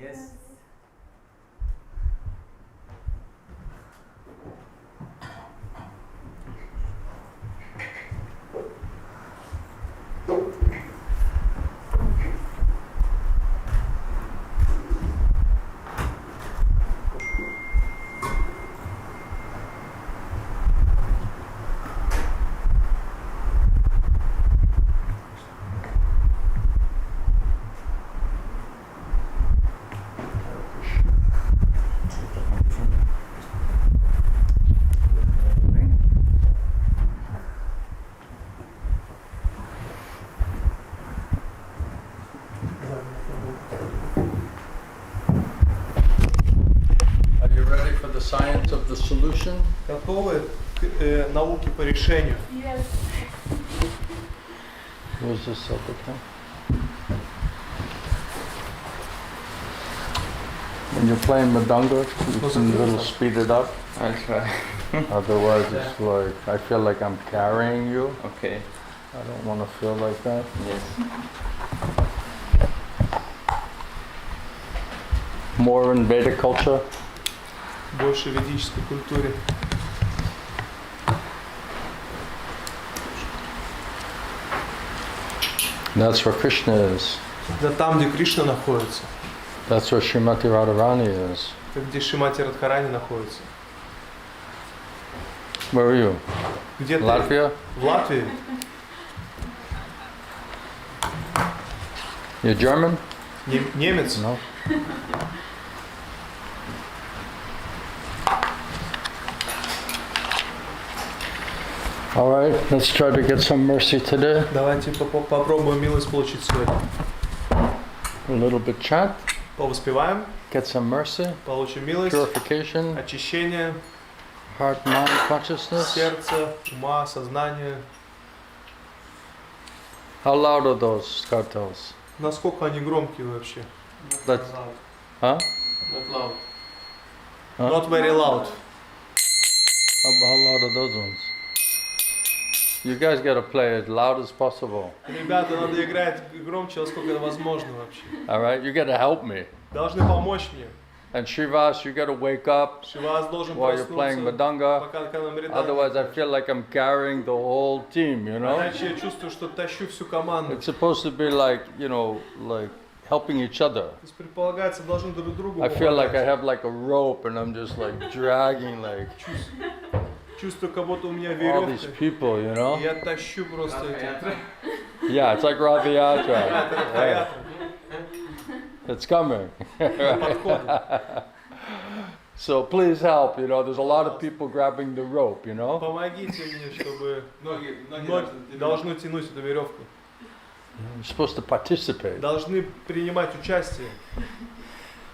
Yes. Science of the solution. Готовы к науке по решению? Yes. Where's this other thing? When you're playing Madanga, you can a little speed it up. I'll try. Otherwise, it's like I feel like I'm carrying you. Okay. I don't want to feel like that. Yes. More in Vedic culture. Больше в ведической культуре. That's where Krishna is. Да там, где Кришна находится. That's where Srimati Radharani is. Это где Шримати Радхарани находится. Where are you? Где ты? Latvia? В Латвии. You're German? Немец? No. All right, let's try to get some mercy today. Давайте попробуем милость получить сегодня. A little bit chant, Повоспеваем, get some mercy, получим милость, purification, очищение heart, mind, consciousness. сердца, ума, сознания. How loud are those cartels? Насколько они громкие вообще? That's, huh? Not loud. Huh? Not very loud. How loud are those ones? You guys gotta play as loud as possible. Ребята, надо играть громче, насколько это возможно вообще. All right, you gotta help me. Должны помочь мне. And Shrivas, you gotta wake up Шивас должен while you're playing проснуться, Madanga. пока нам Otherwise, I feel like I'm carrying the whole team, you know? Иначе я чувствую, что тащу всю команду. It's supposed to be like, you know, like helping each other. То есть предполагается, должны друг другу I feel like I помогать. have like a rope and I'm just like dragging like Чувствую, как будто у меня all these веревка. people, you know? И я тащу просто эти. Yeah, it's like Rath Yatra. Yeah, Хаятра. it's coming. Подходит. So please help, you know, there's a lot of people grabbing the rope, you know? Помогите мне, чтобы ноги должны тянуть эту веревку. You're supposed to participate. Должны принимать участие.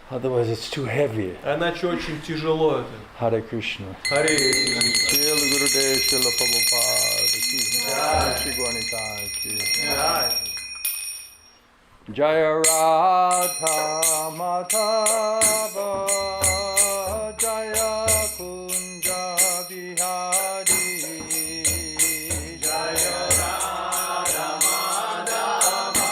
Otherwise it's too heavy. Иначе очень тяжело это. Hare Krishna. Харе. Shri Gurudev Srila Prabhupada ki jai, Shri Gauranitai ki jai. Jaya Radha Madhava Jaya Kunja Bihari Jaya Radha Madhava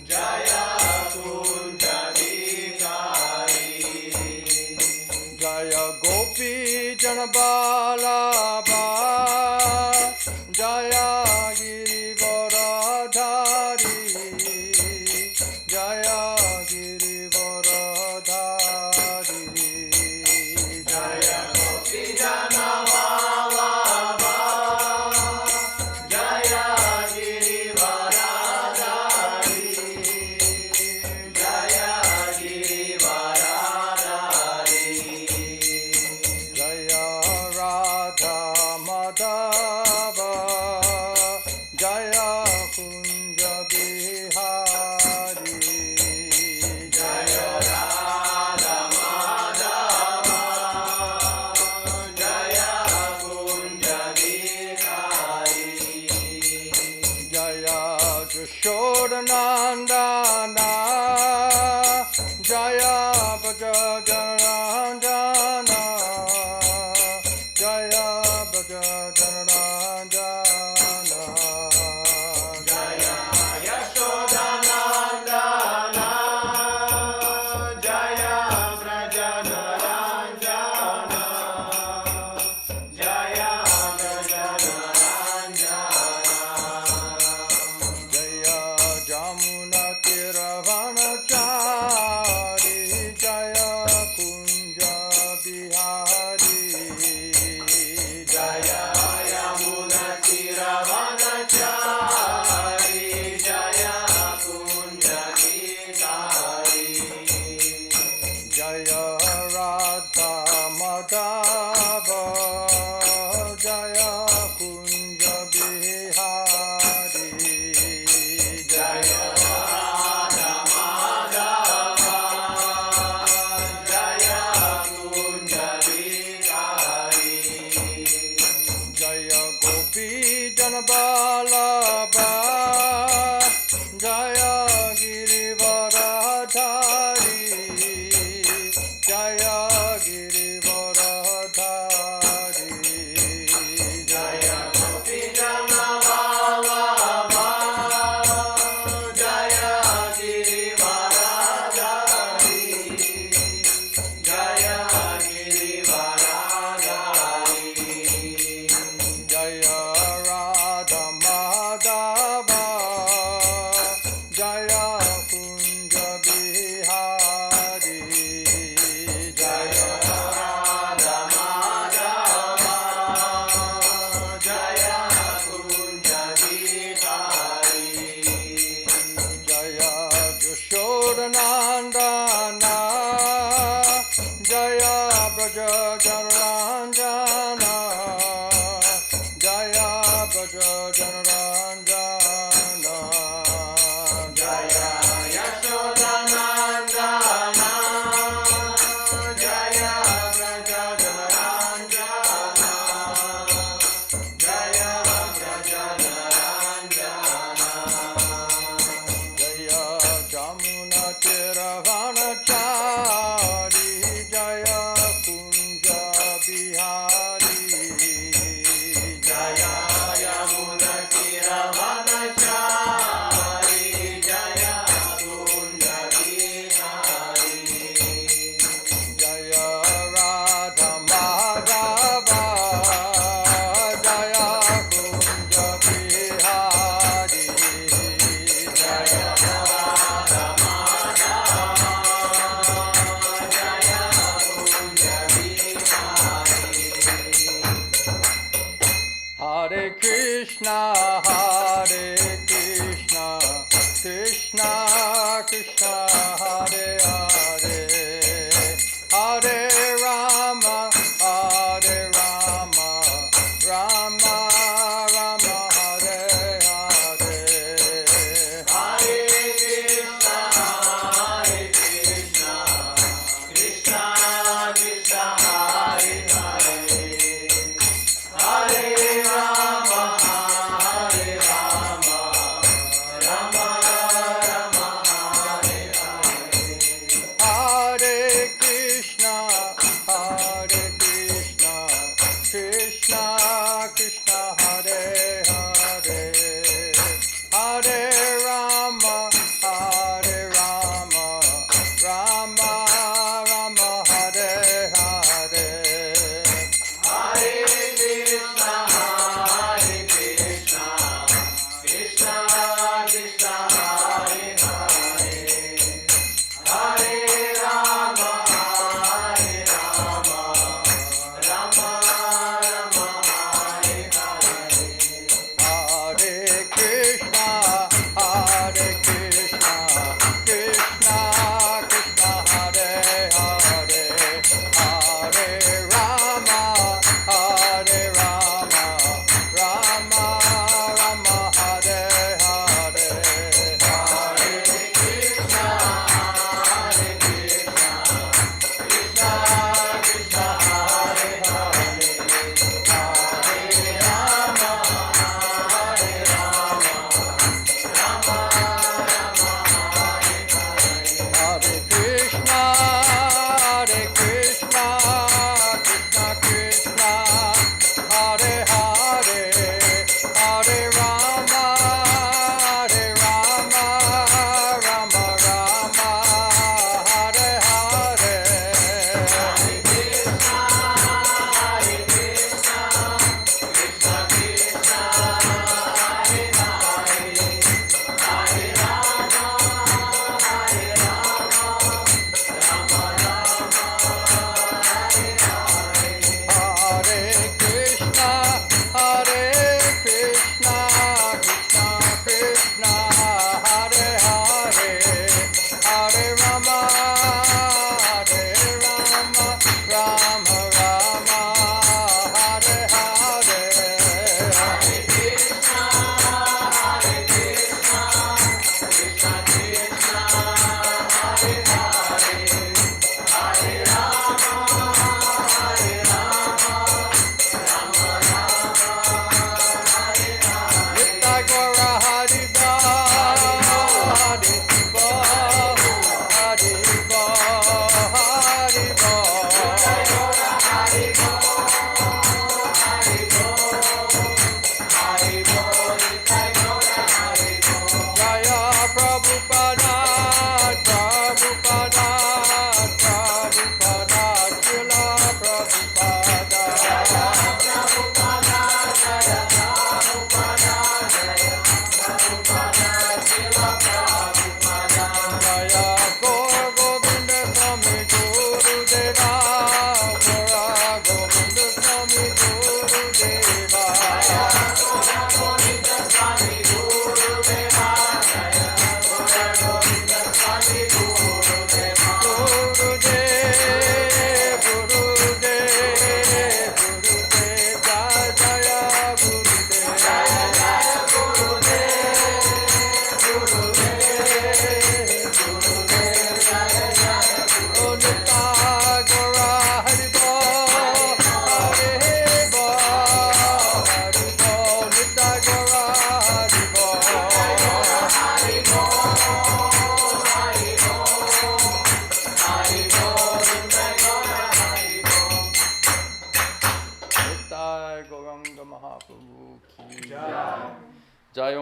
Jaya Kunja Bihari Jaya Gopi Janabala Jaya Girivaradhari Jaya Girivaradhari Jaya Gopi Janavallabha Jaya Girivaradhari Jaya Girivaradhari Jaya Radha Madhava Jaya Kunja Bihari Jaya Radha Madhava Jaya Kunja Bihari Jaya Jashodanandana Jaya Bhajajanandana Jaya Bhajajanandana Jaya Yashodanandana Jaya Girivaradhari Jaya Gopi Janavallabha Jaya Girivaradhari Jaya Girivaradhari Jaya Radha Madhava Jaya Kunja Bihari Jaya Radha Madhava Jaya Kunja Bihari Jaya Yashodanandana Jaya Braja Janaranjana Jaya Braja Janaranjana Jaya Yashodanandana Jaya Braja Janaranjana Jaya Braja Janaranjana Jaya Jamuna Tiravanachari Jaya Kunja Bihari Jaya Yamuna Tiravanachari Jaya Kunja Bihari Jaya Radha Madhava Jaya Kunja Bihari Jaya Radha Madhava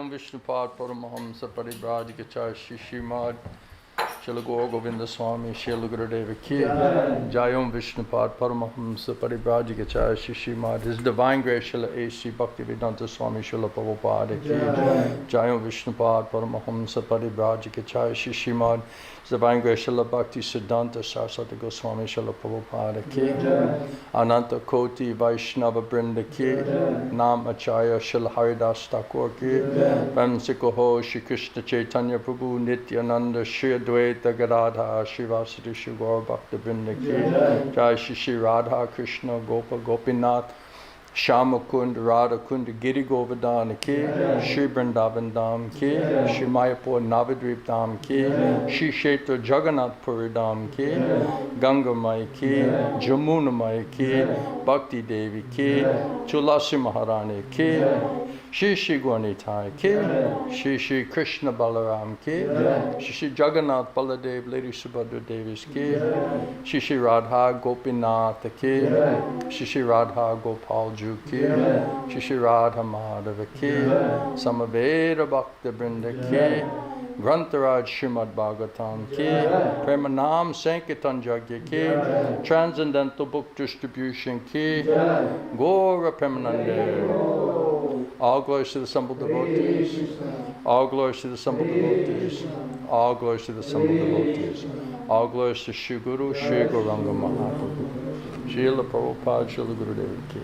Jayam Vishnupad Paramahamsa Paribrajikacharya Shishimad Srila Gaur Govinda Swami Srila Gurudeva Ki Jayam Vishnupad Paramahamsa Paribrajikacharya Shishimad His Divine Grace Srila A.C. Bhaktivedanta Swami Srila Prabhupada Ki Jayam Vishnupad Paramahamsa Paribrajikacharya Shishimad His Divine Grace Srila Bhakti Siddhanta Saraswati Goswami Srila Prabhupada Ki Ananta Koti Vaishnava Brinda Ki Nam Acharya Srila Haridas Thakur Ki Vamsiko Ho Shri Krishna Chaitanya Prabhu Nityananda Shri Advaita Gadadha Shivasati Shri Gaur Bhakta Vrinda Ki Jai Shri Shri Radha Krishna Gopa Gopinath Shama Kund Radha Kund Giri Govardhana Ki Shri Vrindavan Dham Ki Shri Mayapur Navadvip Dham Ki Shri Kshetra Jagannath Puri Dham Ki Ganga Mai Ki Jamuna Mai Ki Bhakti Devi Ki Tulasi Maharani Ki Shri Shri Gaurnitai Ki Shri Shri Krishna Balaram Ki Shri Shri Jagannath Baladev Lady Subhadra Devis Ki Shri Shri Radha Gopinath Ki Shri Shri Radha Gopal Ju Ki Shri Shri Radha Madhava Ki Samaveda Bhakta Brinda Ki Grantaraj Srimad Bhagavatam Ki Premanam Sankirtan Jagya Ki Transcendental Book Distribution Ki Gora Premanande. All glories to the assembled devotees. All glories to the assembled devotees. All glories to the assembled devotees. All glories to Shri Guru, Shri Gauranga Mahaprabhu. Srila Prabhupada, Srila Gurudeva Ki.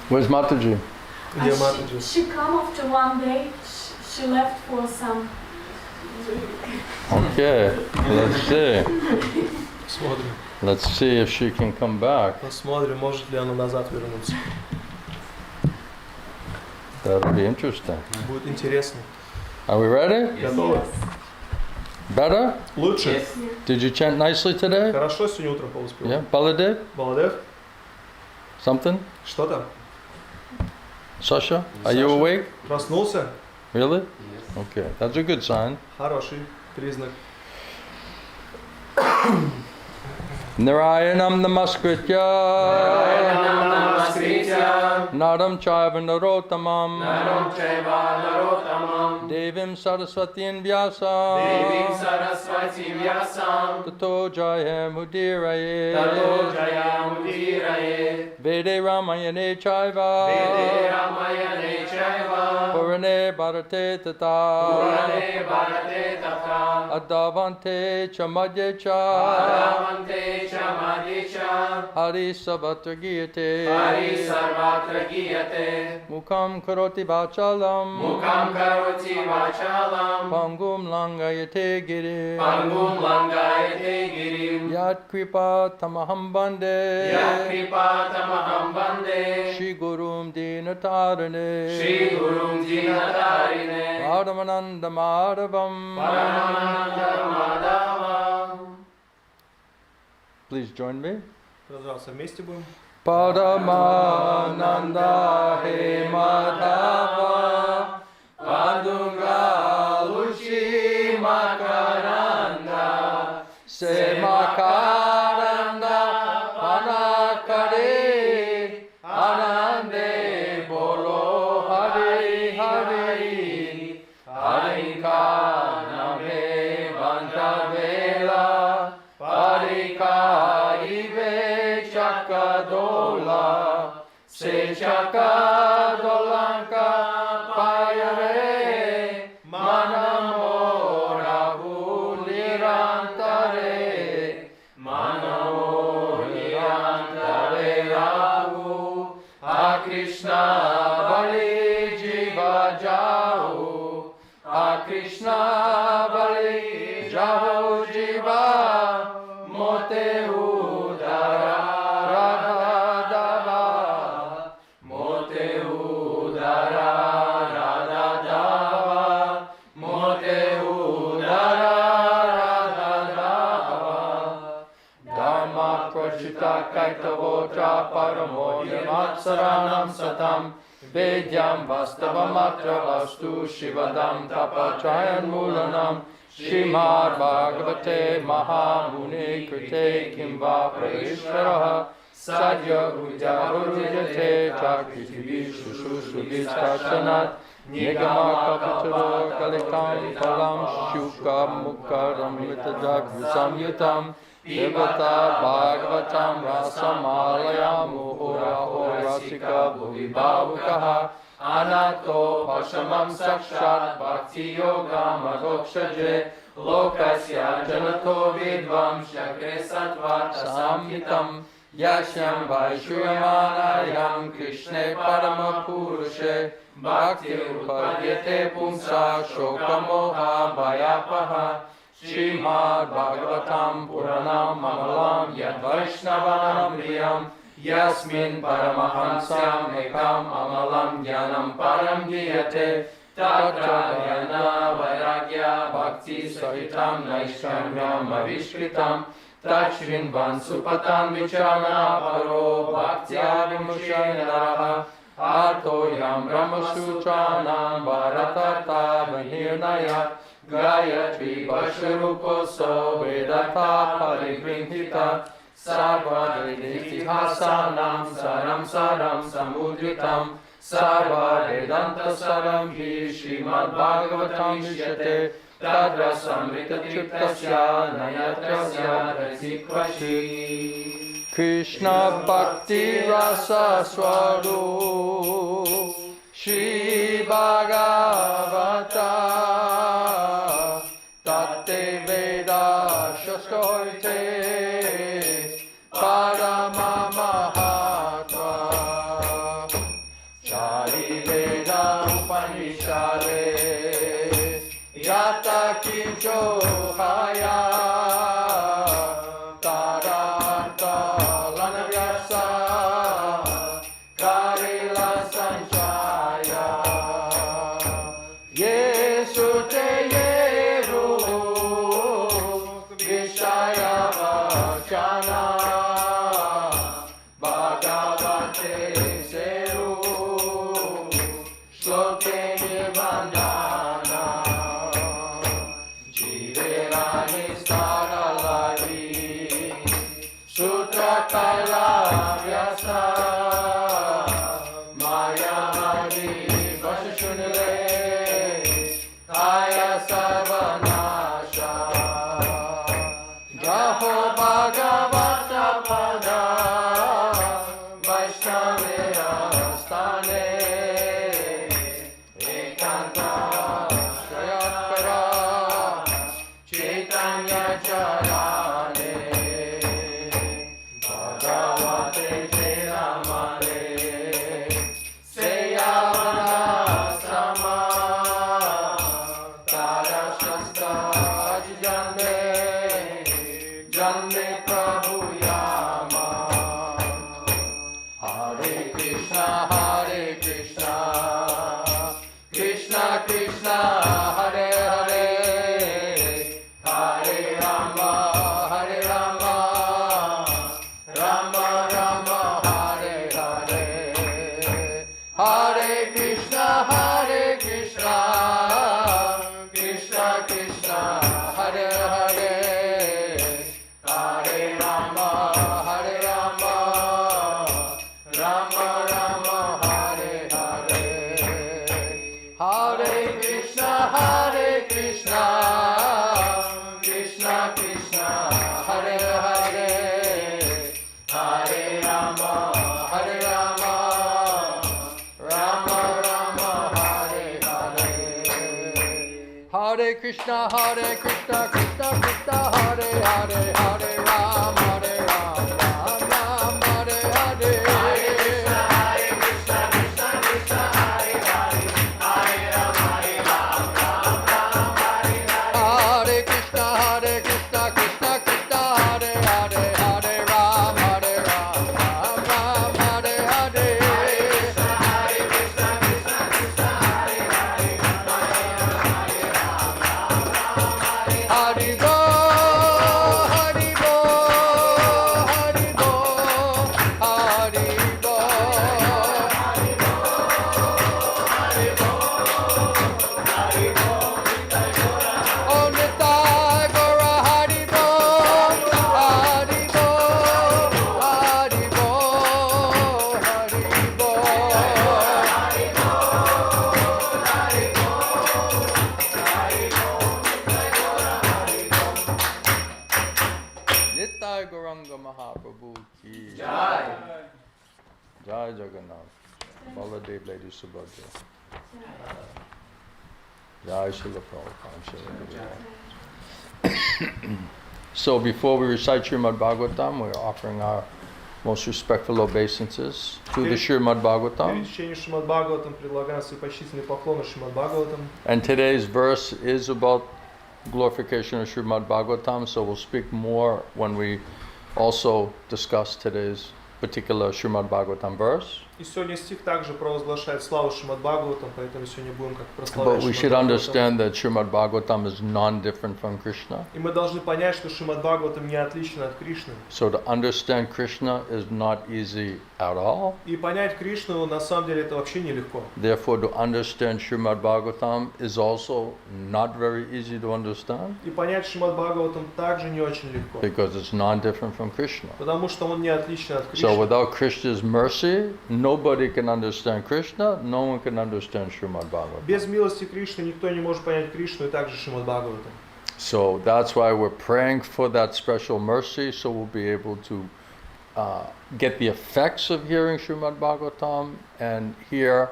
Where's Mataji? Где Матаджи? She come after one day. She left for some. Okay, let's see. Смотрим. Let's see if she can come back. Посмотрим, может ли она назад вернуться. That'll be interesting. Будет интересно. Are we ready? Готовы? Better? Лучше? Yes. Did you chant nicely today? Хорошо сегодня утром поуспел. Yeah, Baladev? Баладев? Something? Что там? Sasha? Are you Sasha? awake? Проснулся? Really? Yes. Okay, that's a good sign. Хороший признак. Narayanam Namaskritya Naram Chaiva Narotamam Devim Saraswatim Vyasam Tato Jayam Udiraye Vede Ramayane Chaiva Purane Bharate Tata Adavante Chamadye Cha Hari Sabhatra Giyate Mukam Karoti Vachalam Pangum Langayate Giri Yat Kripa Tamaham Bande Shri Gurum Dinatarane Radhamananda Madhavam. Please join me. Пожалуйста, вместе будем. Paramananda He Madhava Pandunga Lushi Makaranda Se Makaranda Panakare Anande Bolo Hari Hari Harikaname Vantavela Parika Ive Chakadola Se Chakadolanka Payare Manamora Hulirantare Manamoriyantare Rahu Ha Krishna Bali Jiva Jahu Ha Krishna Bali Jahu Jiva Mote Udara Radha Dava Mote Udara Radha Dava Mote Udara Radha Dava Dharma Prachita Kaitavotra Paramo Yamatsaranam Satam Vedyam Vastavamatra Vastu Shivadam Tapachayan Mulanam Srimad Bhagavate Mahamuni Krite Kimva Pravishvaraha Sadhya Ujjarujate Chakrivi Shushushubhistachanat Nigama Kapitaro Kalikam Palam Shuka Mukaram Vitajagyu Samyutam Devata Bhagavatam Rasamalayam Muhura Horasika Bhuvibhavukaha Anato Pashamam Sakshat Bhakti Yoga Madhokshaje Lokasya Janato Vidvam Shakre Sattva Samhitam Yashyam Vaishyamanayam Krishne Paramapurushe Bhakti Upadyate Pumsa Shokamoha Bhayapaha Srimad Bhagavatam Puranam Mamalam Yad Vaishnavanam Priyam Yasmin Paramahamsam Ekam Amalam Jnanam Param Giyate Tatra Jnana Vairagya Bhakti Sahitam Naishkamyam Avishkritam Tachrinvan Supatan Vicharana Paro Bhaktya Vimushanaraha Artoyam Brahmasutranam Bharatata Vanirnaya Gayatri Vasharuposo Vedata Parigrinhita Sarva Veditihasanam Saram Saram Samudritam Sarva Vedanta Saram Hi Srimad Bhagavatam Vishyate Tadra Samrita Chittasya Nayatrasya Rasikvashi Krishna Bhakti Rasa Swaru Shri Bhagavata Tate Veda Shastoite Parama Mahatma Chari Veda Upanishade Yata Kincho Haya Tarata Lanavyasa Karila Sanchaya Yesu Te Yeru Vishaya Vachana Bhagavate Seru Shloke Nirvandana Jiverani Staralagi Sutra Kala Vyasa Maya Mani Vashashunile Kaya Savanasha Jaho Bhagavata Pada Vaishnavya Stane Ekanta Shayakara Chaitanya Charane Bhagavate Cheramane Seyavana Sama Tara Shasta Janme Janme Prabhu Yama Hare Krishna Krishna Krishna Hare Hare Hare Rama Rama Rama Hare Hare Hare Krishna Krishna Krishna Hare Hare Hare Rama Rama Rama Hare Hare Hare Krishna Krishna Krishna Hare Hare Hare Rama Rama Rama Hare Hare Hare Krishna Krishna Krishna Hare Hare Hare Ram Ram Ram Hare Hare Hare Krishna Krishna Hare Hare Hare Ram Ram Ram Hare Krishna Krishna Hare Hare Hare Ram Ram Hare Hare Hare Krishna Krishna Hare Hare Hari Bo, Hari Bo, Hari Mahaprabhu ki Jai. Jai Jagannath. Baladev Lady Subhadra. Jai Srila Prabhupada. So before we recite Srimad Bhagavatam, we're offering our most respectful obeisances to the Srimad Bhagavatam. Перед чтением Шримад Бхагаватам предлагаем свои почтительные поклоны Шримад Бхагаватам. And today's verse is about glorification of Srimad Bhagavatam, so we'll speak more when we also discuss today's particular Srimad Bhagavatam verse. И сегодня стих также провозглашает славу Шримад Бхагаватам, поэтому сегодня будем как прославлять But we should Шримад Бхагаватам. understand that Srimad Bhagavatam is non-different from Krishna. И мы должны понять, что Шримад Бхагаватам не отличен от Кришны. So to understand Krishna is not easy at all. И понять Кришну на самом деле это вообще нелегко. Therefore, to understand Srimad Bhagavatam is also not very easy to understand И понять Шримад Бхагаватам также не очень легко. because it's non-different from Krishna. Потому что он не отличен от Кришны. So without Krishna's mercy, nobody can understand Krishna, no one can understand Srimad Bhagavatam. Без милости Кришны никто не может понять Кришну и также Шримад Бхагаватам. So that's why we're praying for that special mercy, so we'll be able to get the effects of hearing Srimad Bhagavatam and hear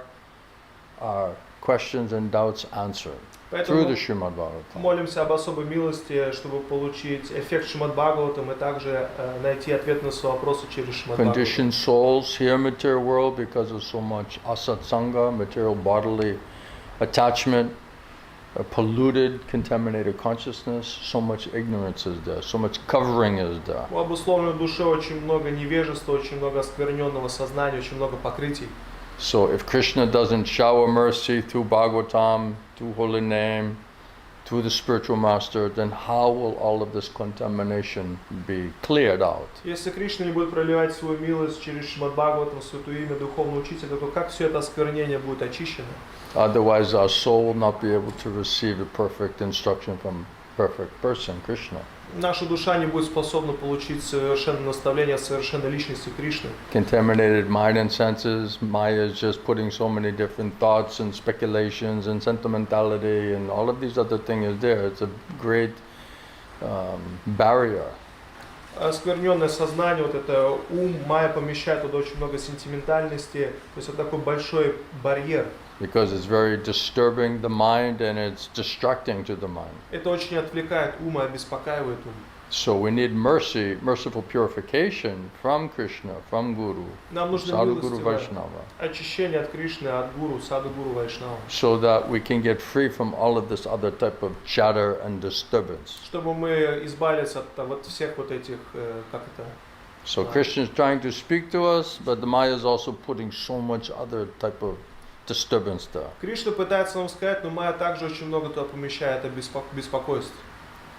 our questions and doubts answered through the Поэтому Srimad Bhagavatam. молимся об особой милости, чтобы получить эффект Шримад Бхагаватам и также найти ответ на свои вопросы через Шримад Бхагаватам. Conditioned souls here in material world because of so much asatsanga, material bodily attachment, a polluted, contaminated consciousness, so much ignorance is there, so much covering is there. У обусловленной души очень много невежества, очень много оскверненного сознания, очень много покрытий. So if Krishna doesn't shower mercy through Bhagavatam, through holy name, through the spiritual master, then how will all of this contamination be cleared out? Если Кришна не будет проливать свою милость через Шримад Бхагаватам, святое имя Духовного Учителя, то как все это осквернение будет очищено? Otherwise our soul will not be able to receive the perfect instruction from perfect person, Krishna. Наша душа не будет способна получить совершенное наставление совершенной личности Кришны. Contaminated mind and senses, Maya is just putting so many different thoughts and speculations and sentimentality and all of these other things is there. It's a great barrier. Оскверненное сознание, вот это ум, майя помещает туда очень много сентиментальности, то есть это такой большой барьер. Because it's very disturbing the mind and it's distracting to the mind. Это очень отвлекает ум и обеспокаивает ум. So we need mercy, merciful purification from Krishna, from Guru, Нам нужно Sadhu Guru милостивое Vaishnava, очищение от Кришны, от Гуру, Саду Гуру Вайшнава, so that we can get free from all of this other type of chatter and disturbance. чтобы мы избавились от вот всех вот этих, как это, So Krishna is trying to speak to us, but the Maya is also putting so much other type of disturbance there. Кришна пытается нам сказать, но майя также очень много туда помещает беспокойство.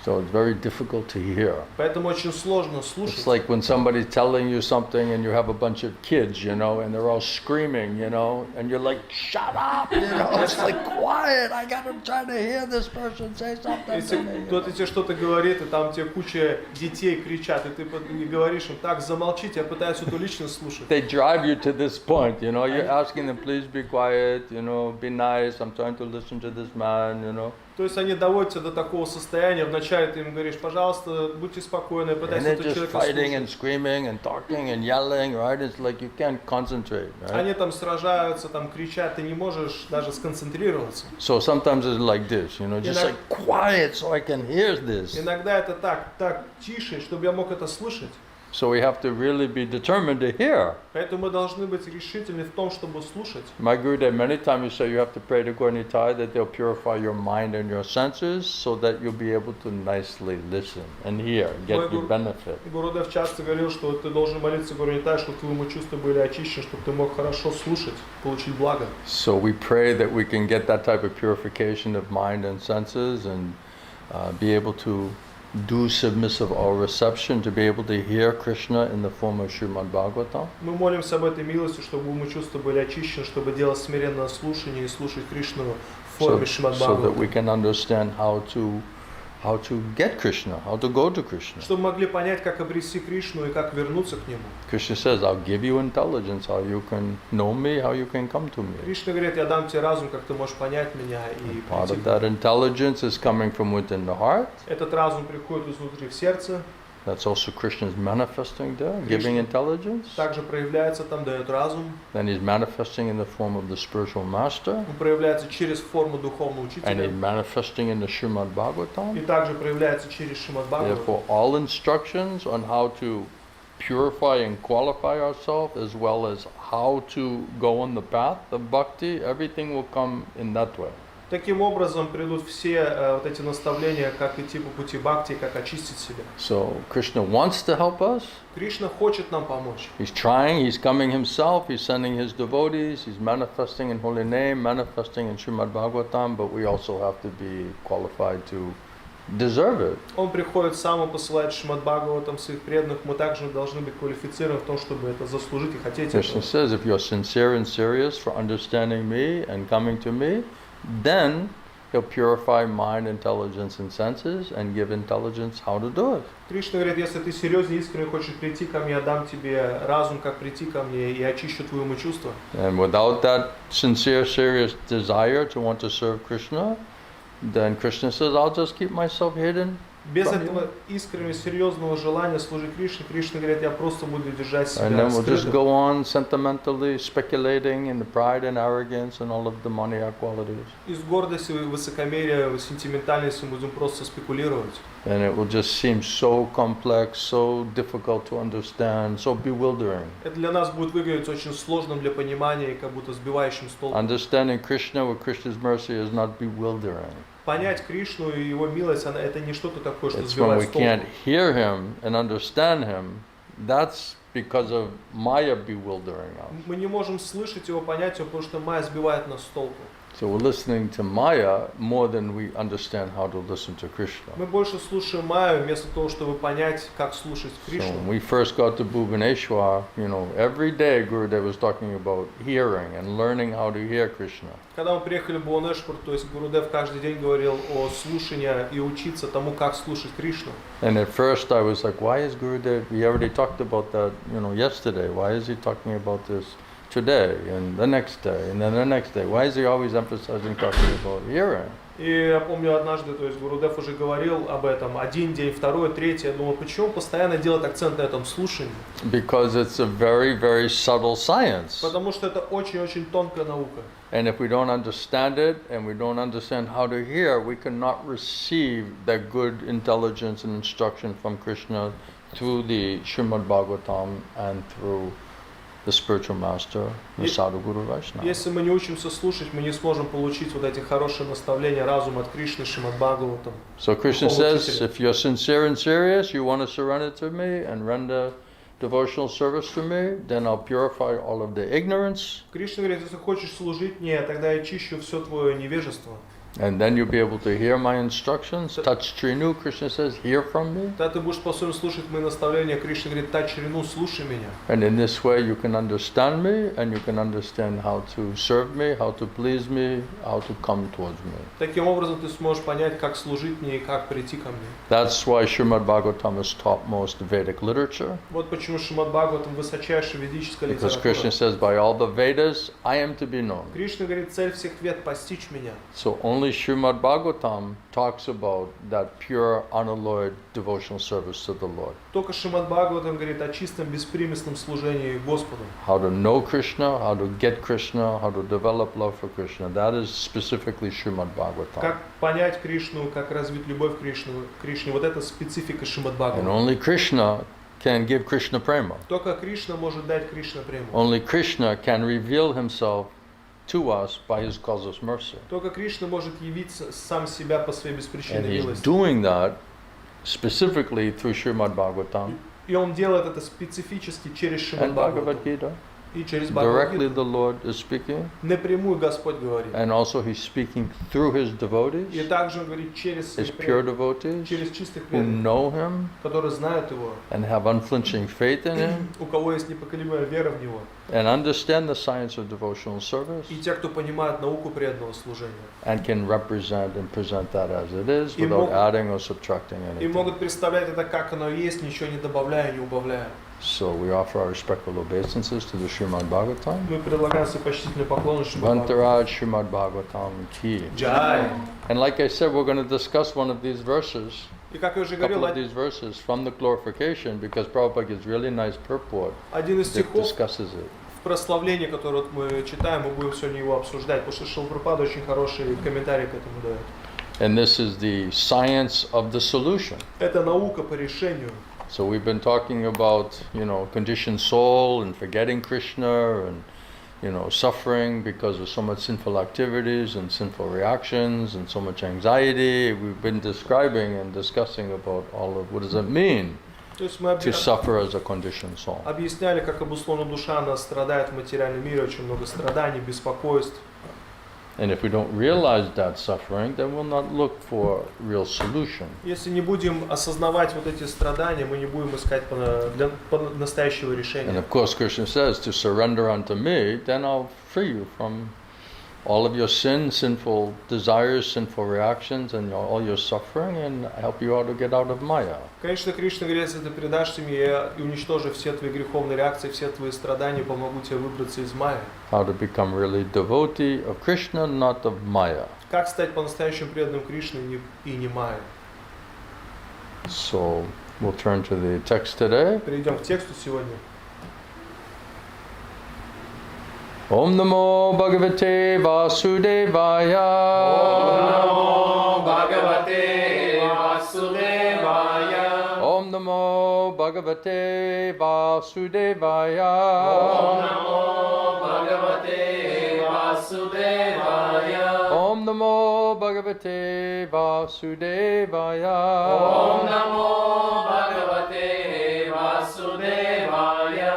So it's very difficult to hear. Поэтому очень сложно It's слушать. like when somebody's telling you something and you have a bunch of kids, you know, and they're all screaming, you know, and you're like, shut up, you know, it's like quiet, I gotta try to hear this person say something to me. Если кто-то тебе что-то говорит, и там тебе куча детей кричат, и ты не говоришь им, так, замолчите, я пытаюсь эту личность слушать. They drive you to this point, you know, you're asking them, please be quiet, you know, be nice, I'm trying to listen to this man, you know. То есть они доводят тебя до такого состояния, вначале ты им говоришь, пожалуйста, будьте спокойны, And пытайся they're этого just человека fighting слушать. and screaming and talking and yelling, right? It's like you can't concentrate, right? Они там сражаются, там кричат, ты не можешь даже сконцентрироваться. So sometimes it's like this, you know, just like quiet so I can hear this. Иногда это так тише, чтобы я мог это слышать. So we have to really be determined to hear. Поэтому мы должны быть решительны в том, чтобы слушать. My Gurudev, many times you say you have to pray to Gaurnitai that they'll purify your mind and your senses so that you'll be able to nicely listen and hear, get your benefit. Гурудев часто говорил, что ты должен молиться Гурнитай, чтобы твои чувства были очищены, чтобы ты мог хорошо слушать, получить благо. So we pray that we can get that type of purification of mind and senses and be able to do submissive or reception, to be able to hear Krishna in the form of Srimad Bhagavatam. Мы молимся об этой милости, чтобы умы чувства были очищены, чтобы делать смиренное слушание и слушать Кришну в форме Шримад So that we Бхагаватам. can understand how to get Krishna, how to go to Krishna. Чтобы могли понять, как обрести Кришну и как вернуться к Нему. Krishna says, I'll give you intelligence, how you can know me, how you can come to me. Кришна говорит, я дам тебе разум, как ты можешь понять меня и Part прийти. of that intelligence is coming from within the heart. Этот разум приходит изнутри в сердце. That's also Krishna's manifesting there, giving intelligence. Также проявляется там, дает разум. Then he's manifesting in the form of the spiritual master. Он проявляется через форму духовного And he's учителя. manifesting in the Srimad И Bhagavatam. также проявляется через Шримад Бхагаватам. Therefore, all instructions on how to purify and qualify ourselves, as well as how to go on the path of bhakti, everything will come in that way. Таким образом придут все вот эти наставления, как идти по пути бхакти, как очистить себя. So Krishna wants to help us. Кришна хочет нам помочь. He's trying, he's coming himself, he's sending his devotees, he's manifesting in holy name, manifesting in Srimad Bhagavatam, but we also have to be qualified to deserve it. Он приходит сам и посылает Шримад Бхагаватам своих преданных. Мы также должны быть квалифицированы в том, чтобы это заслужить и хотеть Krishna этого. says, if you're sincere and serious for understanding me and coming to me, then he'll purify mind, intelligence, and senses and give intelligence how to do it. Кришна говорит, если ты серьезно и искренне хочешь прийти ко мне, я дам тебе разум, как прийти ко мне, и очищу твои умы чувства. And without that sincere, serious desire to want to serve Krishna, then Krishna says, I'll just keep myself hidden. Без этого искреннего, серьезного желания служить Кришне, Кришна говорит, я просто буду держать And себя then we'll just скрытым. go on sentimentally speculating in the pride and arrogance and all of the demoniac qualities. Из гордости, высокомерия, сентиментальности мы будем просто спекулировать. And it will just seem so complex, so difficult to understand, so bewildering. Это для нас будет выглядеть очень сложным для понимания и как будто сбивающим с толку. Understanding Krishna with Krishna's mercy is not bewildering. Понять Кришну и Его милость, это не что-то такое, что It's when сбивает we с толку. can't hear him and understand him, that's because of Maya bewildering us. Мы не можем слышать Его, понять Его, потому что Майя сбивает нас с толку. So we're listening to Maya more than we understand how to listen to Krishna. Мы больше слушаем Майю, вместо того, чтобы понять, как слушать So Кришну. when we first got to Bhubaneswar, every day Gurudev was talking about hearing and learning how to hear Krishna. Когда мы приехали в Бхуванешвар, то есть Гурудев каждый день говорил о слушании и учиться тому, как слушать Кришну. And at first I was like, why is Gurudev, he already talked about that, yesterday, why is he talking about this today and the next day and then the next day? Why is he always emphasizing talking about hearing? И я помню однажды, то есть Гурудев уже говорил об этом один день, второй, третий. Я думал, почему он постоянно делает акцент на этом слушании? Because it's a very, very subtle science. Потому что это очень-очень тонкая наука. And if we don't understand it and we don't understand how to hear, we cannot receive that good intelligence and instruction from Krishna through the Srimad Bhagavatam and through the spiritual master, the Sadhu Guru Vaishnava. Если мы не учимся слушать, мы не сможем получить вот эти хорошие наставления, разум от Кришны, Шримад Бхагаватам. So Krishna says, if you're sincere and serious, you want to surrender to me and render devotional service to me, then I'll purify all of the ignorance. Кришна говорит, если хочешь служить мне, тогда я чищу все твое невежество. And then you'll be able to hear my instructions. Touch Trinu, Krishna says, hear from me. Тогда ты будешь способен слушать мои наставления. Кришна говорит, Тать Шрину, слушай меня. And in this way you can understand me and you can understand how to serve me, how to please me, how to come towards me. Таким образом ты сможешь понять, как служить мне и как прийти ко мне. That's why Srimad Bhagavatam is topmost Vedic literature. Вот почему Шримад Бхагаватам высочайшая ведическая Because Krishna литература. says, by all the Vedas, I am to be known. Кришна говорит, цель всех вед постичь меня. So only Srimad Bhagavatam talks about that pure, unalloyed devotional service to the Lord. Только Шримад Бхагаватам говорит о чистом, беспримесном служении Господу. How to know Krishna, how to get Krishna, how to develop love for Krishna. That is specifically Srimad Bhagavatam. Как понять Кришну, как развить любовь к Кришне. Вот это специфика Шримад And Бхагаватам. only Krishna can give Krishna prema. Только Кришна может дать Кришна прему. Only Krishna can reveal himself to us by his causeless mercy. Только Кришна может явиться сам себя по своей And беспричинной he's милости. doing that specifically through Srimad Bhagavatam И он делает это специфически через Шримад and Bhagavad Бхагаватам. Gita. И через Directly Бхагавад-гиту. the Lord is speaking, Напрямую Господь говорит. and also he's speaking through his И devotees, также он говорит через his своих pure преданных, devotees, через чистых who преданных, know him которые знают Его, and have unflinching faith in him, у кого есть непоколебимая вера в Него, and understand the science of devotional service, и те, кто понимает науку преданного служения, and can represent and present that as it is И without могут- adding or subtracting и anything. могут представлять это, как оно есть, ничего не добавляя, не убавляя. So we offer our respectful obeisances to the Srimad Bhagavatam. Мы предлагаем свои почтительные поклоны Шримад Бхагаватам. Vantaraj Srimad Bhagavatam ki. Джай! And like I said, we're going to discuss one of these verses И как я уже a couple говорил, of these verses from the glorification, because Prabhupada gives really nice purport один из that стихов discusses it. в прославлении, который вот мы читаем, мы будем сегодня его обсуждать, потому что Шрила Прабхупада очень хороший комментарий к этому дает. And this is the science of the solution. Это наука по решению. So we've been talking about, conditioned soul and forgetting Krishna and, suffering because of so much sinful activities and sinful reactions and so much anxiety. We've been describing and discussing about all of what does it mean То есть мы to suffer as a conditioned soul. объясняли, как обусловлена душа, она страдает в материальном мире, очень много страданий, беспокойств. And if we don't realize that suffering, then we'll not look for real solution. Если не будем осознавать вот эти страдания, мы не будем искать настоящего And решения. of course, Krishna says, to surrender unto me, then I'll free you from all of your sinful desires, sinful reactions, and all your suffering, and help you out to get out of Maya. Конечно, Кришна говорит, если ты предашься мне, я и уничтожу все твои греховные реакции, все твои страдания, помогу тебе выбраться из Майи. How to become really devotee of Krishna, not of Maya. Как стать по-настоящему преданным Кришне и не Майе? So we'll turn to the text today. Перейдем к тексту сегодня. Om Namo Bhagavate Vasudevaya. Namo Bhagavate Vasudevaya. Om Namo Bhagavate Vasudevaya. Namo Bhagavate Vasudevaya. Om Namo Bhagavate Vasudevaya. Namo Bhagavate Vasudevaya.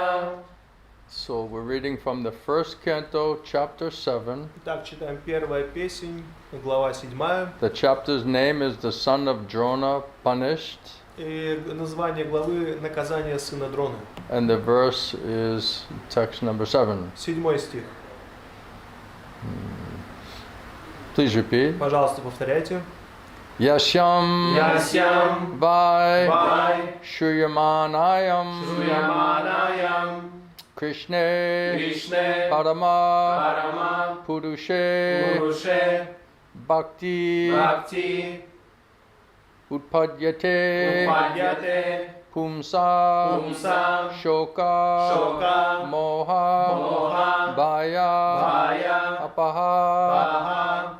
So we're reading from the first canto, chapter 7. Итак, читаем первая песень, глава 7. The chapter's name is The Son of Drona Punished, И название главы «Наказание сына Дроны». and the verse is text number 7. 7 стих. Please repeat. Пожалуйста, повторяйте. Yasyam Yasyam Vai Vai Shriyamanayam Shruyamanayam Krishne Krishne Parama Parama Purushe Purushe Bhakti Bhakti Utpadyate Upadyate Pumsa Pumsa Shoka Shoka Moha Moha Bhaya Bhaya Apaha Paha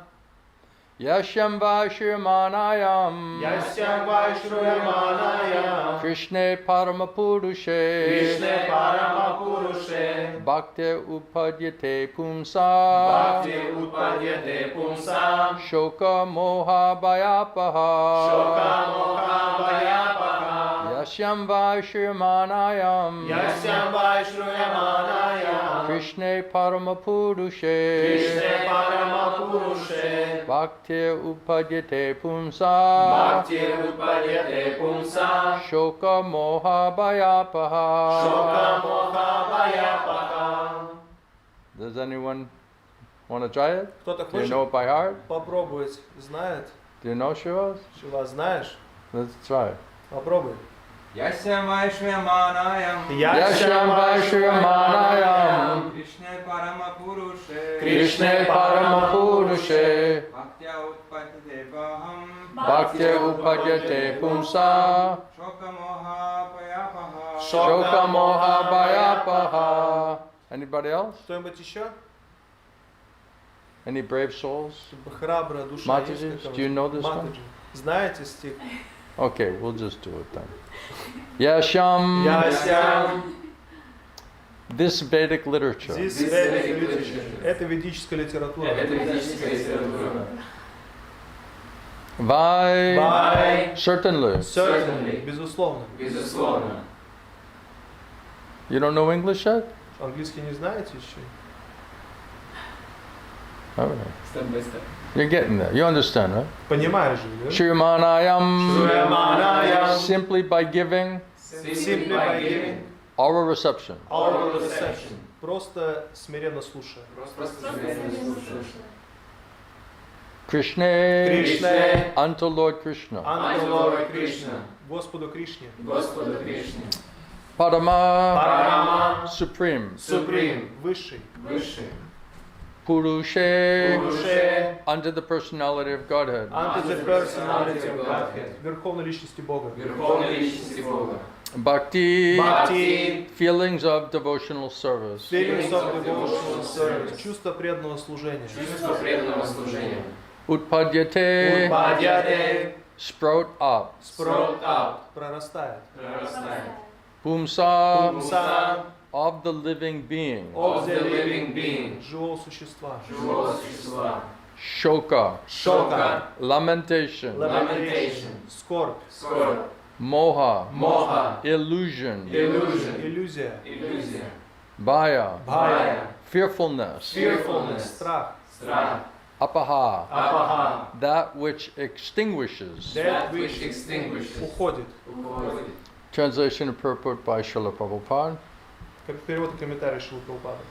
Yashyam Vaishyamanayam Yasyam Vaishruyamanayam Krishne Paramapurushe Krishne Paramapurushe Bhakti Upadyate Pumsa Bhakti Utpadyate Pumsa Shoka Moha Bhayapaha Shoka Moha Bhayapaha Yasyam Vaishyamanayam Yasyam Vaishruyamanayam Krishne Paramapurushe Krishne Paramapurushe Bhakti Upadyate Pumsa Bhakti Utpadyate Pumsa Shoka Moha Bhayapaha Shoka Moha Bhayapaha. Does anyone want to try it? Кто-то Do you хочет know it by heart? попробовать? Знает? Do you know Shivas? Шива, знаешь? Let's try. Попробуй. Yasyam Vaishyamanayam Yasyam Vaishyamanayam Krishna Paramapurushe Krishne Paramapurushe Bhaktya Utpadyate Paham Bhakti Upadyate Pumsa Shoka Moha Payapaha Shoka Moha Bhayapaha. Anybody else? Кто-нибудь еще? Any brave souls? Храбрая душа Mataji, есть? какая-нибудь? do you know this one? Матаджи. Знаете стих? Okay, we'll just do it then. Yasyam. Yasyam This Vedic literature Здесь This Vedic Vedic literature. literature. Это ведическая литература. Это ведическая литература. Vai Vai certainly. Certainly. Безусловно. Безусловно. You don't know English yet? Английский не знаете еще? All right. Step by step. You're getting there. You understand, right? Понимаешь же, да? Shriyamanayam. Shriyamanayam. Simply by giving Simply by giving oral reception. oral reception. Просто смиренно слушая. Просто смиренно слушать. Krishna Krishna unto Lord Krishna. unto Lord Krishna. Господу Кришне. Господу Кришне. Parama Parama supreme. Supreme. Высший. Высший. Purushe, Пуруше, unto the personality of Godhead. unto the personality of Godhead, верховной личности Бога. Верховной личности Бога. Bhakti, Bhakti, feelings of devotional service. feelings of devotional service, чувство преданного служения. Чувство преданного служения. Utpadyate, Упадьяте, sprout up. sprout up, прорастает. Прорастает. Pumsa, Пумса, of the living being. of Of the the living living being. живого существа. Живого существа. Shoka, Шока, lamentation. Lamentation. скорбь, Скорбь. Moha, Моха. illusion. Illusion. иллюзия, Иллюзия. Bhaya, бхая, fearfulness. fearfulness, страх, Страх. Apaha, апаха, that which extinguishes. that That which which extinguishes. уходит. Уходит. Translation and purport by Srila Prabhupada. Как перевод и комментарий Шрилы Прабхупады.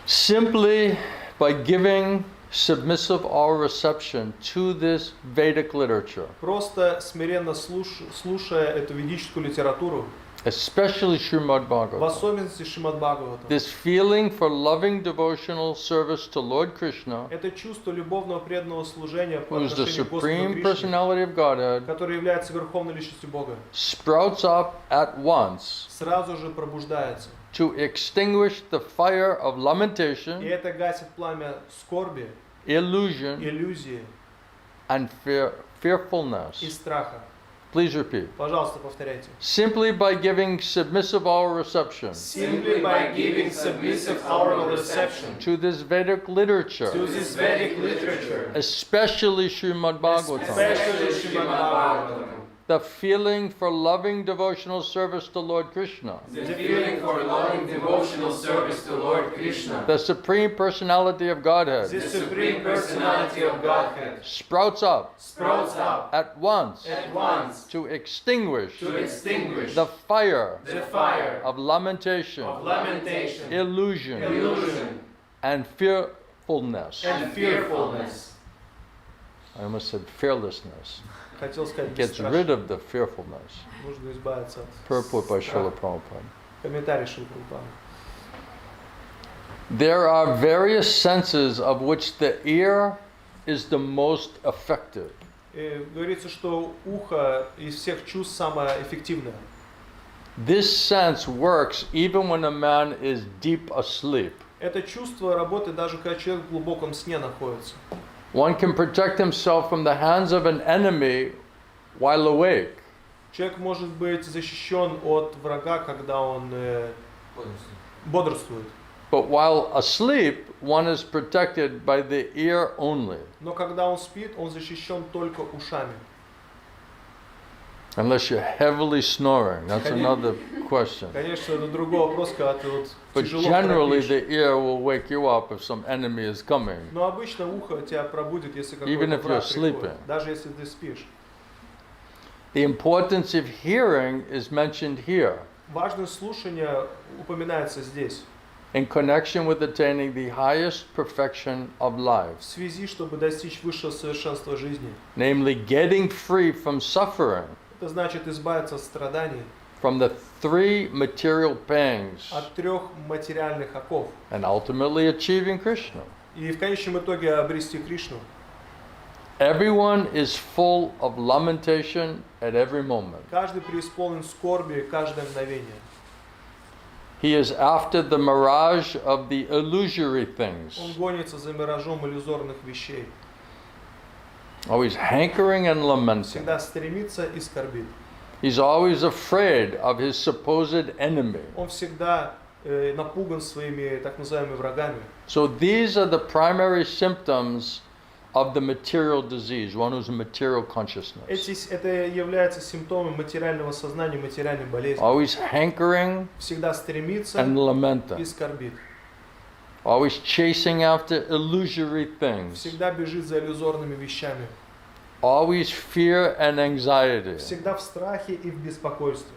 Simply by giving submissive all reception to this Vedic literature, Просто смиренно слушая эту ведическую литературу, especially Srimad в Bhagavatam, особенности Шримад Бхагаватам, this feeling for loving devotional service to Lord Krishna, это чувство любовного преданного служения по who is the отношению к Господу Supreme Кришне, Personality of Godhead, который является верховной личностью Бога, sprouts up at once сразу же пробуждается. to extinguish the fire of И lamentation, это гасит пламя скорби, illusion, иллюзии and и fearfulness. страха. Please repeat. Пожалуйста, повторяйте. Simply by giving submissive all reception Simply by giving submissive oral reception to this Vedic literature, to this Vedic literature, especially Srimad Bhagavatam, especially Srimad Bhagavatam, the feeling for loving devotional service to Lord Krishna, The feeling for loving devotional service to Lord Krishna. the Supreme Personality of Godhead, the Supreme Personality of Godhead, sprouts up Sprouts up at once at once to extinguish to extinguish the fire the fire of lamentation, of lamentation, illusion, illusion, and fearfulness. and fearfulness. I almost said fearlessness. хотел сказать, Gets rid of the fearfulness. нужно избавиться от Purport by Srila страха. Prabhupada. Комментарий Шрилы Прабхупады. There are various senses of which the ear is the most effective. И говорится, что ухо из всех чувств самое эффективное. This sense works even when a man is deep asleep. Это чувство работает даже когда человек в глубоком сне находится. One can protect himself from the hands of an enemy while awake. Человек может быть защищен от врага, когда он бодрствует. But while asleep, one is protected by the ear only. Но когда он спит, он защищен только ушами. Unless you're heavily snoring. That's another question. Конечно, это другой вопрос, когда ты вот But тяжело generally, храпишь. the ear will wake you up if some enemy is coming. Но обычно ухо тебя пробудит, если Even какой-то if you're враг sleeping. приходит, даже если ты спишь. The importance of hearing is mentioned here Важность слушания упоминается здесь, in connection with attaining the highest perfection of в life, связи, чтобы достичь высшего совершенства жизни. namely getting free from suffering, Это значит избавиться от страданий, from the three material pangs, от трех материальных оков. and ultimately achieving Krishna. И в конечном итоге обрести Кришну. Everyone is full of lamentation at every moment. Каждый преисполнен скорби каждое мгновение. He is after the mirage of the illusory things, Он гонится за миражом иллюзорных вещей. always hankering and lamenting. Всегда стремится и скорбит. He's always afraid of his supposed enemy. Он всегда напуган своими так называемыми врагами. So these are the primary symptoms of the material disease, one who's a material consciousness. Это является симптомом материального сознания, материальной болезни. Always hankering Всегда стремится and и lamenting. скорбит. Always chasing after illusory things. Всегда бежит за иллюзорными вещами. Always fear and anxiety. Всегда в страхе и в беспокойстве.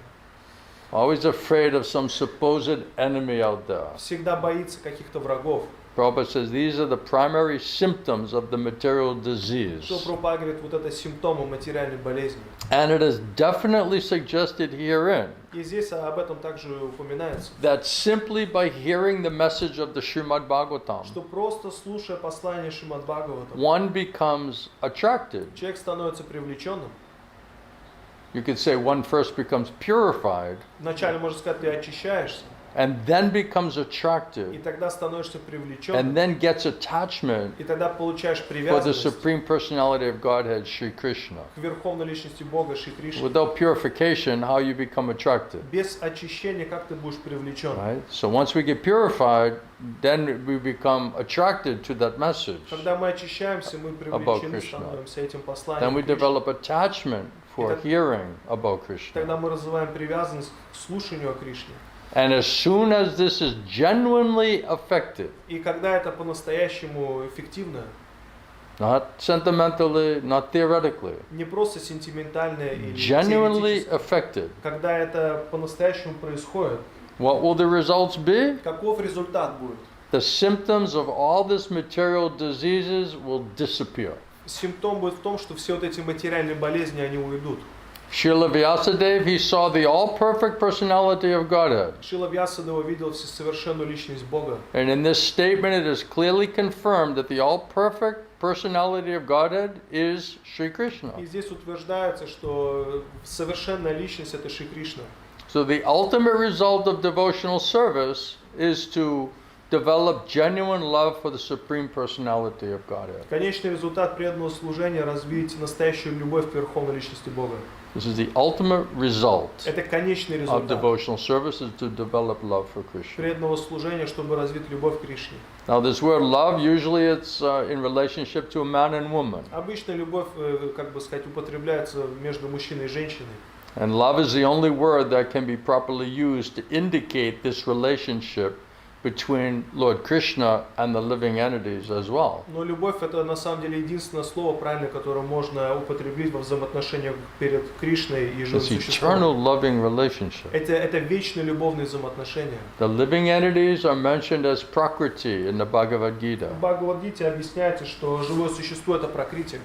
Always afraid of some supposed enemy out there. Всегда боится каких-то врагов. Prabhupada says these are the primary symptoms of the material disease. Что Прабхупада говорит, вот это симптомы материальной болезни. And it is definitely suggested herein И здесь об этом также упоминается. that simply by hearing the message of the Srimad Bhagavatam, Что просто слушая послание Шримад Бхагаватам, one becomes attracted. человек становится привлеченным. You could say one first becomes purified Вначале, можно сказать, ты очищаешься, and then becomes и attracted тогда становишься and привлеченным, then gets attachment и тогда получаешь for the привязанность Supreme Personality of Godhead, Sri Krishna. к Верховной Личности Бога Шри Кришне. Without purification, how you become attracted? Без очищения как ты будешь привлечен? Right? So once we get purified, then we become attracted to that message. Когда мы очищаемся, мы About привлечены Krishna. становимся этим Then посланием we Кришны. develop attachment for hearing about Krishna. Тогда мы развиваем привязанность к слушанию о Кришне. And as soon as this is genuinely affected, И когда это по-настоящему эффективно, not sentimentally, not theoretically, не просто сентиментально или genuinely теоретически, affected, когда это по-настоящему происходит, what will the results be? каков результат будет? The symptoms of all these material diseases will disappear. Симптом будет в том, что все вот эти материальные болезни, они уйдут. Srila Vyasadeva, he saw the all-perfect personality of Godhead. Шрила Вьясадева видел всесовершенную личность Бога. And in this statement, it is clearly confirmed that the all-perfect personality of Godhead is Sri Krishna. И здесь утверждается, что совершенная личность это Шри Кришна. So the ultimate result of devotional service is to develop genuine love for the Supreme Personality of Godhead. Конечный результат преданного служения развить настоящую любовь к Верховной личности Бога. This is the ultimate result Это конечный of результат devotional service is to develop love for Krishna. преданного служения, чтобы развить любовь к Кришне. Now this word love, usually it's in relationship to a man and woman. Обычно любовь, как бы сказать, употребляется между мужчиной и женщиной. And love is the only word that can be properly used to indicate this relationship between Lord Krishna and the living entities as well. Но любовь это на самом деле единственное слово правильное, которое можно употребить во взаимоотношениях перед Кришной и живым It's существом. eternal loving relationship. Это вечные любовные взаимоотношения. The living entities are mentioned as Prakriti in the Bhagavad Gita. В Бхагавад-гите объясняется, что живое существо это пракрити.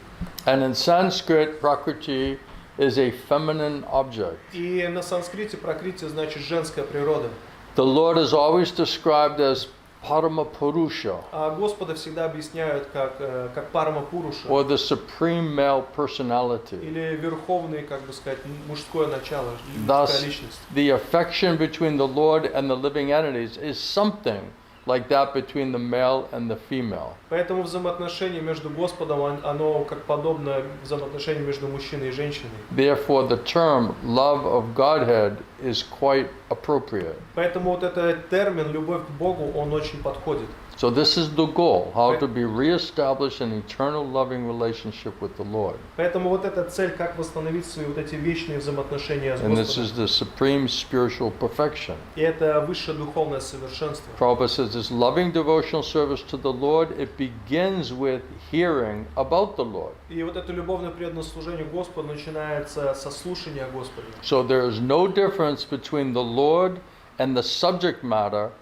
And in Sanskrit, Prakriti is a feminine object. И на санскрите пракрити значит женская природа. The Lord is always described as Parama Purusha, А Господа всегда объясняют как Парама Пуруша, or the supreme male personality. или верховный, как бы сказать, мужское начало, Thus, мужская личность. the affection between the Lord and the living entities is something like that between the male and the female. Поэтому взаимоотношение между Господом, оно как подобно взаимоотношению между мужчиной и женщиной. Therefore, the term love of Godhead is quite appropriate. Поэтому вот этот термин «любовь к Богу», он очень подходит. So this is the goal, how to be reestablished an eternal loving relationship with the Lord. Поэтому вот эта цель, как восстановить свои вот эти вечные взаимоотношения с And this is Господом. the supreme spiritual perfection. И это высшее духовное совершенство. Prabhupada says this loving devotional service to the Lord, it begins with hearing about the Lord. И вот это любовное преданное служение Господу начинается со слушания о Господе. So there is no difference between the Lord and the subject matter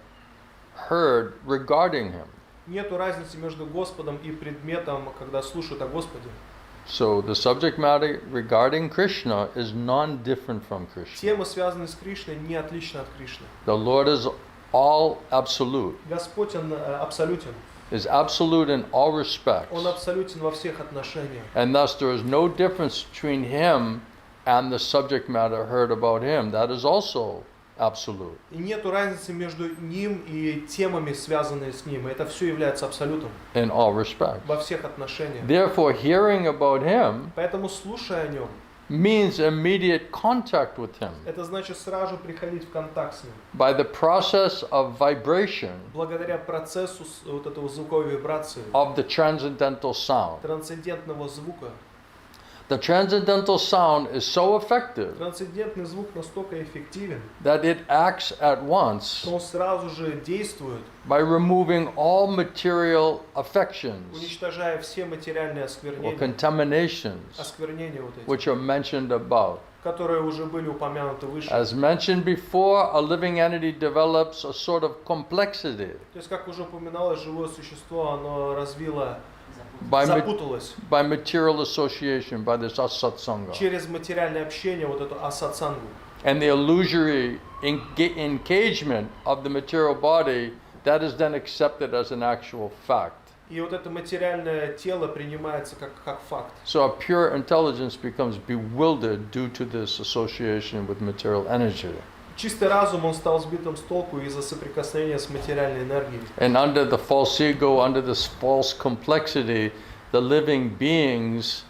heard regarding Him. Нету разницы между Господом и предметом, когда слушают о Господе. So the subject matter regarding Krishna is non-different from Krishna. Тема, связанная с Кришной, не отлична от Кришны. The Lord is all absolute, Господь, Он абсолютен. is absolute in all respects. Он абсолютен во всех отношениях. And thus there is no difference between Him and the subject matter heard about Him. That is also absolute. И нету разницы между Ним и темами, связанные с Ним. Это все является абсолютом In all respects. во всех отношениях. Therefore, hearing about Him Поэтому, слушая о Нем, means immediate contact with Him это значит сразу приходить в контакт с Ним. by the process of vibration Благодаря процессу вот этого звуковой вибрации, of the transcendental sound. трансцендентного звука. The transcendental sound is so effective Трансцендентный звук настолько эффективен, that it acts at once что он сразу же действует, by removing all material affections уничтожая все материальные or осквернения, contaminations осквернения вот эти, which are mentioned above. которые уже были упомянуты выше. As mentioned before, a living entity develops a sort of complexity То есть, как уже упоминалось, живое существо, оно развило, by, запуталось by material association, by this asatsanga. через материальное общение, вот эту асатсангу. And the illusory engagement of the material body, that is then accepted as an actual fact. И вот это материальное тело принимается как факт. So our pure intelligence becomes bewildered due to this association with material energy. Чистый разум, он стал сбитым с толку из-за соприкосновения с материальной энергией. And under the false ego, under this false complexity, the living beings,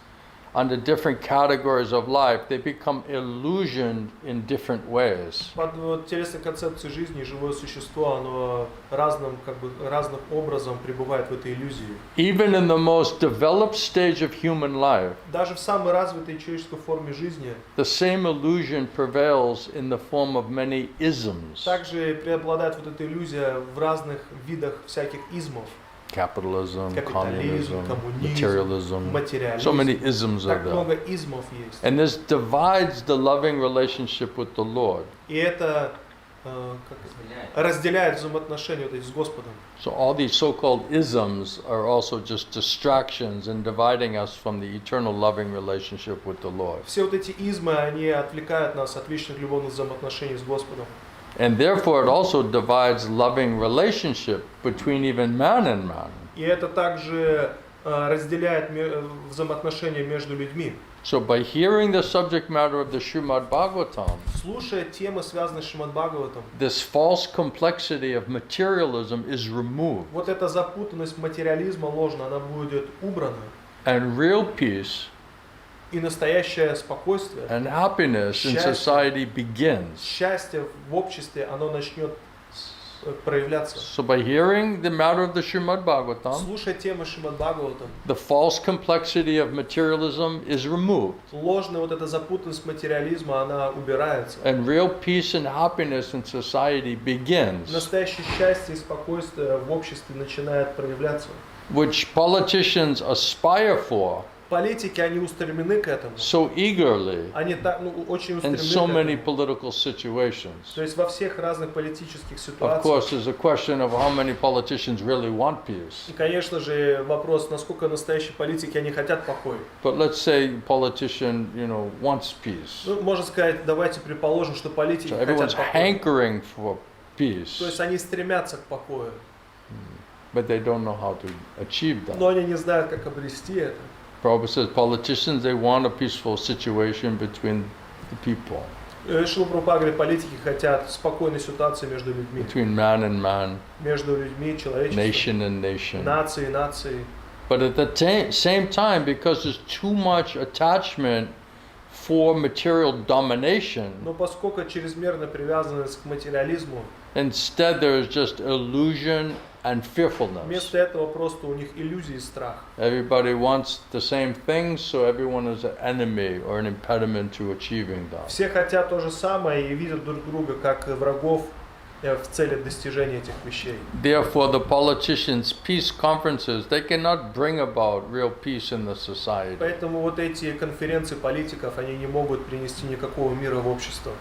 under different categories of life, they become illusioned in different ways. Под вот телесной концепцией жизни живое существо, оно разным образом пребывает в этой иллюзии. Even in the most developed stage of human life, Даже в самой развитой человеческой форме жизни the same illusion prevails in the form of many isms. также преобладает вот эта иллюзия в разных видах всяких измов. Capitalism, Капитализм, communism, materialism. материализм. So many isms are Так there. много измов есть. And this divides the loving relationship with the Lord. И это разделяет взаимоотношения вот эти с Господом. So all these so-called isms are also just distractions in dividing us from the eternal loving relationship with the Lord. Все вот эти измы, они отвлекают нас от вечных любовных взаимоотношений с Господом. And therefore it also divides loving relationship between even man and man. И это также разделяет взаимоотношения между людьми. So by hearing the subject matter of the Srimad Bhagavatam, Слушая темы, связанные с Шримад Бхагаватом, this false complexity of materialism is removed. вот эта запутанность материализма ложная, она будет убрана. And real peace И настоящее спокойствие, and happiness in society begins. счастье в обществе, оно начнет проявляться. So by hearing the matter of the Srimad Bhagavatam, Слушая темы Шримад Бхагаватам, the false complexity of materialism is removed. ложная вот эта запутанность материализма, она убирается. And real peace and happiness in society begins, Настоящее счастье и спокойствие в обществе начинает проявляться. which politicians aspire for Политики, они устремлены к этому. so eagerly Они так, очень in устремлены so к many этому. political situations. То есть во всех разных политических Of ситуациях. course, there's a question of how many politicians really want peace. И, конечно же, вопрос, насколько настоящие политики, они хотят покоя. But let's say politician, wants peace. Ну, можно сказать, давайте предположим, что политики So everyone's хотят покоя. hankering for То peace, есть они стремятся к покою, but they don't know how to achieve that. но они не знают, как обрести это. Prabhupada says politicians, they want a peaceful situation between the people, Шрила Прабхупада говорит, политики хотят спокойной ситуации между людьми. between man and man, Между людьми, человечеством, nation and nation. нацией и нацией. But at the same time, because there's too much attachment for material domination, Но поскольку чрезмерная привязанность к материализму, instead there is just illusion and fearfulness. вместо этого просто у них иллюзии и страх. Everybody wants the same things, so everyone is an enemy or an impediment to achieving that. Все хотят то же самое и видят друг друга как врагов в цели достижения этих вещей. Therefore, the politicians' peace conferences, they cannot bring about real peace in the society. Поэтому вот эти конференции политиков, они не могут принести никакого мира в общество.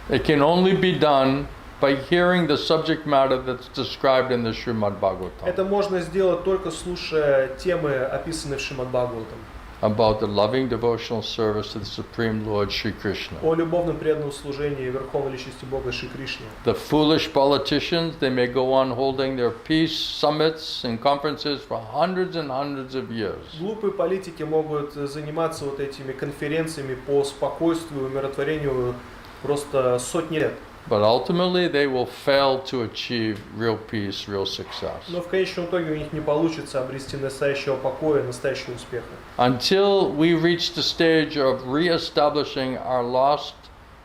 It can only be done by hearing the subject matter that's described in the Srimad Bhagavatam Это можно сделать только слушая темы, описанные в Шримад Бхагаватам, about the loving devotional service to the Supreme Lord Shri Krishna. о любовном преданном служении Верховной Личности Бога Шри Кришне. The foolish politicians, they may go on holding their peace summits and conferences for hundreds and hundreds of years. Глупые политики могут заниматься вот этими конференциями по спокойствию, умиротворению просто сотни лет. But ultimately, they will fail to achieve real peace, real success. Но в конечном итоге у них не получится обрести настоящего покоя, настоящего успеха. Until we reach the stage of reestablishing our lost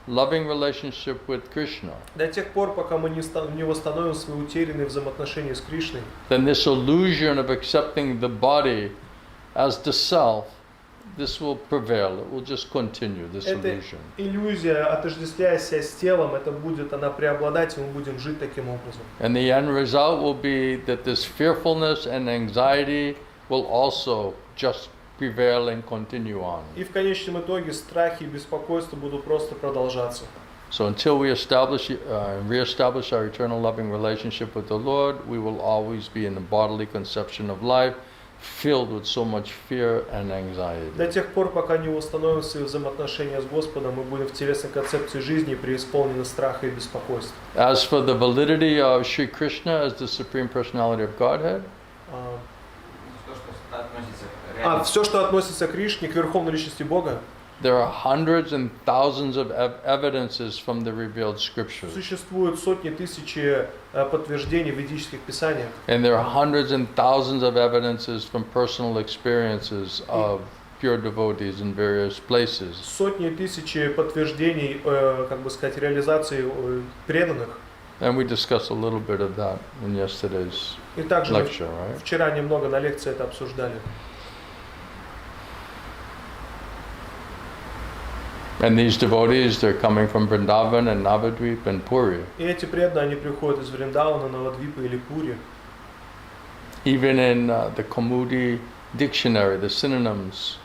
loving relationship with Krishna, До тех пор, пока мы не восстановим свои утерянные взаимоотношения с Кришной, then this illusion of accepting the body as the self, this will prevail. It will just continue, this Эта illusion. иллюзия, отождествляя себя с телом, это будет она преобладать, и мы будем жить таким образом. And the end result will be that this fearfulness and anxiety will also just prevail and continue on. И в конечном итоге страхи и беспокойство будут просто продолжаться. So until we reestablish our eternal loving relationship with the Lord, we will always be in the bodily conception of life, filled with so much fear and anxiety. До тех пор, пока не установим свои взаимоотношения с Господом, мы будем в телесной концепции жизни преисполнены страха и беспокойства. As for the validity of Sri Krishna as the Supreme Personality of Godhead, Все, что относится к Кришне, к Верховной Личности Бога, there are hundreds and thousands of evidences from the revealed scriptures. существуют сотни тысяч подтверждений в ведических писаниях. And there are hundreds and thousands of evidences from personal experiences of pure devotees in various places. Сотни тысяч подтверждений, как бы сказать, реализации преданных. And we discussed a little bit of that in yesterday's И также мы lecture, right? вчера немного на лекции это обсуждали. And these devotees, they're coming from Vrindavan and Navadvip and Puri. И эти преданные, они приходят из Вриндавана, Навадвипа или Пури. Even in the Kaumudi dictionary, the synonyms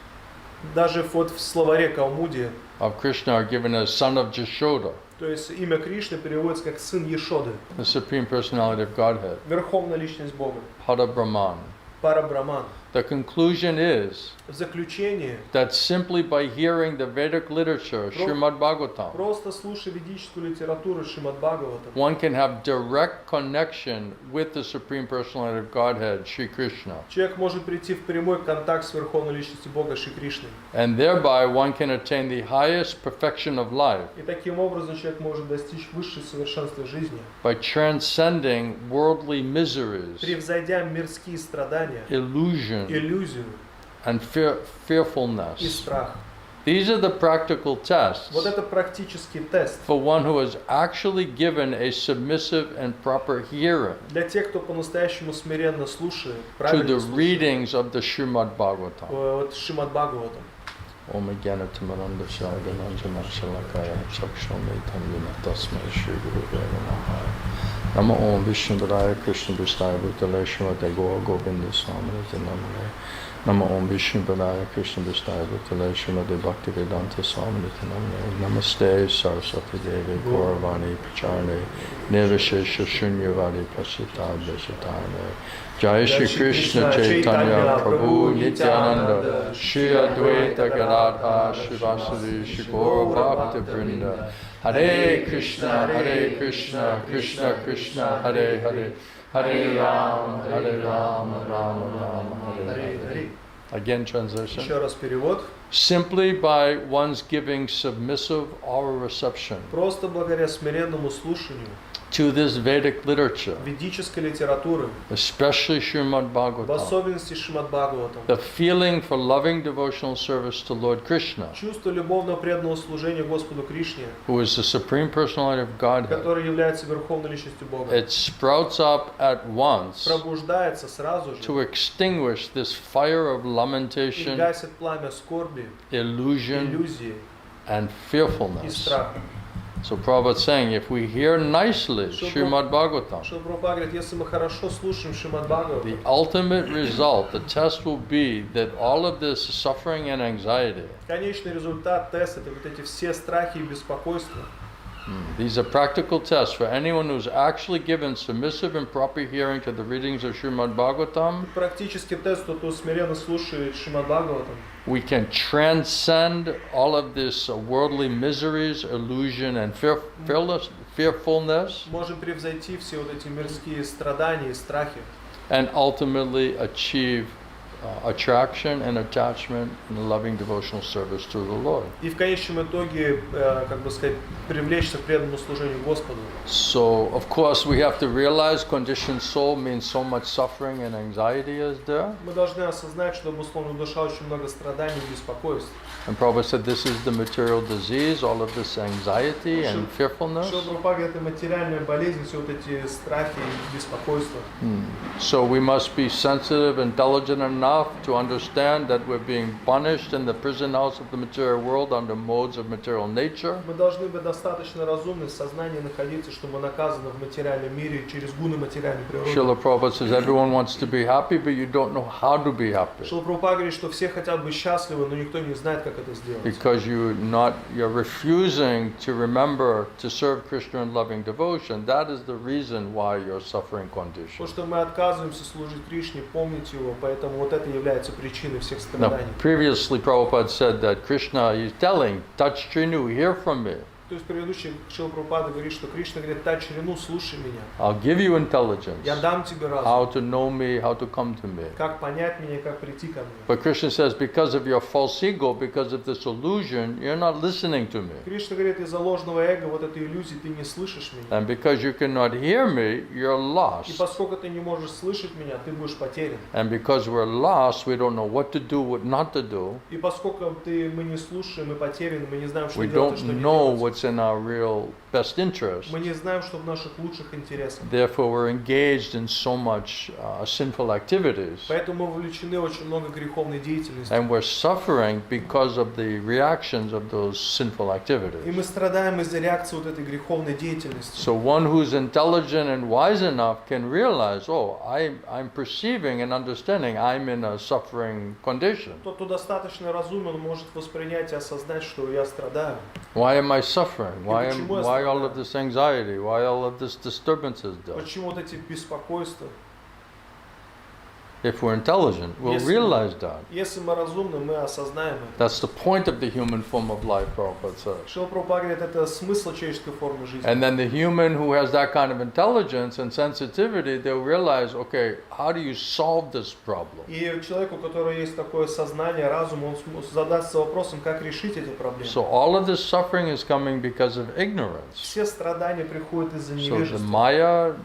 Даже вот в словаре Каумуди, of Krishna are given as son of Jashoda, то есть имя Кришны переводится как сын Ешоды, the Supreme Personality of Godhead, Верховная Личность Бога, Pada Brahman. Парабраман. The conclusion is В заключение, that simply by hearing the Vedic literature, Srimad Bhagavatam, просто слушая ведическую литературу Шримад Бхагаватам, one can have direct connection with the Supreme Personality of Godhead, Sri Krishna. человек может прийти в прямой контакт с Верховной Личностью Бога Шри Кришной. And thereby one can attain the highest perfection of life И таким образом человек может достичь высшего совершенства жизни, by transcending worldly miseries, превзойдя мирские страдания, illusion, иллюзию and и fearfulness. страх. These are the practical tests Вот это практический тест for one who has actually given a submissive and proper hearing для тех, кто по-настоящему смиренно слушает, to the правильно слушает, readings of the Srimad Bhagavatam. вот Шримад Бхагаватам. Om Jnana-Timaranda Shalgananjana Shalakaya Chakshomaitamyana Tasmai Shri Gurudeva Namaha. Nama Om Vishnu-padaya Krishna-pristaya Bhutale Srimate Govinda Swami Namane. Nama Om Vishnu-padaya Krishna-pristaya Bhutale Srimate Bhaktivedanta Swami Namane. Namaste Saraswati Devi Gauravani Pacharne Nirvishesha Shunyavadi Prasita Veshatane. Jai Shri Krishna Chaitanya Prabhu Nityananda Shri Advaita Gadadha Shivasadi Shri Gaura Bhakta Vrinda Hare Krishna Krishna Krishna Hare Hare Hare Ram Ram Ram Hare Hare. Again translation. Еще раз перевод. Simply by one's giving submissive oral reception Просто благодаря смиренному слушанию to this Vedic literature, ведической литературы, especially Srimad в Bhagavatam, особенности Шримад Бхагаватам, the feeling for loving devotional service to Lord Krishna, чувство любовного преданного служения Господу Кришне, who is the Supreme Personality of Godhead, который является Верховной Личностью Бога, it sprouts up at once пробуждается сразу to же extinguish this fire of и lamentation, гасит пламя скорби, illusion, иллюзии and и fearfulness. страха. So Prabhupada is saying, if we hear nicely Srimad Bhagavatam, Что Прабхупада говорит, если мы хорошо слушаем Шримад Бхагаватам, the ultimate result, the test will be that all of this suffering and anxiety, конечный результат теста — это вот эти все страхи и беспокойства. these are practical tests for anyone who's actually given submissive and proper hearing to the readings of Srimad Bhagavatam. Практический тест, кто смиренно слушает Шримад Бхагаватам, We can transcend all of this worldly miseries, illusion, and fearfulness, можем превзойти все вот эти мирские страдания и страхи and ultimately achieve attraction and attachment in a loving devotional service to the Lord. и в конечном итоге, как бы сказать, привлечься к преданному служению Господу. So, of course, we have to realize conditioned soul means so much suffering and anxiety is there. Мы должны осознать, что обусловлена душа очень много страданий и беспокойств. And Prabhupada said this is the material disease, all of this anxiety and fearfulness. Шрила Прабхупада говорит, это материальная болезнь, все вот эти страхи и беспокойства. So we must be sensitive, intelligent enough to understand that we're being punished in the prison house of the material world under modes of material nature. Мы должны быть достаточно разумны, в сознании находиться, что мы наказаны в материальном мире через гуны материальной природы. Srila Prabhupada says everyone wants to be happy, but you don't know how to be happy. Шрила Прабхупада говорит, что все хотят быть счастливы, но никто не знает, как это сделать. Because you're refusing to remember to serve Krishna in loving devotion. That is the reason why you're suffering condition. Потому что мы отказываемся служить Кришне, помнить его, поэтому вот это является причиной всех Now, страданий. previously Prabhupada said that Krishna is telling, touch Trinu, hear from me. То есть предыдущий Шрила Прабхупада говорит, что Кришна говорит, Тадж Рину, слушай меня. I'll give you intelligence, Я дам тебе разум. how to know me, how to come to me. Как понять меня, как прийти ко мне. But Krishna says, because of your false ego, because of this illusion, you're not listening to me. Кришна говорит, из-за ложного эго, вот этой иллюзии, ты не слышишь меня. And because you cannot hear me, you're И lost. поскольку ты не можешь слышать меня, ты будешь потерян. And because we're lost, we don't know what to do, what not to do. И поскольку мы не слушаем, мы потеряны, мы не знаем, что We делать, don't и что не know делать. what's in our real best interest. Мы не знаем, что в наших лучших интересах. Therefore, we're engaged in so much sinful activities. Поэтому мы вовлечены в очень много греховной деятельности. And we're suffering because of the reactions of those sinful И activities. мы страдаем из-за реакции вот этой греховной деятельности. So one who's intelligent and wise enough can realize, oh, I'm perceiving and understanding I'm in a suffering condition. Тот, кто достаточно разумен, он может воспринять и осознать, что я страдаю. Why am I suffering? почему я Why all страдаю? of this anxiety? Why all of this disturbances? Почему вот эти беспокойства? If we're intelligent, we'll Yes. realize that. Если мы разумны, мы осознаем это. That's the point of the human form of life, Prabhupada says. Шрила Прабхупада говорит, это смысл человеческой формы жизни. And then the human who has that kind of intelligence and sensitivity, they'll realize, okay, how do you solve this problem? И человеку, у которого есть такое сознание, разум, он задастся вопросом, как решить эти проблемы. So all of this suffering is coming because of ignorance. Все страдания приходят из-за So the невежества. Maya,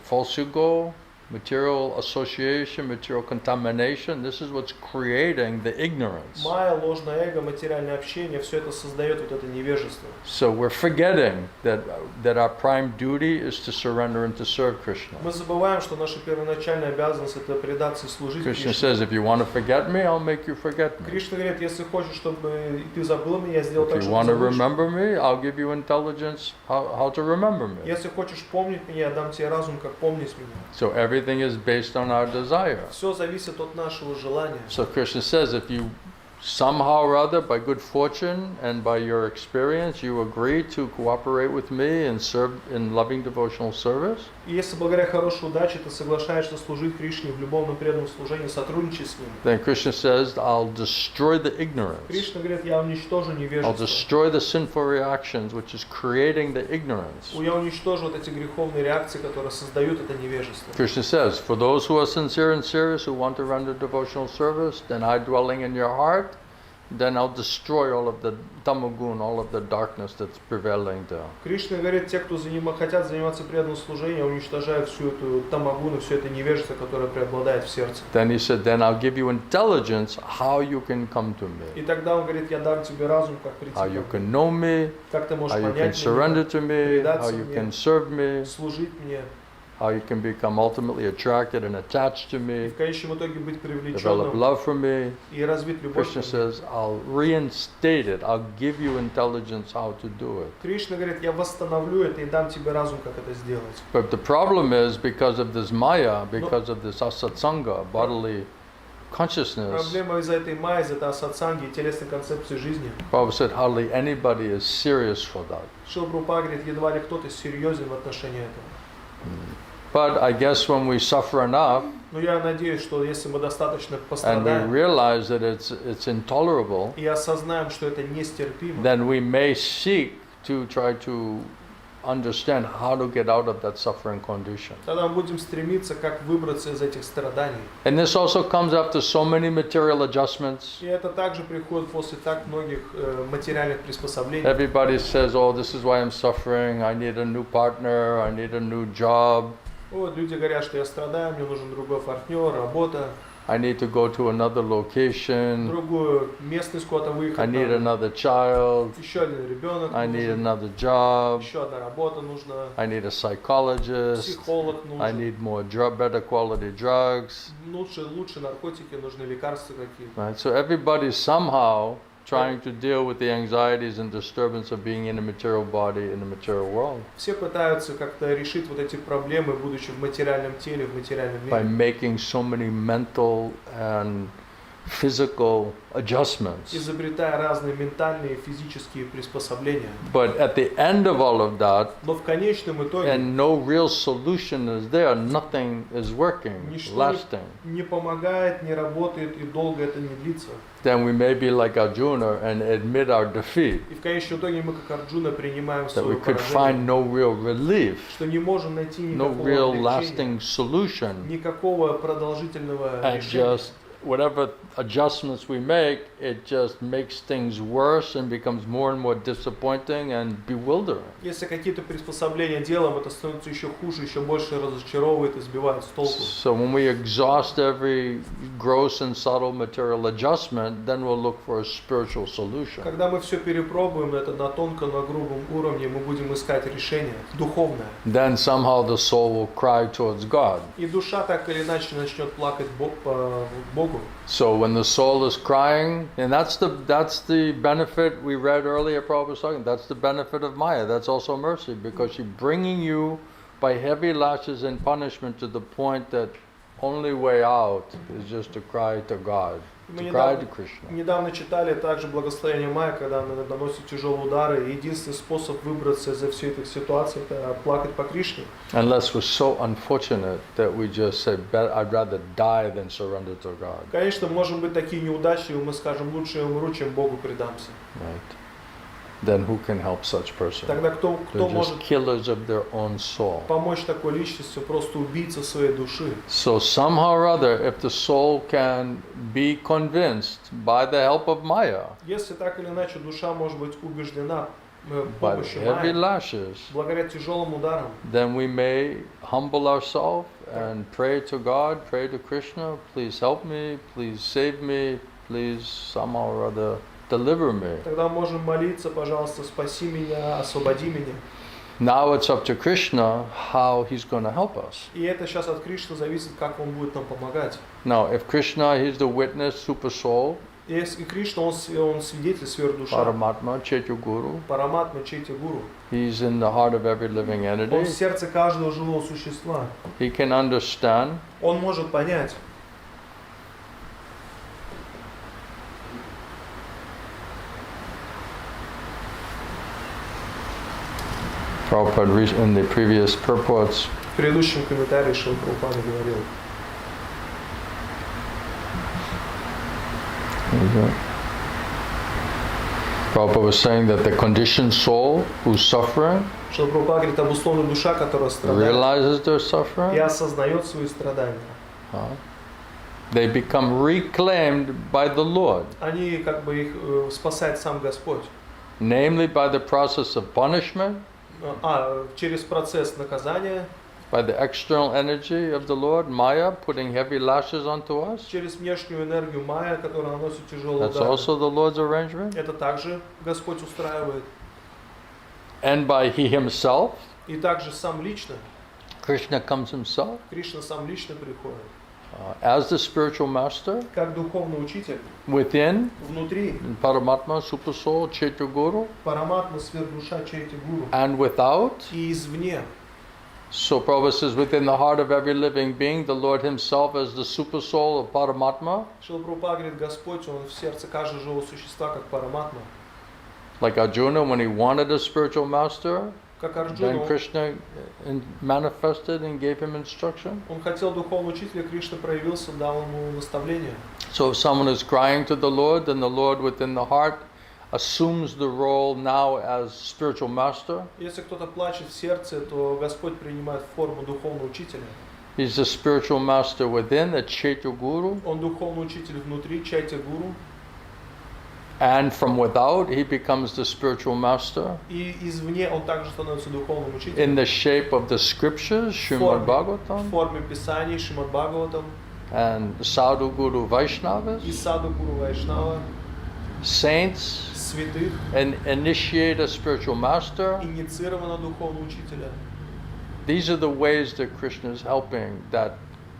false ego, material association, material contamination, this is what's creating the ignorance. Майя, ложное эго, материальное общение, все это создает вот это невежество. So we're forgetting that our prime duty is to surrender and to serve Krishna. Мы забываем, что наша первоначальная обязанность это предаться и служить Krishna Кришне. says, if you want to forget me, I'll make you forget me. Кришна говорит, если хочешь, чтобы ты забыл меня, я сделал так, If you чтобы want to забыл. remember me, I'll give you intelligence how to remember me. Если хочешь помнить меня, я дам тебе разум, как помнить меня. So everything is based on our desire. Все зависит от нашего желания. So Krishna says, if you somehow or other, by good fortune and by your experience, you agree to cooperate with me and serve in loving devotional service, И если благодаря хорошей удаче ты соглашаешься служить Кришне в любовном преданном служении, сотрудничать с ним, then Krishna says, I'll destroy the ignorance. Кришна говорит, я уничтожу I'll невежество. destroy the sinful reactions, which is creating the ignorance. Я уничтожу вот эти греховные реакции, которые создают это невежество. Krishna says, for those who are sincere and serious, who want to render devotional service, then I dwelling in your heart, then I'll destroy all of the tamagun, all of the darkness that's prevailing there. Кришна говорит, те, кто хотят заниматься преданным служением, уничтожают всю эту тамагуну, все это невежество, которое преобладает в сердце. Then he said, then I'll give you intelligence how you can come to me, И тогда он говорит, я дам тебе разум, как прийти how ко you мне. can know me, Как ты можешь how you can понять surrender меня, to me, how you can serve me, служить мне, how you can become ultimately attracted and attached to и me, в конечном итоге быть develop привлеченным love for me. и развить любовь ко Krishna мне. says, I'll reinstate it, I'll give you intelligence how to do it. Кришна говорит, я восстановлю это и дам тебе разум, как это сделать. But the problem is, because of this maya, because of this asatsanga, bodily consciousness, Проблема из-за этой майи, из-за этой асатсанги и телесной концепции жизни. Prabhupada said hardly anybody is serious for that. Шрила Прабхупада говорит, едва ли кто-то серьезен в отношении этого. But I guess when we suffer enough Но я надеюсь, что если мы достаточно and we пострадаем realize that it's intolerable, и осознаем, что это нестерпимо, then we may seek to try to understand how to get out of that suffering condition. тогда мы будем стремиться, как выбраться из этих страданий. And this also comes after so many material adjustments. И это также приходит после так многих материальных приспособлений. Everybody says, oh, this is why I'm suffering, I need a new partner, I need a new job. Вот люди говорят, что я страдаю, мне нужен другой партнер, работа. I need to go to another в location. другую местность куда-то I выехать need надо. another child. Еще один ребенок I need нужен, another job. еще одна работа нужна, I need a psychologist. психолог I нужен, need more better quality drugs. лучше наркотики нужны, лекарства какие-то. Right? So everybody's somehow trying to deal with the anxieties and disturbance of being in a material body in the material world Все пытаются как-то решить вот эти проблемы, будучи в материальном теле, в материальном by мире. making so many mental and physical adjustments. Изобретая разные ментальные и физические приспособления. But at the end of all of that, Но в конечном итоге and no real solution is there, nothing is working, ничто lasting, не помогает, не работает и долго это не длится. then we may be like Arjuna and admit our defeat, И в конечном итоге мы, как Арджуна, принимаем that we свое could поражение, find no real relief, что не можем найти no никакого real облегчения, lasting solution, никакого продолжительного and решения. just whatever adjustments we make, it just makes things worse and becomes more and more disappointing and bewildering. Если какие-то приспособления делаем, это становится еще хуже, еще больше разочаровывает и сбивает с толку. So when we exhaust every gross and subtle material adjustment, then we'll look for a spiritual solution. Когда мы все перепробуем, это на тонком, на грубом уровне, мы будем искать решение духовное. Then somehow the soul will cry towards God. И душа так или иначе начнет плакать по Богу. So when the soul is crying, and that's the benefit we read earlier, Prabhupada was talking, that's the benefit of Maya, that's also mercy, because she's bringing you by heavy lashes and punishment to the point that only way out is just to cry to God, Мы to cry to Krishna. недавно читали также благословение Майя, когда она наносит тяжелые удары, и единственный способ выбраться из всей этой ситуации – это плакать по Кришне. Unless we're so unfortunate that we just say, I'd rather die than surrender to God. Конечно, можем быть такие неудачливые, мы скажем, лучше я умру, чем Богу предамся. Right? Then who can help such person? Тогда кто They're может just killers of their own soul. помочь такой личности, просто убийца своей души? So somehow or other, if the soul can be convinced by the help of Maya, Если так или иначе душа может быть убеждена by the помощью heavy Майи, lashes, благодаря тяжелым ударам, then we may humble ourselves and pray to God, pray to Krishna, please help me, please save me, please somehow or other deliver me. тогда можем молиться, пожалуйста, спаси меня, освободи меня. Now it's up to Krishna how he's going to help us. И это сейчас от Кришны зависит, как он будет нам помогать. Now, if Krishna, he's the witness, super soul, Если Кришна, он свидетель, сверхдуша, Paramatma, Chaitya Guru, Параматма, Чайтя Гуру, he's in the heart of every living он в entity, сердце каждого живого существа. he can understand Он может понять. Prabhupada in the previous purports, В предыдущем комментарии Шрила Прабхупада говорил, Prabhupada was saying that the conditioned soul who's suffering Шрила Прабхупада говорит об условной душа, которая страдает realizes their и suffering, осознает свои страдания. they become reclaimed by the Lord, Они как бы их спасает сам Господь. namely by the process of punishment, Через процесс наказания, by the external energy of the Lord, Maya, putting heavy lashes onto us. через внешнюю энергию Майя, которая наносит тяжелые That's удары. also the Lord's arrangement. Это также Господь устраивает. And by He Himself, И также сам лично, Krishna comes Himself Кришна сам лично приходит. As the spiritual master Как духовный учитель, within внутри Paramatma, Super Soul, Chaitya Guru, Параматма, сверхдуша, Чайти Гуру. and without. И извне. So Prabhupada says, within the heart of every living being, the Lord Himself as the super soul of Paramatma, Шрила Прабхупада говорит, Господь, Он в сердце каждого живого существа, как Параматма. like Arjuna when he wanted a spiritual master, Как then Арджуна, Krishna manifested and gave him instruction. он хотел духовного учителя, Кришна проявился, дал ему наставление. So if someone is crying to the Lord, then the Lord within the heart assumes the role now as spiritual master. Если кто-то плачет в сердце, то Господь принимает форму духовного учителя. He's the spiritual master within, the Chaitya Guru, Он духовный учитель внутри, Чайтя Гуру. and from without he becomes the spiritual master И извне он также становится духовным in учителем. the shape of the scriptures, Srimad В Bhagavatam, форме Писаний, Шримад Бхагаватам, and Sadhu Guru Vaishnavas, и саду гуру Вайшнава, saints, святых, and initiate a spiritual master. инициированного духовного учителя. These are the ways that Krishna is helping that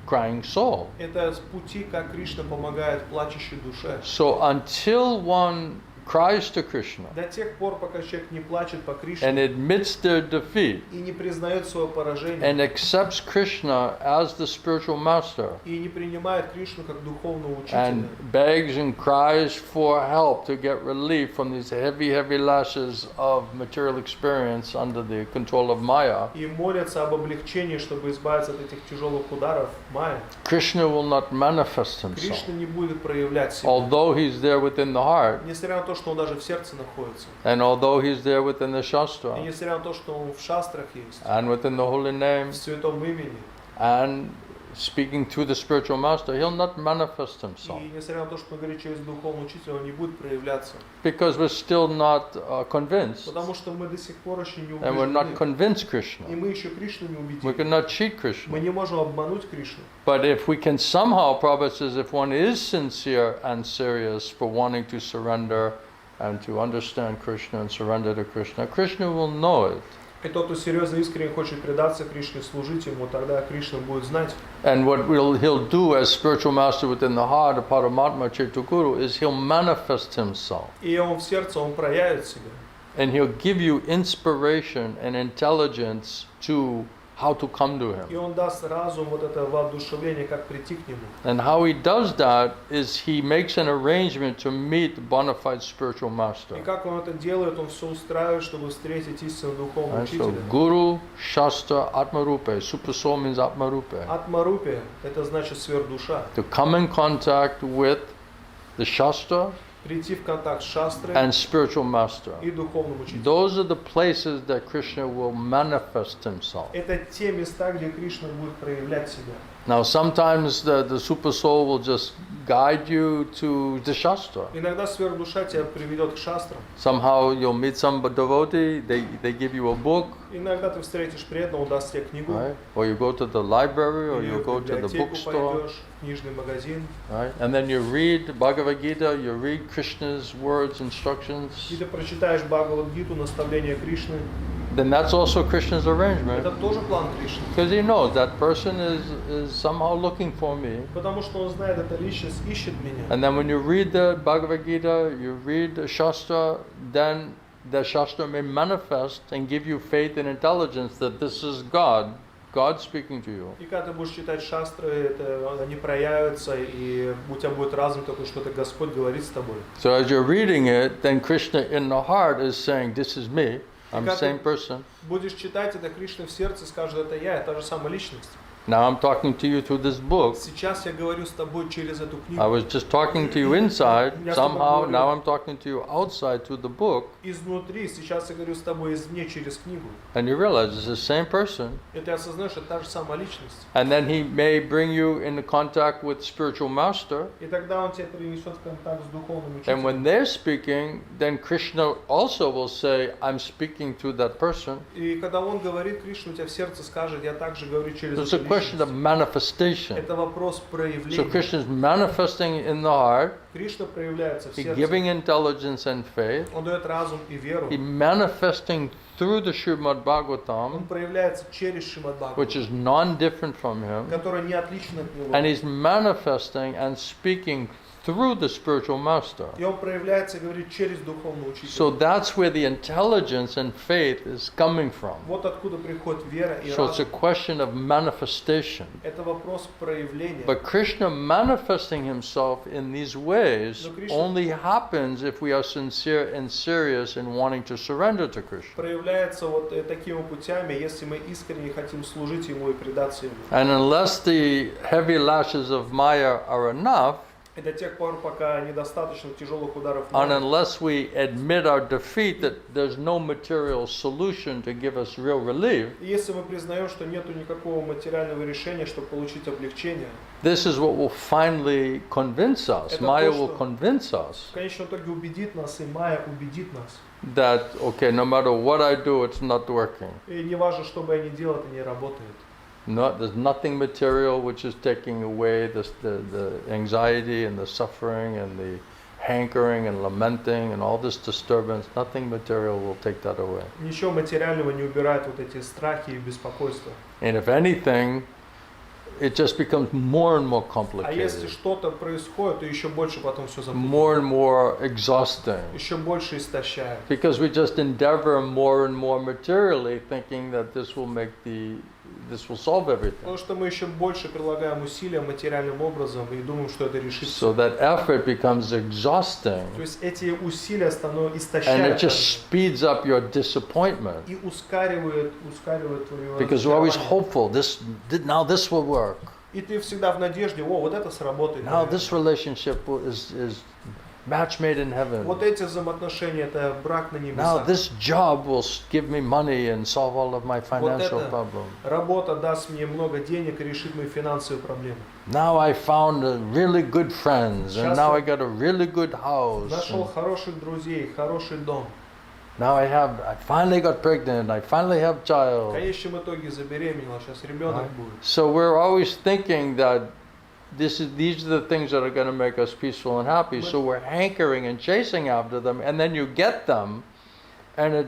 crying soul. Это пути, как Кришна помогает плачущей душе. So until one cries to Krishna До тех пор, пока человек не плачет по and Кришне admits their defeat и не признает свое поражение, and accepts Krishna as the spiritual master и не принимает Кришну как духовного учителя, and begs and cries for help to get relief from these heavy, heavy lashes of material experience under the control of Maya, и молятся об облегчении, чтобы избавиться от этих тяжелых ударов Майя, Krishna will not manifest himself. Кришна не будет проявлять себя. Although he's there within the heart, Несмотря на то, что он даже в сердце находится, and although he's there within the и Shastra, несмотря на то, что он в шастрах есть, and within the holy name, в святом имени, and speaking through the spiritual master, he'll not manifest himself и несмотря на то, что он говорит через духовного учителя, он не будет проявляться, because we're still not convinced, потому что мы до сих пор еще не and we're not убеждены, convinced и Krishna. мы еще Кришну не We убедили. cannot cheat Мы Krishna. не можем обмануть Кришну. But if we can somehow, Prabhupada says, if one is sincere and serious for wanting to surrender and to understand Krishna and surrender to Krishna, Krishna will know it. И тот, кто серьезно и искренне хочет предаться Кришне, служить Ему, тогда Кришна будет знать. And what he'll do as spiritual master within the heart of Paramatma Chaitaguru is he'll manifest himself. И он в сердце, он проявит себя. And he'll give you inspiration and intelligence to how to come to И him. он даст разум, вот это воодушевление, как прийти к Нему. And how he does that is he makes an arrangement to meet the bona fide spiritual master. И как он это делает, он все устраивает, чтобы встретить истинного духовного Right? So учителя. Guru, Shastra, Atmarupe. Super soul means Atmarupe. Атмарупе – это значит сверхдуша. To come in contact with the Shastra Прийти в контакт с шастрой and spiritual master. и духовным учителем. Those are the places that Krishna will manifest himself. Это те места, где Кришна будет проявлять себя. Now sometimes the super soul will just guide you to the Shastra. Иногда сверхдуша тебя приведет к шастрам. Somehow you'll meet some devotee, they give you a book, Иногда ты встретишь преданного, он даст тебе книгу. right? Or you go to the library, or Или you в go to the библиотеку bookstore, пойдешь, в книжный магазин. right? And then you read Bhagavad Gita, you read Krishna's words, instructions. И ты прочитаешь Бхагавад-гиту, наставления Кришны. Then that's also Krishna's Это arrangement. тоже план Кришны. Because he knows that person is somehow looking for me. Потому что он знает, эта личность ищет меня. And then when you read the Bhagavad Gita, you read the Shastra, then the Shastra may manifest and give you faith and intelligence that this is God speaking to you. И когда ты будешь читать шастры, они проявятся, и у тебя будет разум такой, что это Господь говорит с тобой. So as you're reading it, then Krishna in the heart is saying, this is me, I'm the same person. Будешь читать это, Кришна в сердце скажет, это я, та же самая личность. Now I'm talking to you through this book. Сейчас я говорю с тобой через эту I книгу. was just talking to you inside, Я с тобой somehow говорю. now I'm talking to you outside through the book. Изнутри, сейчас я говорю с тобой извне через книгу. And you realize it's the same person. И ты осознаешь, это та же самая личность. And then he may bring you into contact with spiritual master. И тогда он тебя принесет в контакт с духовным And учителем. when they're speaking, then Krishna also will say, I'm speaking to that person. И когда он говорит, Кришна у тебя в сердце скажет, я также говорю через It's эту a question of личность. manifestation. Это вопрос So проявления. Krishna is manifesting in the heart, Кришна проявляется в he сердце. giving intelligence and faith, Он дает разум и веру. he manifesting through the Srimad Он Bhagavatam, проявляется через Шримад which Бхагаватам, is non-different from him, которая не отлична от него. and he's manifesting and speaking through the spiritual master. И он проявляется и говорит через духовного So учителя. that's where the intelligence and faith is coming from. Вот откуда приходит вера и So it's a разум. question of manifestation. Это вопрос проявления. But Krishna manifesting himself in these ways No, Krishna- only happens if we are sincere and serious in wanting to surrender to Krishna. Проявляется вот такими путями, если мы искренне хотим служить Ему и предаться Ему. And unless the heavy lashes of Maya are enough, И до тех пор, пока недостаточно тяжелых ударов and Майи, unless we admit our defeat that there's no material solution to give us real relief, и если мы признаем, что нет никакого материального решения, чтобы получить облегчение, this is what will finally convince us. Это Maya то, will что- convince us в конечном итоге убедит нас, и Майя убедит нас. that, okay, no matter what I do, it's not working. И не важно, что бы я ни делал, это не работает. There's nothing material which is taking away the anxiety and the suffering and the hankering and lamenting and all this disturbance. Nothing material will take that away. Ничего материального не убирает вот эти страхи и беспокойства. And if anything, it just becomes more and more А если complicated, что-то происходит, то еще больше потом все more запутывает. and more exhausting. Еще больше истощает. Because we just endeavor more and more materially, thinking that this will solve everything. Потому что мы еще больше прилагаем усилия материальным образом и думаем, что это решит So всё. that effort becomes exhausting, То есть эти усилия and it истощают just speeds up your disappointment. и ускоривает твое Because you're always разочарование. hopeful. Now this will work. И ты всегда в надежде, вот это сработает. Now наверное. this relationship is match made in heaven. Вот эти взаимоотношения, это брак на Now небесах. this job will give me money and solve all of my financial это problems. Работа даст мне много денег и решит мои финансовые проблемы. Now I found really good friends, and Сейчас now я I got a really good house. Нашел and хороших друзей, хороший дом. Now I finally got pregnant. I finally have В child. конечном итоге забеременела, сейчас ребенок будет. So we're always thinking that these are the things that are going to make us peaceful and happy. So we're hankering and chasing after them, and then you get them, and it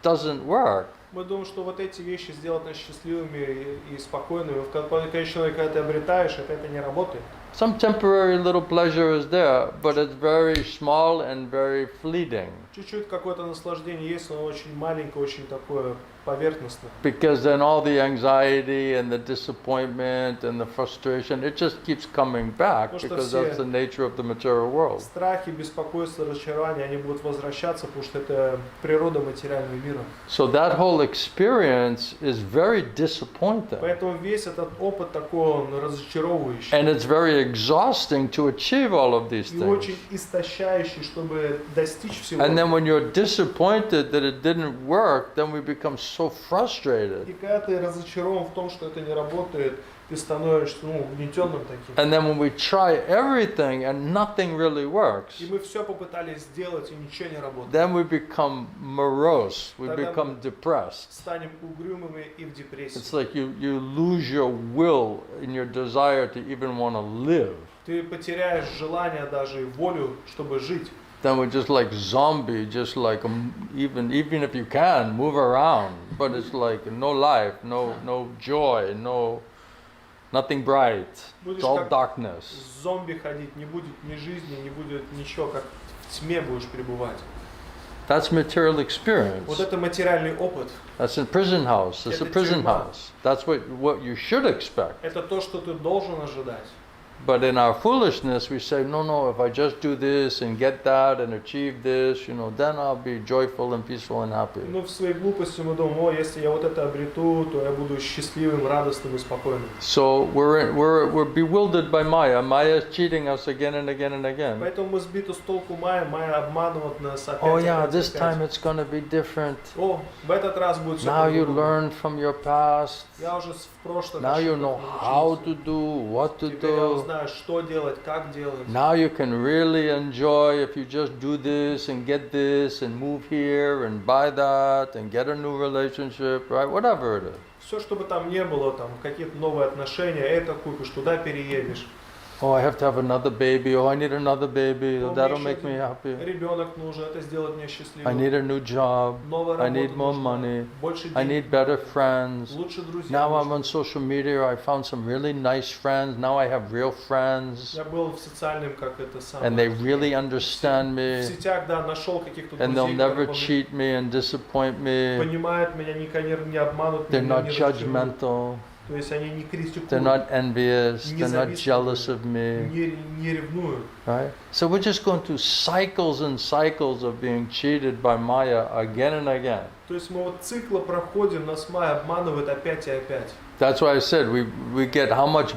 doesn't work. Мы думаем, что вот эти вещи сделают нас счастливыми и спокойными. В конечном итоге, когда ты обретаешь, это не работает. Some temporary little pleasure is there, but it's very small and very fleeting. Чуть-чуть какое-то наслаждение есть, но очень маленькое, очень такое поверхностное. Because then all the anxiety and the disappointment and the frustration, it just keeps coming back, Потому что because все that's the nature of the material world. Страхи, беспокойство, разочарование, они будут возвращаться, потому что это природа материального мира. So that whole experience is very disappointing. Поэтому весь этот опыт такой, он разочаровывающий. And it's very exhausting to achieve all of these И things. очень истощающий, чтобы достичь всего. And then when you're disappointed that it didn't work, then we become so frustrated. И когда ты разочарован в том, что это не работает, ты становишься угнетенным таким. And then when we try everything and nothing really works, И мы все попытались сделать, и ничего не работает. then we become morose, we Тогда become depressed. Станем угрюмыми и в депрессии. It's like you lose your will in your desire to even want to live. Ты потеряешь желание даже и волю, чтобы жить. Then we're just like zombie, just like even if you can move around, but it's like no life, no joy, nothing bright. It's all darkness. Зомби ходить, не будет ни жизни, не будет ничего, как в тьме будешь пребывать. That's material experience. Вот это материальный опыт. That's a prison house. It's a Это prison тюрьма. house. That's what you should expect. Это то, что ты должен ожидать. But in our foolishness, we say, no, if I just do this and get that and achieve this, then I'll be joyful and peaceful and happy. Ну, в своей глупости мы думаем, если я вот это обрету, то я буду счастливым, радостным и спокойным. So we're bewildered by Maya. Maya is cheating us again and again and again. Поэтому мы сбиты с толку Майя обманывает нас опять. Oh yeah, опять, this опять. time it's going to be different. О, в этот раз будет все Now you по-другому. learned from your past. Я уже в прошлых Now you know ошибках how научился. to do, what to Теперь я do. знаю, что делать, как делать. Now you can really enjoy if you just do this and get this and move here and buy that and get a new relationship, right? Whatever it is. Все, что бы там не было, там какие-то новые отношения, это купишь, туда переедешь. Oh, I have to have another baby. Oh, I need another baby. Ну, That'll мне make me еще happy. Ребенок нужен, это сделает меня счастливым. I need a new job. Новая I работа need more нужна, money. больше I денег, need better friends. лучше друзей. Now I'm нужно. on social media. I found some really nice friends. Now I have real friends. Я был в социальном, как это самое. And they really understand В me. сетях, да, нашел каких-то And they'll друзей, never которые cheat me and disappoint me. понимают меня, не обманут They're меня, not не разочаруют. judgmental. То есть они не критикуют, They're not envious. They're not jealous of me. не ревнуют. Right? So we're just going through cycles and cycles of being cheated by Maya again and again. То есть мы вот циклы проходим, нас Майя обманывает опять и опять. That's why I said we get how much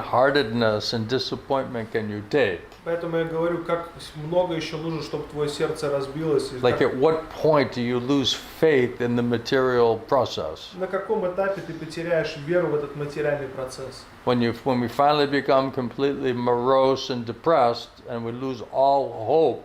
brokenheartedness and disappointment can you take? Поэтому я говорю, как много еще нужно, чтобы твое сердце разбилось. И Like как- at what point do you lose faith in the material process? на каком этапе ты потеряешь веру в этот материальный процесс? When we finally become completely morose and depressed and we lose all hope,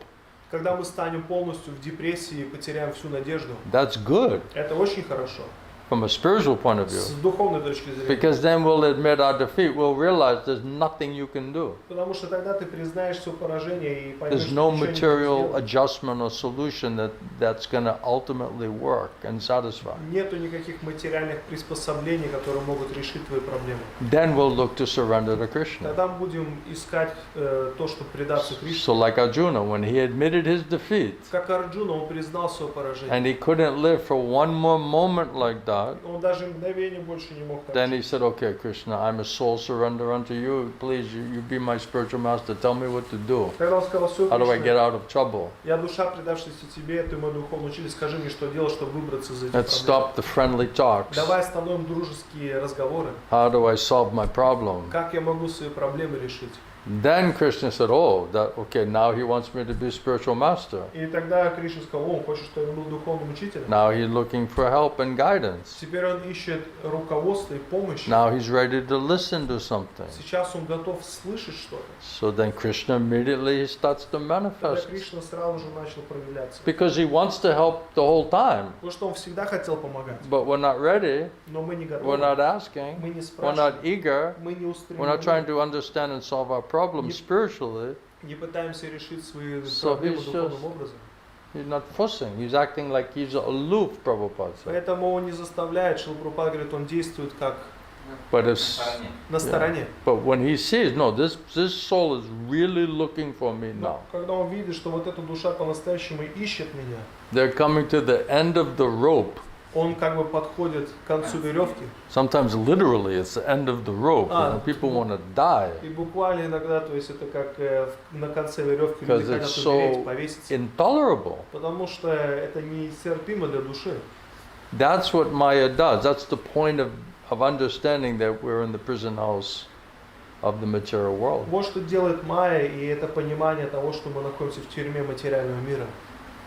Когда мы станем полностью в депрессии и потеряем всю надежду. that's good. Это очень хорошо. from a spiritual point of с view. духовной точки зрения. Because then we'll admit our defeat. We'll realize there's nothing you can do. Потому что тогда ты признаешь свое поражение и поймешь, There's что no ничего не material можешь сделать. adjustment or solution that's going to ultimately work and satisfy. Нету никаких материальных приспособлений, которые могут решить твои проблемы. Then we'll look to surrender to Krishna. Тогда мы будем искать то, чтобы предаться Кришне. So like Arjuna, when he admitted his defeat, Как Арджуна, он признал свое поражение. and he couldn't live for one more moment like that, Он даже мгновение больше не мог так then he жить. said, okay, Krishna, I'm a soul surrender unto you. Please, you be my spiritual master. Tell me what to do. Тогда он сказал, все, How do I get Кришна, out of trouble? я душа, предавшаяся тебе, ты мой духовный учитель, скажи мне, что делать, чтобы выбраться из этих Let's проблем. stop the friendly talks. Давай остановим дружеские разговоры. How do I solve my problem? Как я могу свои проблемы решить? Then Krishna said, oh, okay, now he wants me to be spiritual master. И тогда Кришна сказал, он хочет, чтобы я был духовным учителем. Now he's looking for help and guidance. Теперь он ищет руководство и помощь. Now he's ready to listen to something. Сейчас он готов слышать что-то. So then Krishna immediately starts to Тогда manifest. Кришна сразу же начал проявляться. Because he wants to help the whole time. Потому что он всегда хотел помогать. But we're not ready, Но мы не we're not готовы. asking, Мы не we're not спрашиваем. eager, Мы не we're not trying устремлены. to understand and solve our problems spiritually. Не пытаемся решить свои So проблемы he's духовным образом. He's not fussing, he's acting like he's aloof, Prabhupada said. Поэтому он не заставляет. Шрила Прабхупада говорит, он действует как But if, на стороне. but when he sees, no, this soul is really looking for me Но now. когда он видит, что вот эта душа по-настоящему ищет меня, They're coming to the end of the rope. он как бы подходит к концу веревки. Sometimes literally it's the end of the rope. People want to die И буквально иногда, то есть это как на конце веревки because люди it's хотят умереть, so повеситься. intolerable. Потому что это нетерпимо для души. That's what Maya does. That's the point of understanding that we're in the prison house of the material world. Вот что делает Майя, и это понимание того, что мы находимся в тюрьме материального мира.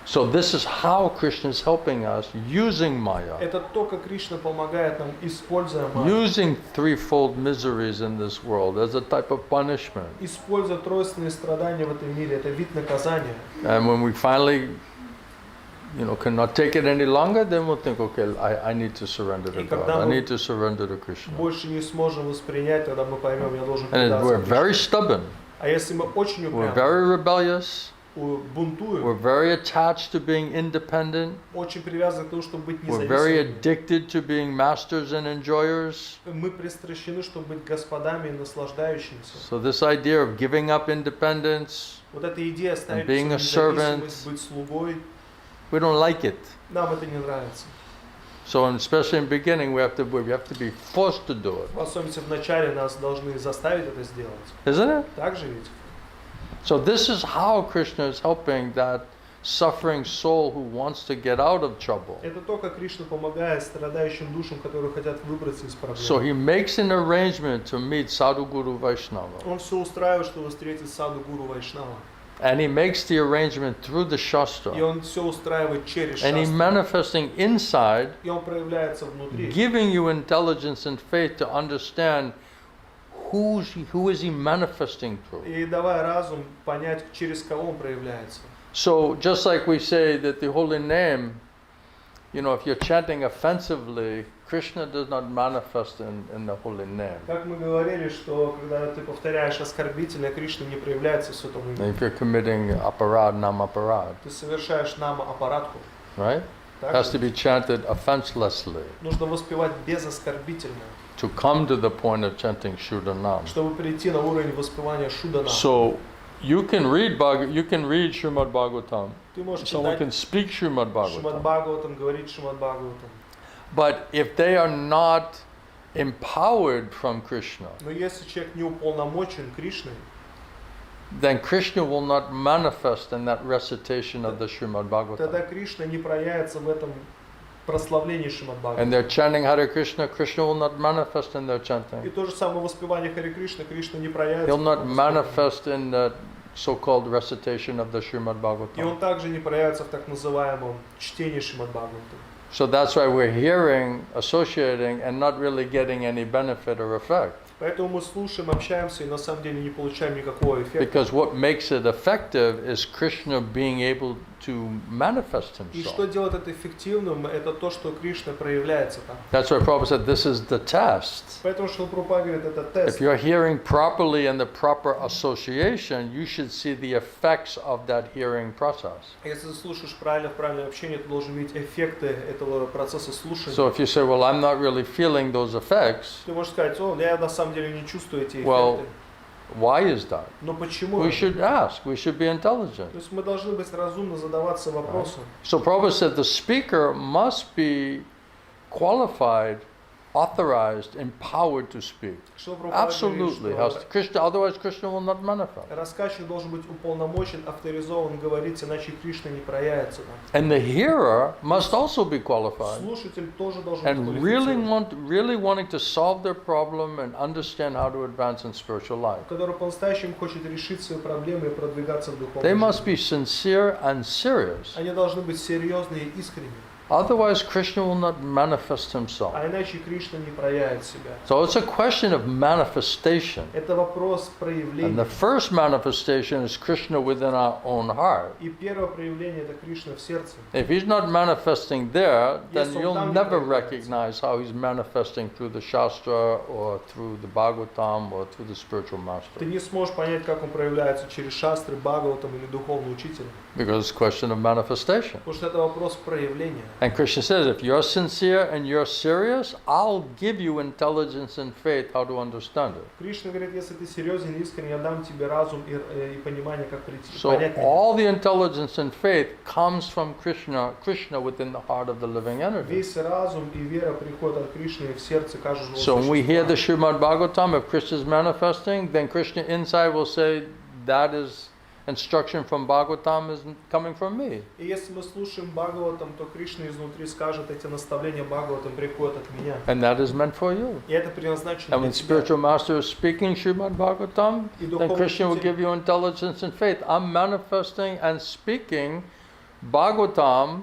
So this is how Krishna is helping us using Maya, Это то, как Кришна помогает нам, используя Майю, using threefold miseries in this world as a type of punishment. используя тройственные страдания в этом мире. Это вид наказания. And when we finally, cannot take it any longer, then we'll think, okay, I need to surrender to И God. когда I мы need to surrender to Krishna. Больше не сможем воспринять, тогда мы поймем, я должен And we're предаться very Кришне. stubborn. А если мы очень We're упрямы, very rebellious. We're бунтуем, very attached to being independent. очень привязаны к тому, чтобы быть We're very независимыми, addicted to being masters and enjoyers. мы пристращены, чтобы быть господами и наслаждающимися. So this idea of giving up independence, Вот эта идея оставить being свою a servant. независимость, быть слугой, we don't like it. нам это не нравится. So especially in the beginning, we have to be forced to do it, В особенности в начале нас должны заставить это сделать. isn't it? Так же ведь? So this is how Krishna is helping that suffering soul who wants to get out of trouble. Это то, как Кришна помогает страдающим душам, которые хотят выбраться из проблем. So he makes an arrangement to meet Sadhu Guru Vaishnava. Он все устраивает, чтобы встретить саду Гуру Вайшнава. And he makes the arrangement through the И Shastra. он все устраивает через And he's шастру. manifesting inside, И он проявляется внутри. giving you intelligence and faith to understand who is he manifesting through. И давая разум понять, через кого он проявляется. So just like we say that the holy name, if you're chanting offensively, Krishna does not manifest in the holy name. Как мы говорили, что когда ты повторяешь оскорбительно, Кришна не проявляется в святом имени. If you're committing aparad, nam aparad, Ты совершаешь нама аппаратку. right? It has to be chanted offenselessly Нужно воспевать безоскорбительно, to come to the point of chanting Shuddhanam. чтобы перейти на уровень воспевания Шудана. So you can read Srimad Bhagavatam. Ты можешь Someone читать can speak Srimad Шримад Bhagavatam. Бхагаватам, говорить Шримад Бхагаватам. But if they are not empowered from Krishna, Но если человек не уполномочен Кришной, then Krishna will not manifest in that recitation of the Srimad тогда Bhagavatam. Кришна не проявится в этом прославлении Шримад And Бхагаватам. they're chanting Hare Krishna, Krishna will not manifest in their И chanting. то же самое воспевание Харе Кришна, Кришна не проявится. He'll в not этом воспевании. manifest in the so-called recitation of the Srimad И Bhagavatam. он также не проявится в так называемом чтении Шримад Бхагаватам. So that's why we're hearing, associating, and not really getting any benefit or effect. Поэтому мы слушаем, общаемся и на самом деле не получаем никакого эффекта. Because what makes it effective is Krishna being able to manifest И что himself. делает это эффективным, это то, что Кришна проявляется там. That's why Prabhupada said this is the test. Поэтому Шрила Прабхупада говорит, это If тест. you're hearing properly in the proper association, you should see the effects of that hearing process. Если ты слушаешь правильно, в правильном общении, ты должен видеть эффекты этого процесса слушания. So if you say, well, I'm not really feeling those effects, Ты можешь сказать, о, я на самом деле не чувствую эти Well, эффекты. why is that? Но почему? We это? should ask, we should be intelligent. То есть мы должны быть разумно задаваться вопросом. So Prabhupada said the speaker must be qualified, authorized, empowered to speak. Шрила Прабхупада Absolutely. говорит, Has Krishna, otherwise Krishna will not manifest. что рассказчик должен быть уполномочен, авторизован говорить, иначе Кришна не проявится. там. And the hearer must also be qualified Слушатель тоже должен быть and really квалифицирован, wanting to solve their problem and understand how to advance in spiritual life. который по-настоящему хочет решить свои проблемы и продвигаться в They духовной must жизни. be sincere and serious. Они должны быть серьезные и искренние, Otherwise Krishna will not manifest himself. а иначе Кришна не проявит себя. So it's a question of manifestation. Это вопрос And проявления. the first manifestation is Krishna within our own heart. И первое проявление это Кришна в сердце. If he's not manifesting there, then Yes, so you'll там не never проявляется. recognize how he's manifesting through the Shastra or through the Bhagavatam or through the spiritual Ты master. не сможешь понять, как он проявляется через шастры, Бхагаватам или духовный учитель. Because it's a question of manifestation. Потому что это вопрос проявления. And Krishna says, if you're sincere and you're serious, I'll give you intelligence and faith how to understand it. Кришна говорит, если ты серьезен и искренне, я дам тебе разум и понимание, как So понять меня. all the intelligence and faith comes from Krishna within the heart of the living energy. Весь разум и вера приходят от Кришны в сердце каждого So when we hear the существа. Srimad Bhagavatam, if Krishna is manifesting, then Krishna inside will say, that is instruction from Bhagavatam is coming from me. И если мы слушаем Бхагаватам, то Кришна изнутри скажет, эти наставления Бхагаватам приходят от меня. And that is meant for you. И это предназначено And для when тебя. spiritual master is speaking Srimad Bhagavatam, И then духовный Krishna will учитель- give you intelligence and faith. I'm manifesting and speaking Bhagavatam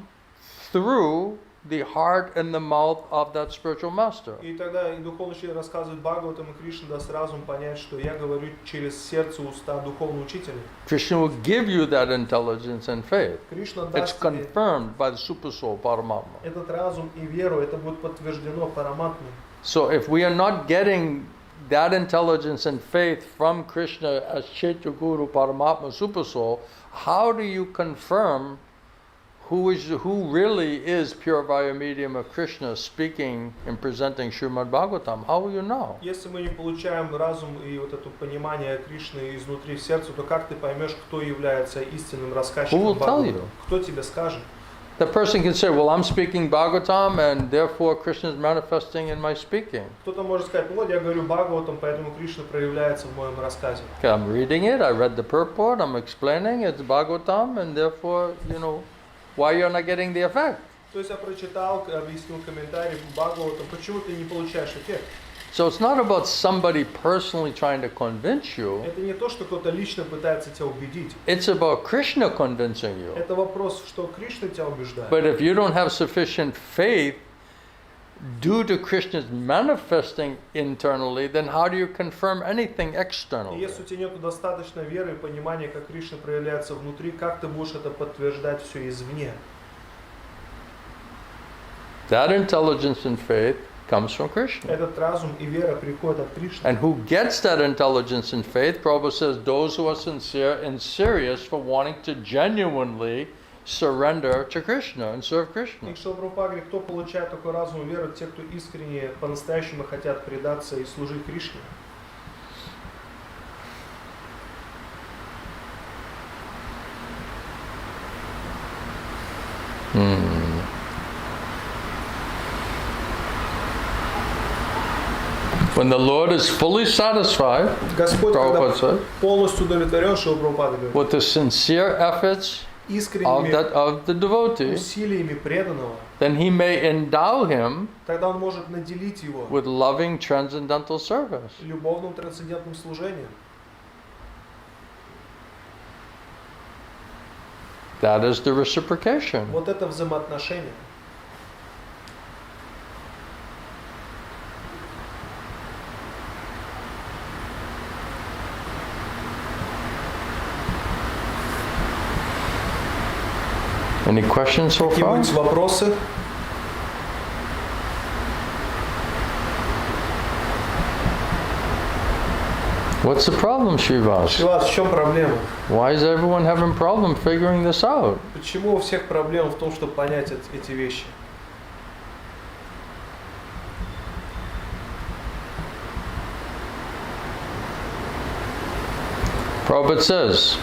through the heart and the mouth of that spiritual master. И тогда и духовный учитель рассказывает Бхагаватам, и Кришна даст разум понять, что я говорю через сердце уста духовного учителя. Krishna will give you that intelligence and faith. Кришна It's даст тебе confirmed by the super soul Paramatma. этот разум и веру, это будет подтверждено параматмой. So if we are not getting that intelligence and faith from Krishna as Chaitya Guru Paramatma Super Soul, how do you confirm who really is pure via medium of Krishna speaking and presenting Srimad Bhagavatam? How will you know? Если мы не получаем разум и вот это понимание Кришны изнутри в сердце, то как ты поймешь, кто является истинным Who рассказчиком will tell Бхагаватам? you? Кто тебе скажет? The person can say, well, I'm speaking Bhagavatam and therefore Krishna is manifesting in my speaking. Кто-то может сказать, вот я говорю Бхагаватам, поэтому Кришна проявляется в моем рассказе. Okay, I'm reading it, I read the purport, I'm explaining, it's Bhagavatam, and therefore, why you're not getting the effect? То есть я прочитал, объяснил комментарий Бхагаватам, почему ты не получаешь эффект? So it's not about somebody personally trying to convince you. Это не то, что кто-то лично пытается тебя убедить. It's about Krishna convincing you. Это вопрос, что Кришна тебя убеждает. But if you don't have sufficient faith due to Krishna's manifesting internally, then how do you confirm anything И externally? если у тебя нет достаточно веры и понимания, как Кришна проявляется внутри, как ты будешь это подтверждать все извне? That intelligence and faith comes from Krishna. Этот разум и вера приходят от Кришны. And who gets that intelligence and faith? Prabhupada says those who are sincere and serious for wanting to genuinely surrender to Krishna and serve Krishna. И Шрила Прабхупада говорит, кто получает такой разум и веру, те, кто искренне, по-настоящему хотят предаться и служить Кришне. When the Lord is fully satisfied, Господь, Prabhupada когда said, полностью удовлетворен, Шрила Прабхупада говорит, with the sincere efforts искренними of the devotee, усилиями преданного, then he may endow him тогда он может наделить его with loving transcendental service. любовным трансцендентным служением. That is the reciprocation. Вот это взаимоотношение. Any questions so far? Какие-нибудь вопросы? What's the problem, Srivas? Шивас, в чем проблема? Why is everyone having problem figuring this out? Почему у всех проблема в том, чтобы понять эти вещи? Prabhupada says,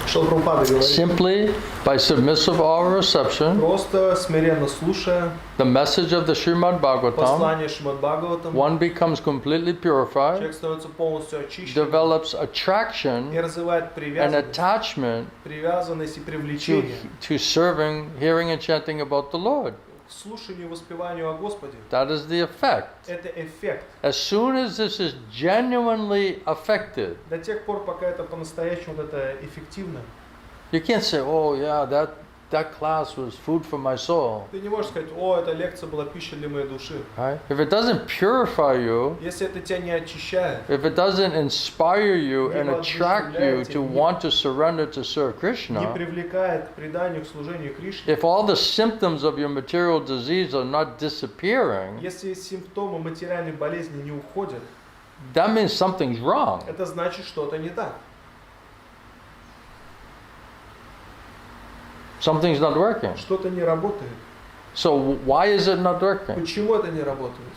Что Прабхупада говорит? simply by submissive oral reception, Просто смиренно слушая the message of the Srimad Bhagavatam, послание Шримад Бхагаватам, one becomes completely purified, человек становится полностью очищен develops и attraction развивает and привязанность, attachment привязанность и to, привлечение to serving, hearing and chanting about the Lord. к слушанию и воспеванию о Господе. That is the effect. Это эффект. As soon as this is genuinely affected, До тех пор, пока это по-настоящему вот это эффективно, you can't say, oh yeah, that class was food for my soul. ты не можешь сказать, о, эта лекция была пищей для моей души. Right? If it doesn't purify you, Если это тебя не очищает, if it doesn't inspire you and attract you to want to surrender to serve не Krishna, привлекает к преданию, к служению Кришне, if all the symptoms of your material disease are not disappearing, если симптомы материальной болезни не уходят, that means something's wrong. это значит, что-то не так. Something's not working. Что-то не работает. So why is it not working? Почему это не работает?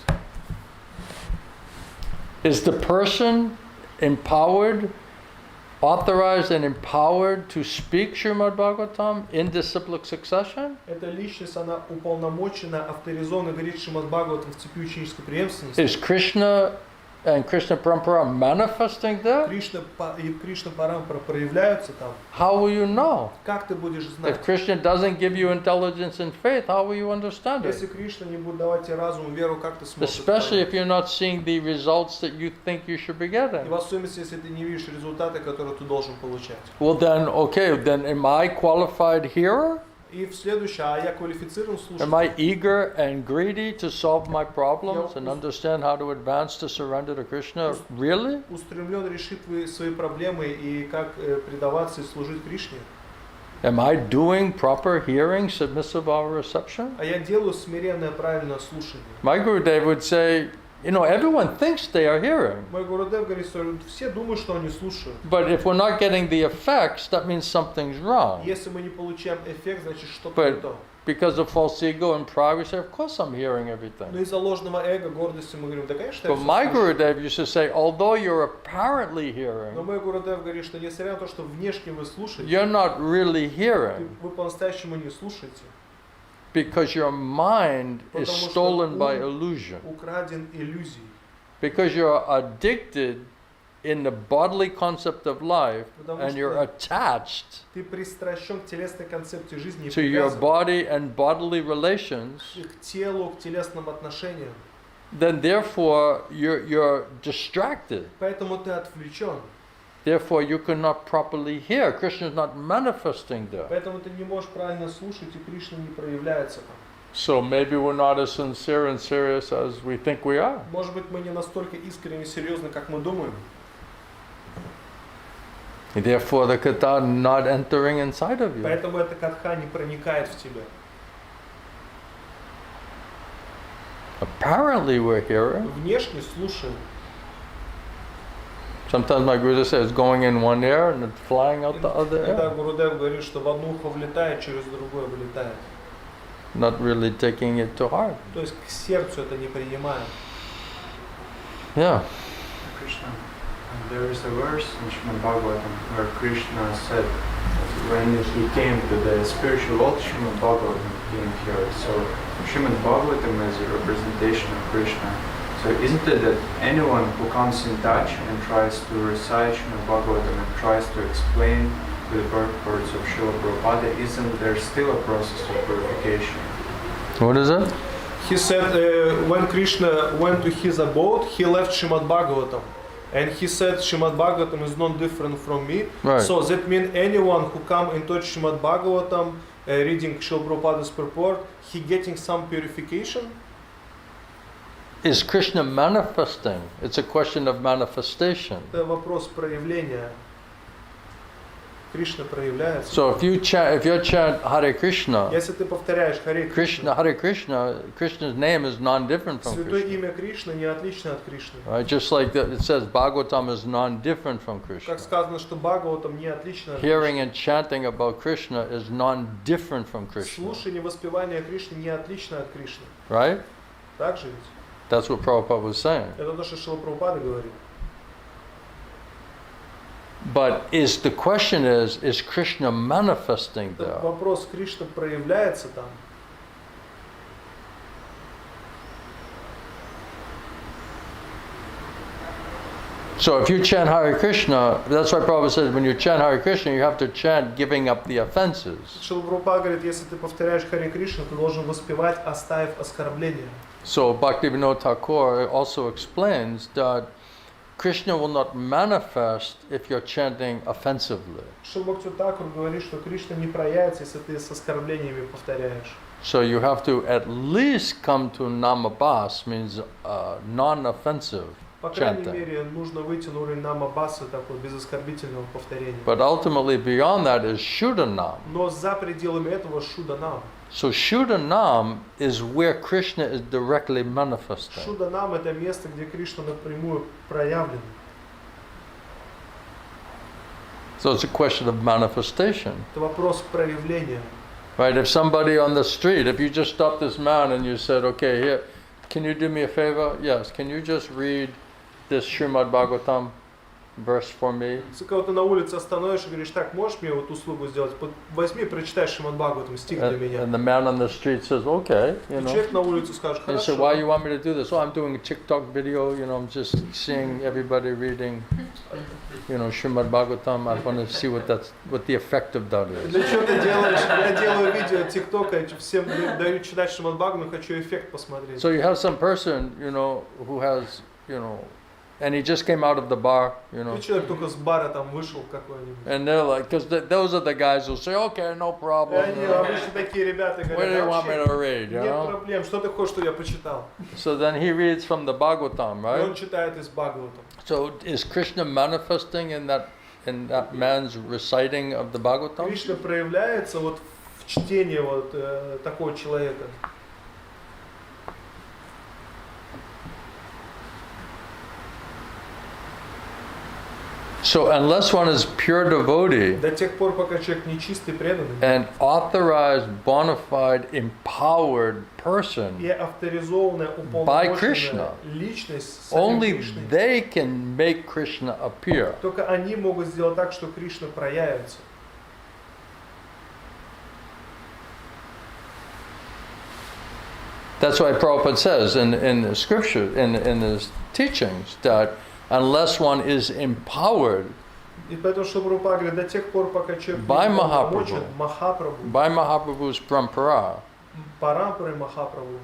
Is the person empowered, authorized and empowered to speak Srimad Bhagavatam in disciplic succession? Эта личность, она уполномочена, авторизована, говорит Шримад Бхагаватам в цепи ученической преемственности. Is Krishna and Krishna Parampara manifesting there? Кришна и Кришна Парампара проявляются там. How will you know? Как ты будешь If знать? Krishna doesn't give you intelligence and faith, how will you understand Если it? Кришна не будет давать тебе разум и веру, как ты сможешь это Especially понять? if you're not seeing the results that you think you should be И getting. в особенности, если ты не видишь результаты, которые ты должен получать. Well then, okay, then am I qualified hearer? И в следующее, а я квалифицирован Am I слушатель. eager and greedy to solve my problems and understand how to advance to surrender to Krishna? Really? Устремлен решить свои проблемы и как предаваться и служить Кришне. Am I doing proper hearing, submissive oral reception? А я делаю смиренное, правильное слушание. My Gurudev would say, you know, everyone thinks they are hearing. Мой Гурудев говорит, что все думают, что они слушают. But if we're not getting the effects, that means something's wrong. Если мы не получаем эффект, значит что-то не то. Because of false ego and pride, we say, of course I'm hearing Но everything. из-за ложного эго, гордости мы говорим, да, конечно, я But всё my слушаю. Gurudev used to say, although you're apparently Но hearing, мой Гурудев говорит, что несмотря на то, что внешне вы слушаете, you're not really hearing. вы по-настоящему не слушаете. Because your mind is Потому что stolen by ум illusion. украден иллюзией. Because you're addicted in the bodily concept of life Потому and you're что attached ты пристращен к телесной концепции жизни и to your привязан body and bodily relations, к телу, к телесным отношениям. then therefore you're distracted. Поэтому ты отвлечен. Therefore you cannot properly hear. Krishna is not manifesting there. Поэтому ты не можешь правильно слушать, и Кришна не проявляется там. So maybe we're not as sincere and serious as we think we are. Может быть, мы не настолько искренне и серьезны, как мы думаем. Therefore the katha not entering inside of you. Поэтому эта катха не проникает в тебя. Apparently we're hearing. Внешне слушаем. Sometimes my Guru says it's going in one ear and it's flying out the other Когда ear. Гурудев говорит, что в одно ухо влетает, через другое вылетает. Not really taking it to heart. То есть к сердцу это не принимаем. Yeah. Krishna. And there is a verse in Srimad Bhagavatam where Krishna said that when he came to the spiritual world, Srimad Bhagavatam came here. So Srimad Bhagavatam is a representation of Krishna. So isn't it that anyone who comes in touch and tries to recite Srimad Bhagavatam and tries to explain the purports of Srila Prabhupada, isn't there still a process of purification? What is it? He said when Krishna went to his abode, he left Srimad Bhagavatam. And he said Srimad Bhagavatam is not different from me. Right. So that means anyone who come and touch Srimad Bhagavatam, reading Srila Prabhupada's purport, he getting some purification? Is Krishna manifesting? It's a question of manifestation. Это вопрос проявления. Кришна проявляется. So if you chant Hare Krishna, Если ты повторяешь Харе Кришна, Hare Krishna, Krishna's name is non-different from святое Krishna. имя Кришны не отлично от Кришны. Right? Just like it says Bhagavatam is non-different from Krishna. Как сказано, что Бхагаватам не отлично от Hearing Кришны. and chanting about Krishna is non-different from Krishna. Слушание, воспевание Кришны не отлично от Кришны. Right? Так же ведь? That's what Prabhupada was saying. Это то, что Шрила Прабхупада говорит. But the question is Krishna manifesting Это there? вопрос, Кришна проявляется там. So if you chant Hare Krishna, that's why Prabhupada says when you chant Hare Krishna, you have to chant giving up the offenses. Шрила Прабхупада говорит, если ты повторяешь Харе Кришна, ты должен воспевать, оставив оскорбление. So Bhaktivinoda Thakur also explains that Krishna will not manifest if you're chanting offensively. Шрила Бхактивinoда Тхакур говорит, что Кришна не проявится, если ты с оскорблениями повторяешь. So you have to at least come to namabhas, means non-offensive По крайней chanting. мере, нужно выйти на уровень намабаса, такой, без оскорбительного повторения. But ultimately beyond that is Shuddhanam. Но за пределами этого Шуданам. So Shuddhanam is where Krishna is directly manifesting. Шуданам — это место, где Кришна напрямую проявлен. So it's a question of manifestation. Это вопрос проявления. Right? If somebody on the street, if you just stopped this man and you said, okay, here, can you do me a favor? Yes, can you just read this Srimad Bhagavatam verse for me? Если кого-то на улице остановишь и говоришь, так, можешь мне вот услугу сделать? Возьми, прочитай Шримад Бхагаватам, стих для меня. And the man on the street says, okay, you И know. человек на улице скажет, And so why you хорошо. want me to do this? Oh, I'm doing a TikTok video, you know, I'm just seeing everybody reading, you know, Srimad Bhagavatam. I want to see what the effect of that is. Для чего ты делаешь? Я делаю видео ТикТока, всем даю читать Шримад Бхагаватам, хочу эффект посмотреть. So you have some person, you know, who has, you know, and he just came out of the bar, you know. И человек только с бара там вышел какой-нибудь. And they're like, because those are the guys who say, okay, no И problem. они обычно такие ребята What do you говорят, want me вообще to read, you нет know? проблем, что ты хочешь, что я почитал? So then he reads from the Bhagavatam, И он right? читает из Бхагаватам. So is Krishna manifesting in that man's reciting of the Bhagavatam? Кришна проявляется вот в чтении вот такого человека. So unless one is pure devotee До тех пор, пока человек нечистый, преданный, and authorized, bona fide, empowered person, и авторизованная, By уполномоченная Krishna. личность с самим only Кришной, they can make Krishna appear. только они могут сделать так, что Кришна проявится. That's why Prabhupada says in the scripture, in his teachings, that unless one is empowered И поэтому, что Прабхупада говорит, до тех пор, пока человек By не уполномочен Mahaprabhu. Махапрабху, by Mahaprabhu's parampara, парампарой Махапрабху,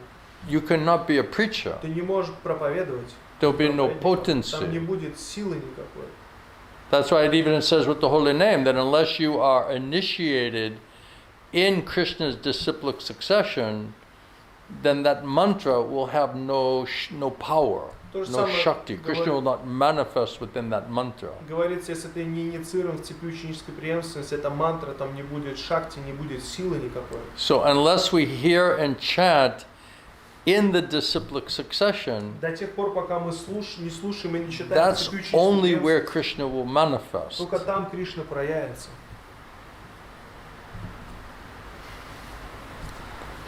you cannot be a preacher. ты не можешь проповедовать. There'll be no проповедником. Там не potency. будет силы никакой. That's why it even says with the holy name that unless you are initiated in Krishna's disciplic succession, then that mantra will have no power, То же no самое Shakti. Krishna will not manifest within that mantra. говорится, если ты не инициирован в цепи ученической преемственности, эта мантра, там не будет шакти, не будет силы никакой. So unless we hear and chant in the disciplic succession, До тех пор, пока мы не слушаем и не читаем that's цепи ученической only where преемственности, Krishna will manifest. только там Кришна проявится.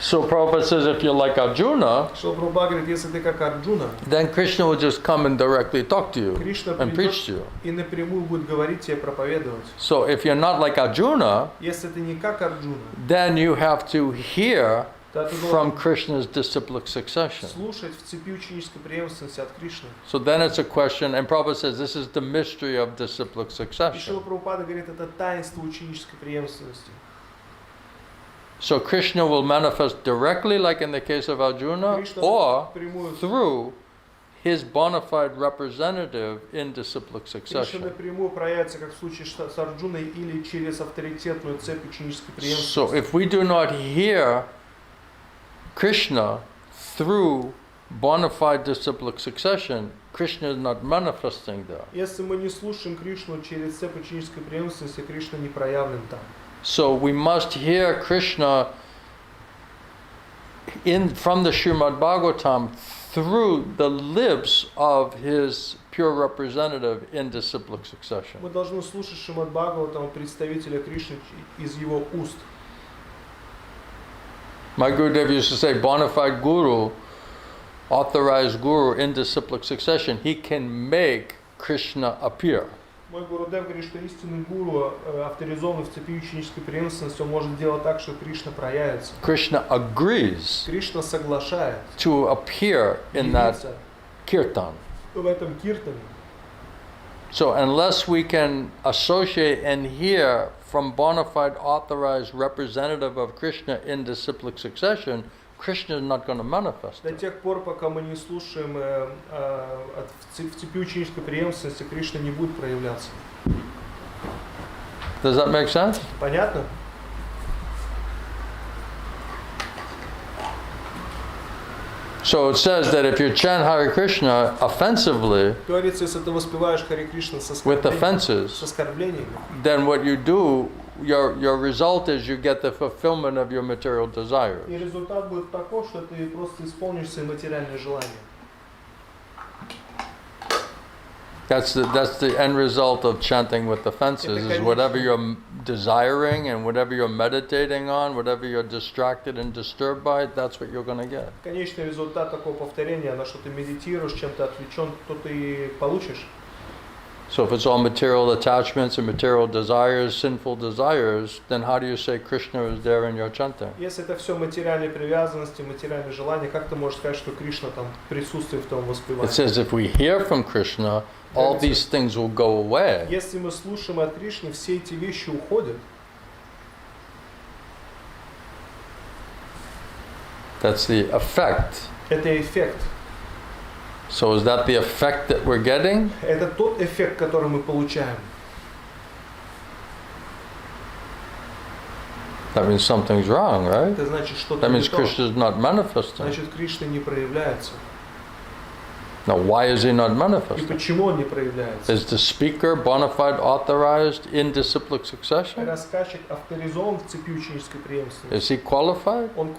So Prabhupada says if you're like Arjuna, Шрила Прабхупада говорит, если ты как Арджуна, then Krishna will just come and directly talk to you Кришна and preach придет to you. и напрямую будет говорить тебе, проповедовать. So if you're not like Arjuna, Если ты не как Арджуна, then you have to hear то ты from должен Krishna's disciplic succession. слушать в цепи ученической преемственности от Кришны. So then it's a question, and Prabhupada says this is the mystery of disciplic И Шрила succession. Прабхупада говорит, это таинство ученической преемственности. So Krishna will manifest directly, like in the case of Arjuna, Кришна or напрямую, through his bona fide representative in disciplic Кришна succession. напрямую проявится, как в случае с Арджуной, или через авторитетную цепь ученической So преемственности. if we do not hear Krishna through bona fide disciplic succession, Krishna is not manifesting there. Если мы не слушаем Кришну через цепь ученической преемственности, Кришна не проявлен там. So we must hear Krishna from the Srimad Bhagavatam through the lips of his pure representative in disciplic succession. Мы должны слушать Шримад Бхагаватам, представителя Кришны, из его уст. My Gurudev used to say, bona fide guru, authorized guru in disciplic succession, he can make Krishna appear. Мой Гурудев говорит, что истинный гуру, авторизованный в цепи ученической преемственности, он может делать так, что Кришна проявится. Krishna agrees Кришна соглашает to appear in that явиться kirtan. в этом киртане. So unless we can associate and hear from bona fide authorized representative of Krishna in disciplic succession, Krishna is not going to manifest До it. тех пор, пока мы не слушаем в цепи ученической преемственности, Кришна не будет проявляться. Does that make sense? Понятно? So it says that if you chant Hare Krishna offensively, Говорится, если ты воспеваешь Харе Кришна с with offenses, оскорблениями, then what you do, your result is you get the fulfillment of your material desires. и результат будет такой, что ты просто исполнишь свои материальные желания. That's the end result of chanting with offenses, is whatever you're desiring and whatever you're meditating on, whatever you're distracted and disturbed by, that's what you're going to get. Конечный результат такого повторения, на что ты медитируешь, чем ты отвлечен, то ты и получишь. So if it's all material attachments and material desires, sinful desires, then how do you say Krishna is there in your chanting? Если это все материальные привязанности, материальные желания, как ты можешь сказать, что Кришна там присутствует в том It воспевании? says if we hear from Krishna, all these things will go away. Если мы слушаем от Кришны, все эти вещи уходят. That's the effect. Это эффект. So is that the effect that we're getting? Это тот эффект, который мы получаем. That means something's wrong, right? Это значит, что-то That не means то. Krishna is not manifesting. Значит, Кришна не проявляется. Now, why is he not И manifesting? почему он не проявляется? Is the speaker bona fide authorized in disciplic succession? Рассказчик авторизован в цепи ученической преемственности. Is he qualified? Он Has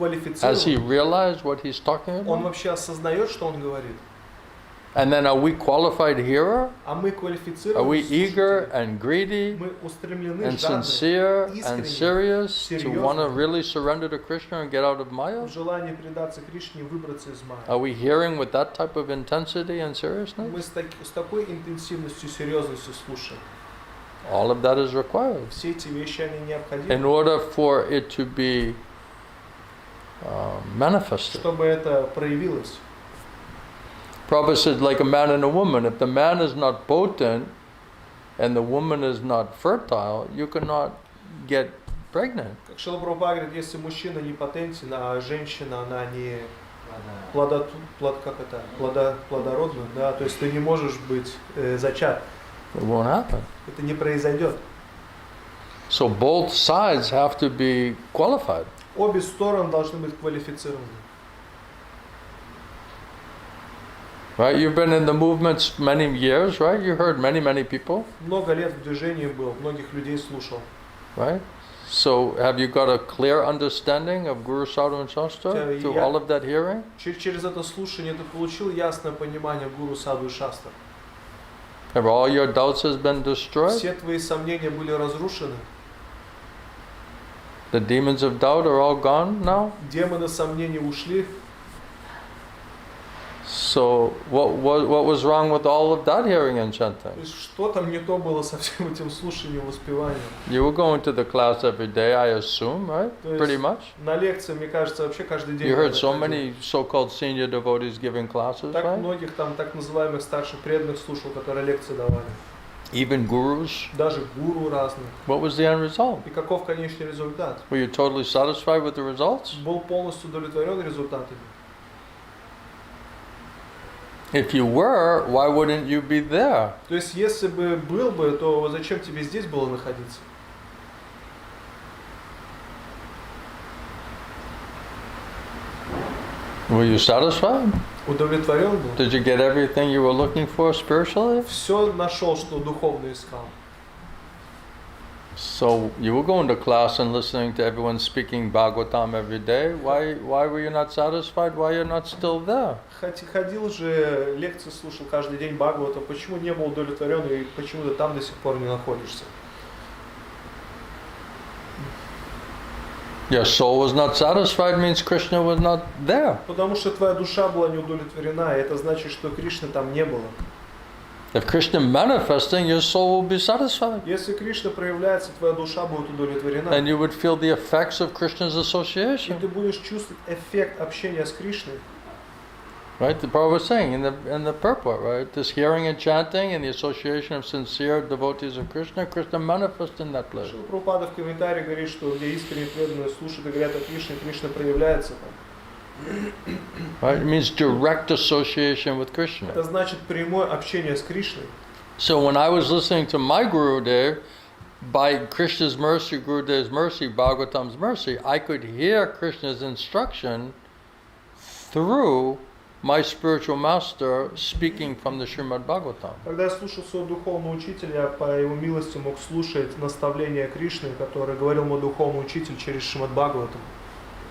he квалифицирован. realized what he's talking Он about? вообще осознает, что он говорит. And then are we qualified hearer? А мы Are квалифицированы we eager слушатели. and greedy Мы устремлены, and жадны, sincere and искренне, serious to want to серьезно. really surrender to Krishna and get out of Maya? в желании предаться Кришне и выбраться из майя. Are we hearing with that type of intensity and Мы seriousness? с такой интенсивностью, серьезностью слушаем. All of that is required Все эти вещи, они необходимы, in order for it to be manifested. чтобы это проявилось. Prabhupada said, like a man and a woman, if the man is not potent and the woman is not fertile, you cannot get pregnant. Как Шрила Прабхупада говорит, если мужчина не потентен, а женщина, она не плодородна, да, то есть ты не можешь быть зачат. It won't happen. Это не произойдет. So both sides have to be qualified. Обе стороны должны быть квалифицированы. Right? You've been in the movements many years, right? You heard many people, Много лет в движении был, многих людей слушал. right? So have you got a clear understanding of Guru Sadhu and Shastra through all of that hearing? Через это слушание ты получил ясное понимание Гуру, Саду и Шастр. Have all your doubts has been destroyed? Все твои сомнения были разрушены. The demons of doubt are all gone now? Демоны сомнений ушли. So what was wrong with all of that hearing and chanting? То есть что там не то было со всем этим слушанием, воспеванием. You were going to the class every day, I assume, right? То есть Pretty much. На лекции, мне кажется, вообще каждый день. You heard надо so ходить. many so-called senior devotees giving classes, Так right? многих там так называемых старших преданных слушал, которые лекции давали. Even gurus. Даже гуру разных. What was the end result? И каков конечный результат? Were you totally satisfied with the results? Был полностью удовлетворен результатами. If you were, why wouldn't you be there? То есть, если бы был бы, то зачем тебе здесь было находиться? Were you satisfied? Удовлетворен был? Did you get everything you were looking for spiritually? Все нашел, что духовно искал. So you were going to class and listening to everyone speaking Bhagavatam every day. Why were you not satisfied? Why you're not still there? Ходил же, лекции слушал каждый день Бхагавата. Почему не был удовлетворен и почему ты там до сих пор не находишься? Your soul was not satisfied means Krishna was not there. Потому что твоя душа была не удовлетворена, и это значит, что Кришны там не было. If Krishna manifesting, your soul will be satisfied. Если Кришна проявляется, твоя душа будет удовлетворена. And you would feel the effects of Krishna's И association. ты будешь чувствовать эффект общения с Кришной. Right? The Prabhupada was saying in the purport, right? This hearing and chanting and the association of sincere devotees of Krishna, Krishna manifests in that place. Прабхупада в комментарии говорит, что где искренне преданные слушают и говорят о Кришне, Кришна проявляется там. Right? It means direct association with Krishna. Это значит прямое общение с Кришной. So when I was listening to my Gurudev, by Krishna's mercy, Gurudev's mercy, Bhagavatam's mercy, I could hear Krishna's instruction through my spiritual master speaking from the Srimad Bhagavatam. Когда я слушал своего духовного учителя, я по его милости мог слушать наставления Кришны, который говорил мой духовный учитель через Шримад Бхагаватам.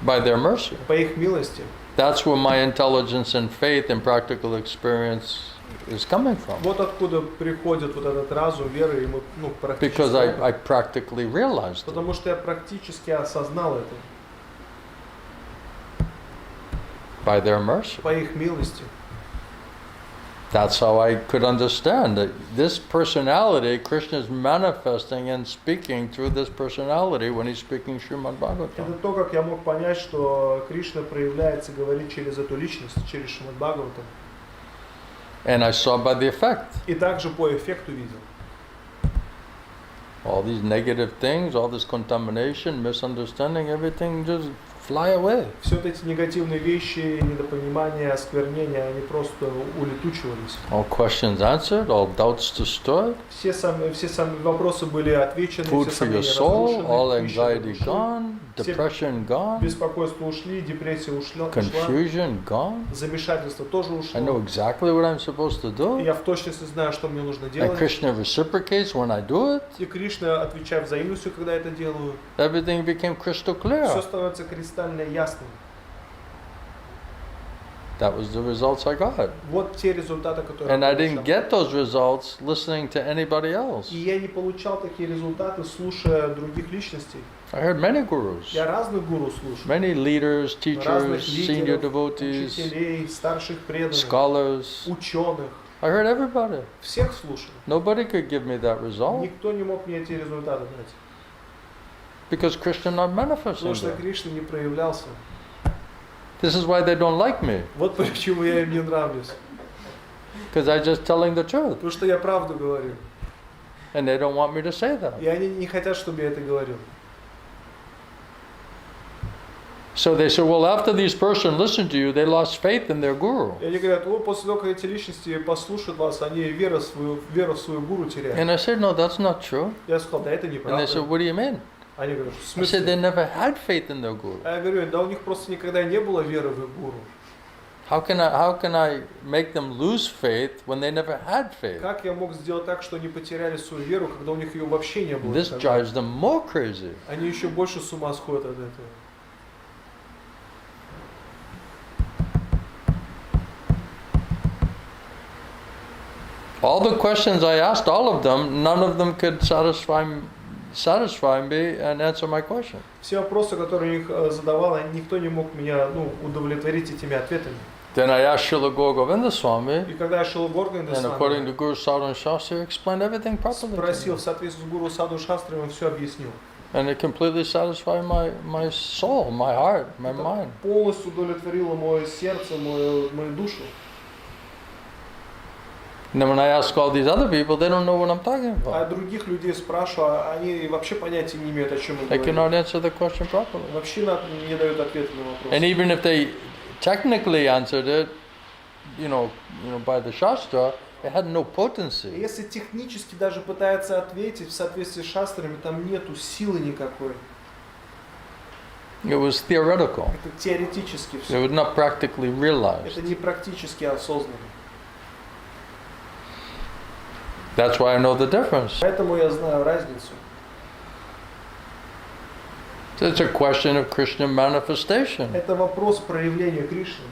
By their mercy. По их милости. That's where my intelligence and faith and practical experience is coming from. Вот откуда приходит вот этот разум, вера и практически. Because I practically realized it. Потому что я практически осознал это. By their mercy. По их милости. That's how I could understand that this personality, Krishna is manifesting and speaking through this personality when he's speaking Srimad Это Bhagavatam. то, как я мог понять, что Кришна проявляется, говорит через эту личность, через Шримад Бхагаватам. And I saw by the effect. И также по эффекту видел. All these negative things, all this contamination, misunderstanding, everything just fly away. Все вот эти негативные вещи, недопонимания, осквернения, они просто улетучивались. All questions answered, all doubts destroyed, Все вопросы были отвечены, food все for your сомнения soul, all разрушены, пища для anxiety души, gone, depression gone, беспокойство ушли, депрессия ушла, confusion gone. замешательство тоже I know ушло. exactly what I'm supposed to И do. я в точности знаю, что мне нужно And делать. Krishna reciprocates when I do it. И Кришна отвечает взаимностью, когда я это делаю. Everything became crystal Все clear. становится кристально ясным. That was the results I got. Вот те результаты, которые And я I didn't получал. get those results listening to anybody else. И я не получал такие результаты, слушая других личностей. I heard many gurus, Я разных гуру слушал. many leaders, Разных teachers, senior лидеров, devotees, учителей, старших преданных, scholars. ученых. I heard everybody. Всех слушал. Nobody could give me that result Никто не мог мне эти результаты дать. because Krishna not manifesting Потому что there. Кришна не проявлялся. This is why they don't like me, Вот почему я им не нравлюсь. because I'm just telling the truth, Потому что я правду говорю. and they don't want me to say that. И они не хотят, чтобы я это говорил. So they said, well, after these person listened to you, they lost faith in their guru. И они говорят, после того, как эти личности послушают вас, они веру в свою гуру теряют. And I said, no, that's not true. Я сказал, да это And they неправда. said, what do you mean? Они говорят, в I said, they смысле? never had faith in their guru. А я говорю, да у них просто никогда не было веры в их гуру. How can I make them lose faith when they never had faith? Как я мог сделать так, что они потеряли свою веру, когда у них ее вообще не было? This никогда? drives them more crazy. Они еще больше с ума сходят от этого. All the questions I asked all of them, none of them could satisfy me and answer my question. Все вопросы, которые их задавал, никто не мог меня удовлетворить этими ответами. Then I asked Srila Govinda Swami, И когда я шел в органы and according to Guru Sadhu and Shastri, he explained everything properly to спросил, me. в соответствии с гуру Саду Шастрой, он все объяснил. And it completely satisfied my soul, my heart, my Это mind. полностью удовлетворило мое сердце, мою душу. And then when I ask all these other people, they don't know what I'm talking А about. других людей спрашиваю, они вообще понятия не имеют, о чем мы They говорим. cannot answer the question properly. Вообще не дают ответа на вопрос. And even if they technically answered it, by the Shastra, it had no potency. Если технически даже пытается ответить в соответствии с шастрами, там нету силы никакой. It was theoretical. Это теоретически It все. was not practically realized. Это не практически осознанно. That's why I know the difference. Поэтому я знаю разницу. It's a question of Krishna manifestation. Это вопрос проявления Кришны.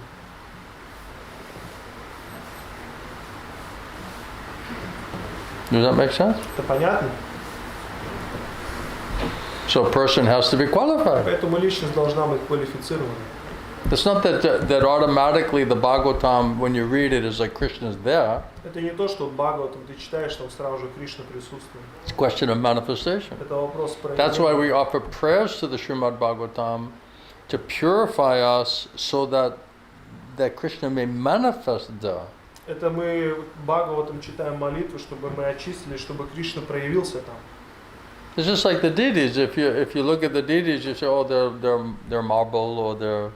Does that make sense? Это понятно? So a person has to be qualified. Поэтому личность должна быть квалифицирована. It's not that automatically the Bhagavatam, when you read it, is like Krishna's there. Это не то, что Бхагаватам ты читаешь, там сразу же Кришна присутствует. It's a question of manifestation. Это вопрос That's why проявления. we offer prayers to the Srimad Bhagavatam to purify us so that Krishna may manifest there. Это мы Бхагаватам читаем молитву, чтобы мы очистились, чтобы Кришна проявился там. It's just like the deities. If you look at the deities, you say, oh, they're marble, or they're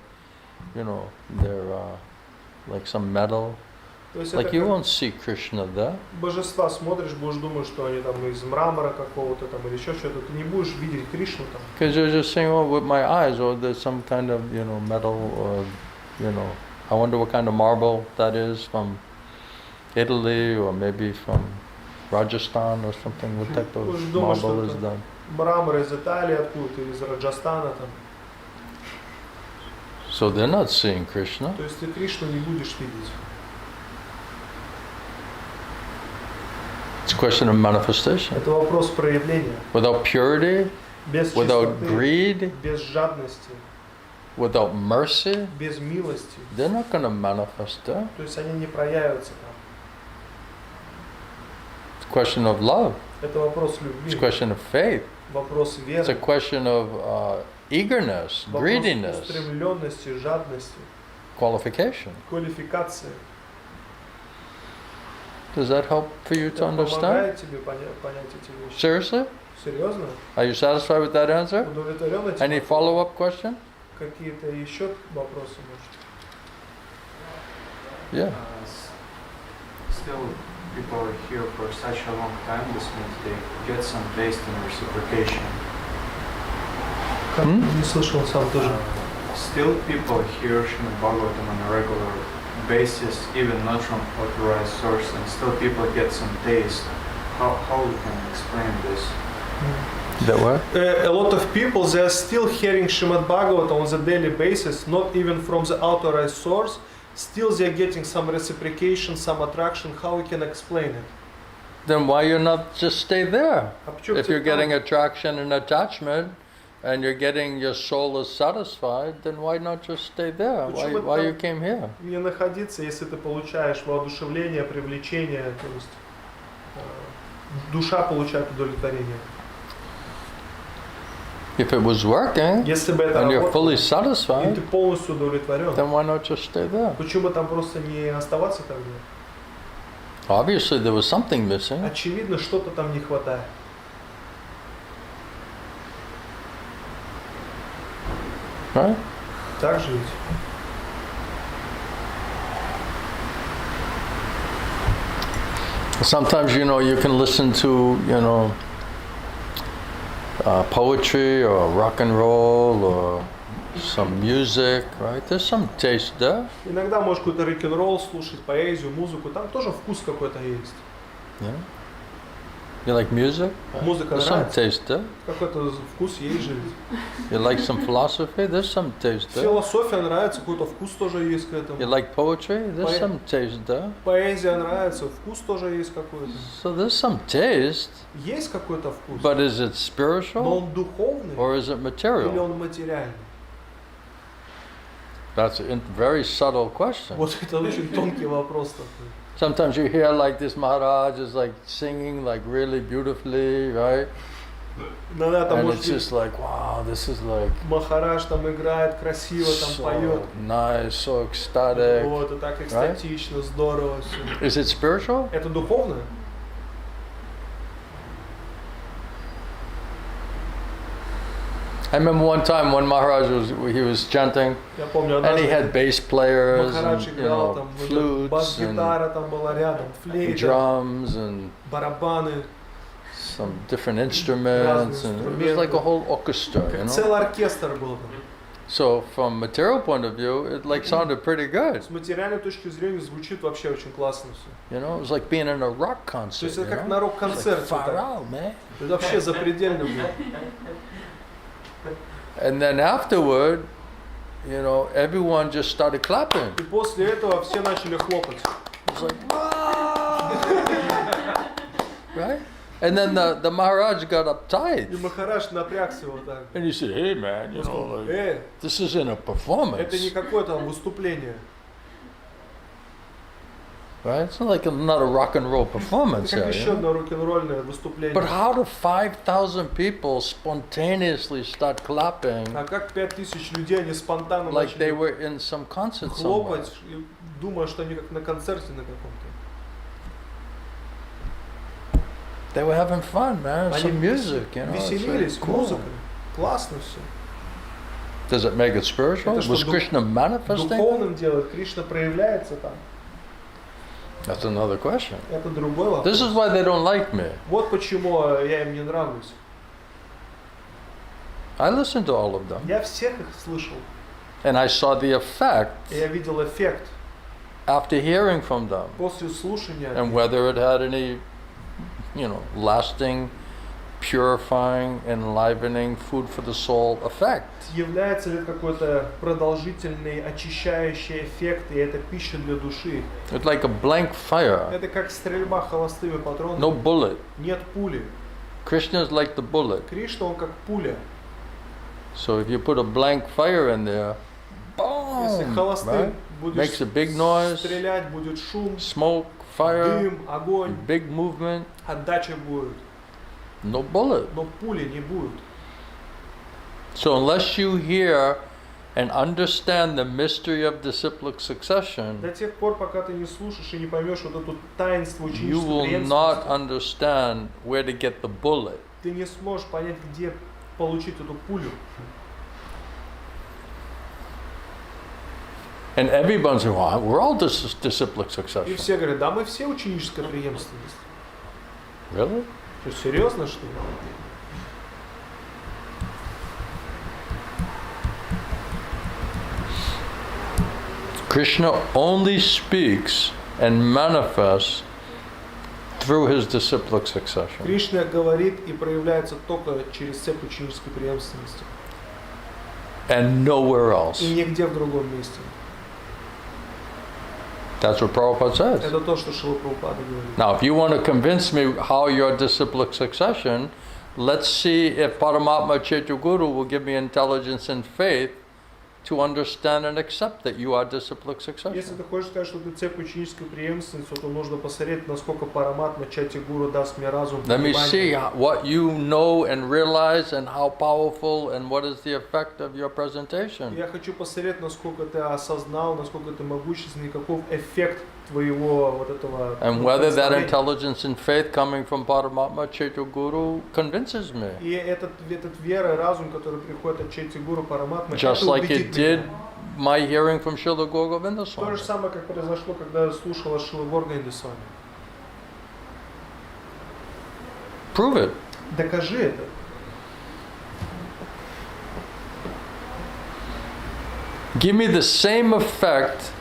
like some metal. То есть Like это you как won't see Krishna there. божества смотришь, будешь думать, что они там из мрамора какого-то там или еще что-то. Ты не будешь видеть Кришну там. Because you're just saying, oh, with my eyes, or there's some kind of, metal, or, I wonder what kind of marble that is from Italy, or maybe from Rajasthan or something. What type Будешь of думать, что marble is это that? мрамор из Италии откуда-то, или из Раджастана там. So they're not seeing Krishna. То есть ты Кришну не будешь видеть. It's a question of manifestation. Это вопрос проявления. Without purity, Без without чистоты, greed, без жадности, without mercy, без милости. they're not going to manifest there. То есть они не проявятся там. It's a question of love. Это вопрос It's a любви, question of faith. вопрос It's a веры, question of eagerness, вопрос greediness, устремленности, жадности, qualification. квалификации. Does that help for you to Это understand? помогает тебе понять эти вещи. Seriously? Серьезно? Are you satisfied with that answer? Удовлетворен этим? Any follow-up question? Какие-то еще вопросы, может? Yeah. Still, people are here for such a long time. This means they get some taste in reciprocation. Как? Не слышал сам тоже. Still, people hear Srimad Bhagavatam on a regular basis, even not from authorized source, and still people get some taste. How we can explain this? That what? A lot of people, they are still hearing Srimad Bhagavatam on a daily basis, not even from the authorized source. Still they are getting some reciprocation, some attraction. How we can explain it? Then why you not just stay there? А почему If ты you're там? getting attraction and attachment, and you're getting your soul is satisfied, then why not just stay there? Почему Why you там came here? не находиться, если ты получаешь воодушевление, привлечение, то есть душа получает удовлетворение. If it was working Если бы это and you're работало, fully и ты satisfied, полностью удовлетворен, then why not just stay there? почему там просто не оставаться тогда? Obviously there was something missing. Очевидно, что-то там не хватает. Right? Так же ведь? Sometimes, you can listen to, poetry or rock and roll or some music, right? There's some taste there. Иногда можешь какой-то рок-н-ролл слушать, поэзию, музыку, там тоже вкус какой-то есть. Yeah. You like music? Музыка There's some нравится, taste there. какой-то вкус есть же. You like some philosophy? There's some taste there. Философия нравится, какой-то вкус тоже есть к этому. You like poetry? There's Poe- some taste there. Поэзия нравится, вкус тоже есть какой-то. So there's some taste, Есть какой-то вкус, but is it но spiritual он духовный or is it или material? он материальный? That's a very subtle question. Вот это очень тонкий вопрос такой. Sometimes you hear like this Maharaj is like singing like really beautifully, right? Иногда там And может it's just like, wow, this is like Махарадж там играет красиво, там поет. so nice, so ecstatic. Вот, и так экстатично, здорово все. Is it spiritual? Это духовно? I remember one time when Maharaj was chanting, Я помню, and he однажды had bass players Махарадж and играл, там flutes and бас-гитара там была рядом, флейта, drums and барабаны, some different instruments, and it was like a whole orchestra, как целый оркестр был там. So from material point of view, it like sounded pretty good. С материальной точки зрения звучит вообще очень классно все. You know, it was like being in a rock То concert. есть это You как know? на It's like рок-концерте. вот far так. out, man. Это вообще запредельно было. And then afterward, you know, everyone just started clapping. И после этого все начали хлопать. It's like, wow! Right? And then the Maharaj got uptight. И Махарадж напрягся вот так. And he said, hey man, you know, like, this isn't a Это performance. не какое-то там выступление. Right? It's not like another rock and roll performance Это как here. еще You know? одно рок-н-ролльное выступление. But how do 5,000 people spontaneously start clapping А как 5000 людей, они спонтанно like they начали were in some concert somewhere? хлопать, думая, что они как на концерте на каком-то. They were having fun, man. Они Some music, you know. it's like веселились, cool. музыка. Классно все. Does it make it spiritual? Это что, Was Krishna manifesting? Духовным делает, Кришна проявляется там. That's another question. Это другой вопрос. This is why they don't like me. Вот почему я им не нравлюсь. I listened to all of them. Я всех их слышал. And I saw the effect И я видел эффект after hearing from them. после слушания. And whether it had any, you know, lasting, purifying, enlivening, food for the soul effect. Является ли это какой-то продолжительный очищающий эффект, и это пища для души. It's like a blank fire, Это как стрельба холостыми патронами. no bullet. Нет пули. Krishna is like the bullet. Кришна, он как пуля. So if you put a blank fire in there, Если boom, холостым right? будешь Makes a big noise, стрелять, будет шум, smoke, fire, дым, огонь, big movement, отдача будет. no bullet. Но пули не будет. So unless you hear and understand the mystery of disciplic succession, До тех пор, пока ты не слушаешь и не поймешь вот эту таинство you ученической will not преемственности, understand where to get the bullet. ты не сможешь понять, где получить эту пулю. And everyone's saying, well, we're all disciplic И succession. все говорят, да, мы все ученическая преемственность. Really? Что, серьезно, что ли? Krishna only speaks and manifests through his disciplic succession. Кришна говорит и проявляется только через цепь ученической преемственности. And nowhere И else. нигде в другом месте. That's what Prabhupada says. Это то, что Шрила Прабхупада говорит. Now, if you want to convince me how you're disciplic succession, let's see if Paramatma Chaitya Guru will give me intelligence and faith to understand and accept that you are disciplic Если succession. ты хочешь сказать, что ты цепь ученической преемственности, то нужно посмотреть, насколько Параматма Чати Гуру даст мне разум. Let me понимание. see what you know and realize and how powerful and what is the effect of your presentation. Я хочу посмотреть, насколько ты осознал, насколько ты могущественный, каков эффект твоего вот этого. And whether that представления. intelligence and faith coming from Paramatma Chaitya Guru convinces me. И этот вера и разум, который приходит от Чайти Гуру Параматмы, Just это like убедит it did меня. my hearing from Srila Govinda То Swami. же самое, как произошло, когда я слушала Шрила Горгонда с вами. Prove it. Докажи это. Give me the same effect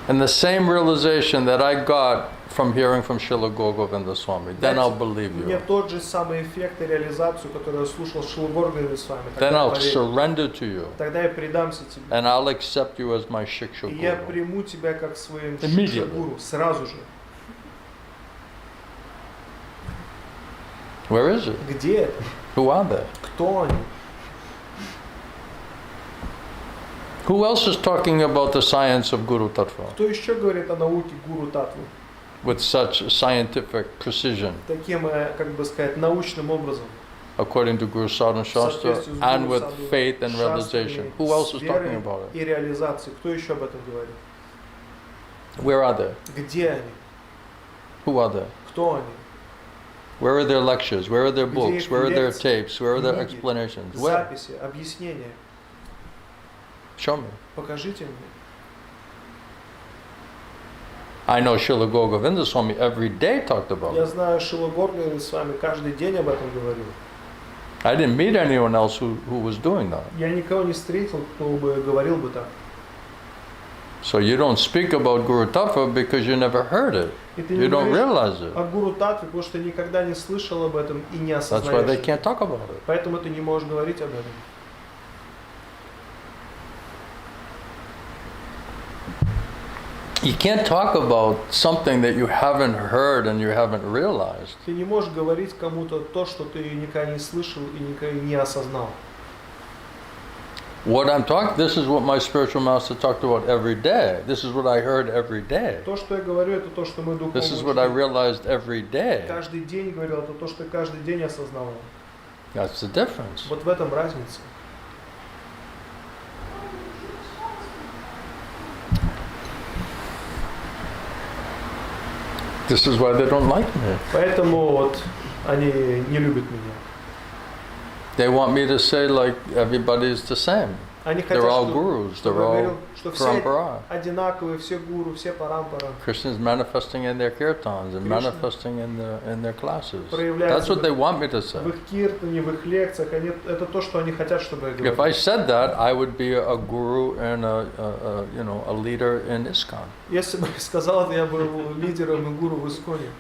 and the same realization that I got from hearing from Srila Govinda Swami. Then I'll believe Мне you. тот же самый эффект и реализацию, которую я слушал Шрила Горгонда с вами. Then Тогда я I'll поверю. surrender to you. Тогда я предамся тебе. And I'll accept you as my Shiksha И я Guru. приму тебя как своим Immediately. Шикша-гуру сразу же. Where is it? Где это? Who are they? Кто они? Who else is talking about the science of Guru Tattva Кто еще говорит о науке Гуру Татвы? with such scientific precision, Таким, как бы сказать, научным образом. according to Guru Sadhana В Shastra, соответствии с and Гуру with Саду faith and Шастрами, realization? Who else is с talking верой about it? и реализацией. Кто еще об этом говорит? Where are they? Где они? Who are they? Кто они? Where are their lectures? Where are their Где books? их Where are their лекции, tapes? Where are their книги, explanations? Where? Записи, объяснения. Show me. Покажите мне. I know Srila Govinda Swami every day talked about Я it. знаю, Шрила Горгонда с вами каждый день об этом говорил. I didn't meet anyone else who was doing that. Я никого не встретил, кто бы говорил бы так. So you don't speak about Guru Tattva because you never heard it. И ты не You don't говоришь realize it. о Гуру Таттве, потому что ты никогда не слышал об этом и не That's why they осознаешь. can't talk about it. Поэтому ты не можешь говорить об этом. You can't talk about something that you haven't heard and you haven't realized. Ты не можешь говорить кому-то то, что ты никогда не слышал и никогда не осознал. What I'm talking, this is what my spiritual master talked about every day. This is what I heard every day. То, что я говорю, это то, что мы духовно This is what I учим. realized every day. Каждый день говорил, это то, что я каждый день осознавал. That's the difference. Вот в этом разница. This is why they don't like me. Поэтому вот они не любят меня. They want me to say like everybody's the same. Они хотят, They're all чтобы gurus. я They're all говорил, что все parampara. одинаковые, все гуру, все парампара. Krishna's manifesting in their kirtans and Krishna manifesting in their classes. проявляется That's what they want me to say. в их киртане, в их лекциях. Это то, что они хотят, чтобы я говорил. If I said that, I would be a guru and a leader in ISKCON. Если бы я сказал это, я был лидером и гуру в Исконе.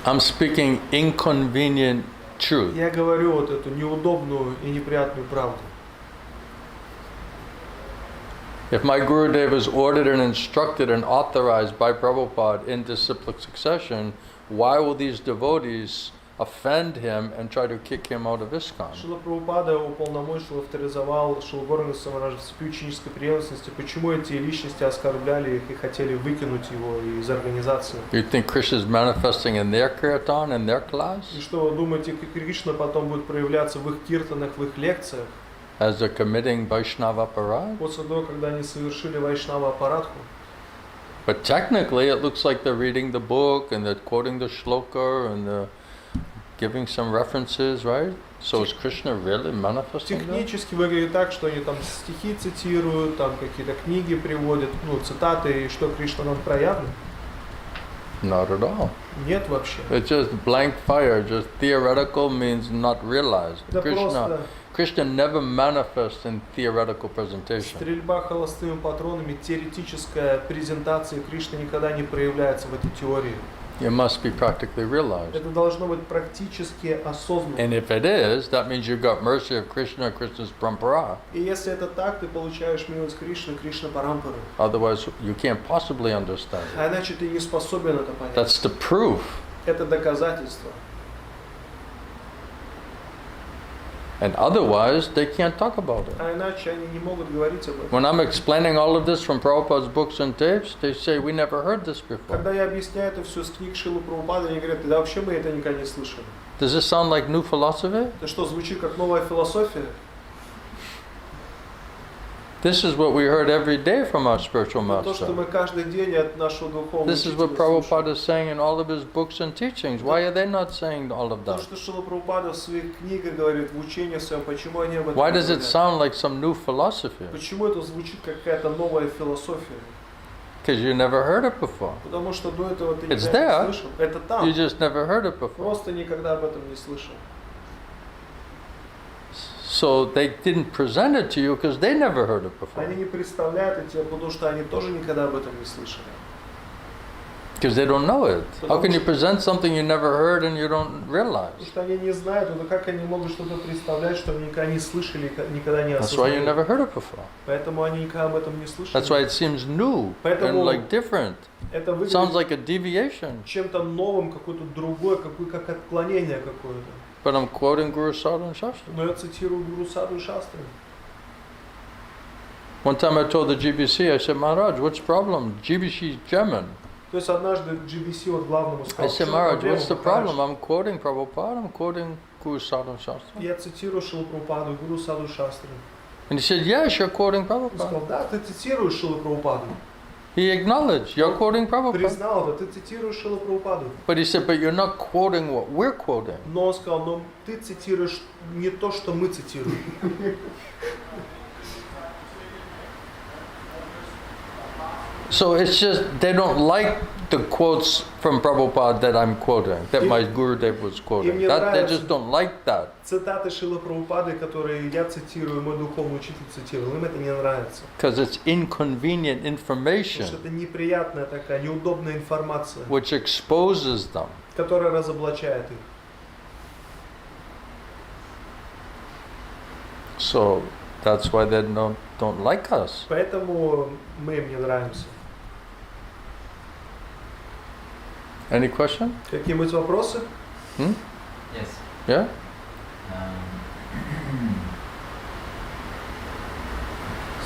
I'm speaking inconvenient truth. Я говорю вот эту неудобную и неприятную правду. If my Gurudev is ordered and instructed and authorized by Prabhupada in disciplic succession, why will these devotees offend him and try to kick him out of ISKCON? Шрила Прабхупада уполномочил, авторизовал Шрилу Горвинда Самараджа в цепи ученической преемственности. Почему эти личности оскорбляли их и хотели выкинуть его из организации? You think Krishna is manifesting in their kirtan, in their class? И что вы думаете, Кришна потом будет проявляться в их киртанах, в их лекциях? As they're committing Vaishnava aparad? После того, когда они совершили Вайшнава аппаратху. But technically it looks like they're reading the book and they're quoting the shloka and they're giving some references, right? So is Krishna really manifesting that? Технически выглядит так, что они там стихи цитируют, там какие-то книги приводят, цитаты, и что Кришна нам проявлен? Not at all. Нет вообще. It's just blank fire, just theoretical means not realized. Это просто Krishna never manifests in theoretical presentation. стрельба холостыми патронами, теоретическая презентация Кришны никогда не проявляется в этой теории. It must be practically realized. Это должно быть практически осознанно. And if it is, that means you've got mercy of Krishna, Krishna's parampara. И если это так, ты получаешь милость Кришны, Кришна Парампары. Otherwise, you can't possibly understand it. А иначе ты не способен это понять. That's the proof. Это доказательство. And otherwise, they can't talk about it. А иначе они не могут говорить об этом. When I'm explaining all of this from Prabhupada's books and tapes, they say, we never heard this before. Когда я объясняю это все с книг Шрилы Прабхупады, они говорят, да вообще мы это никогда не слышали. Does this sound like new philosophy? Это что, звучит как новая философия? This is what we heard every day from our spiritual То, что master. мы каждый день от нашего духовного This is what учителя Prabhupada слышим. is saying in all of his books and teachings. Why are they not saying all of То, that? что Шрила Прабхупада в своих книгах говорит, в учении своем, почему они об этом Why does it говорят? sound like some new philosophy? Почему это звучит как какая-то новая философия? Because you never heard it before. Потому что до этого ты It's никогда there. не слышал. Это там. You just never heard it before. Просто никогда об этом не слышал. So they didn't present it to you because they never heard it before. Они не представляют это тебе, потому что они тоже никогда об этом не слышали. Because they don't know it. How can you present something you never heard and you don't realize? Потому что они не знают, ну как они могут что-то представлять, что они никогда не слышали, никогда не That's why you осознали. never heard it before. Поэтому они никогда об этом не слышали. That's why it seems new Поэтому and like different. это Sounds выглядит like a deviation. чем-то новым, какое-то другое, как отклонение какое-то. But I'm quoting Guru Sadhu and Shastra. Но я цитирую Гуру Саду и Шастры. One time I told the GBC, I said, Maharaj, what's the problem? GBC is German. То есть однажды GBC вот главному I сказал, said, "В чём Maharaj, проблема, what's the Махарадж?" problem? I'm quoting Prabhupada, I'm quoting Guru Sadhu and Shastra. Я цитирую Шрилу Прабхупаду, Гуру Саду Шастры. And he said, yes, you're quoting Он Prabhupada. сказал, да, ты цитируешь Шрилу Прабхупаду. He acknowledged, you're quoting Prabhupada. Признал это, ты цитируешь Шрилу Прабхупаду. But he said, but you're not quoting what we're quoting. Но он сказал, но ты цитируешь не то, что мы цитируем. So it's just, they don't like the quotes from Prabhupada that I'm quoting, that my Gurudev was quoting. мне That, they нравится. just don't like that. Цитаты Шилы Прабхупады, которые я цитирую, мой духовный учитель цитировал, им это не нравится. Because it's inconvenient Потому information что это неприятная такая, неудобная информация, which exposes them. которая разоблачает их. So that's why they don't like us. Поэтому мы им не нравимся. Any question? Какие-нибудь вопросы? Hmm? Yes. Yeah?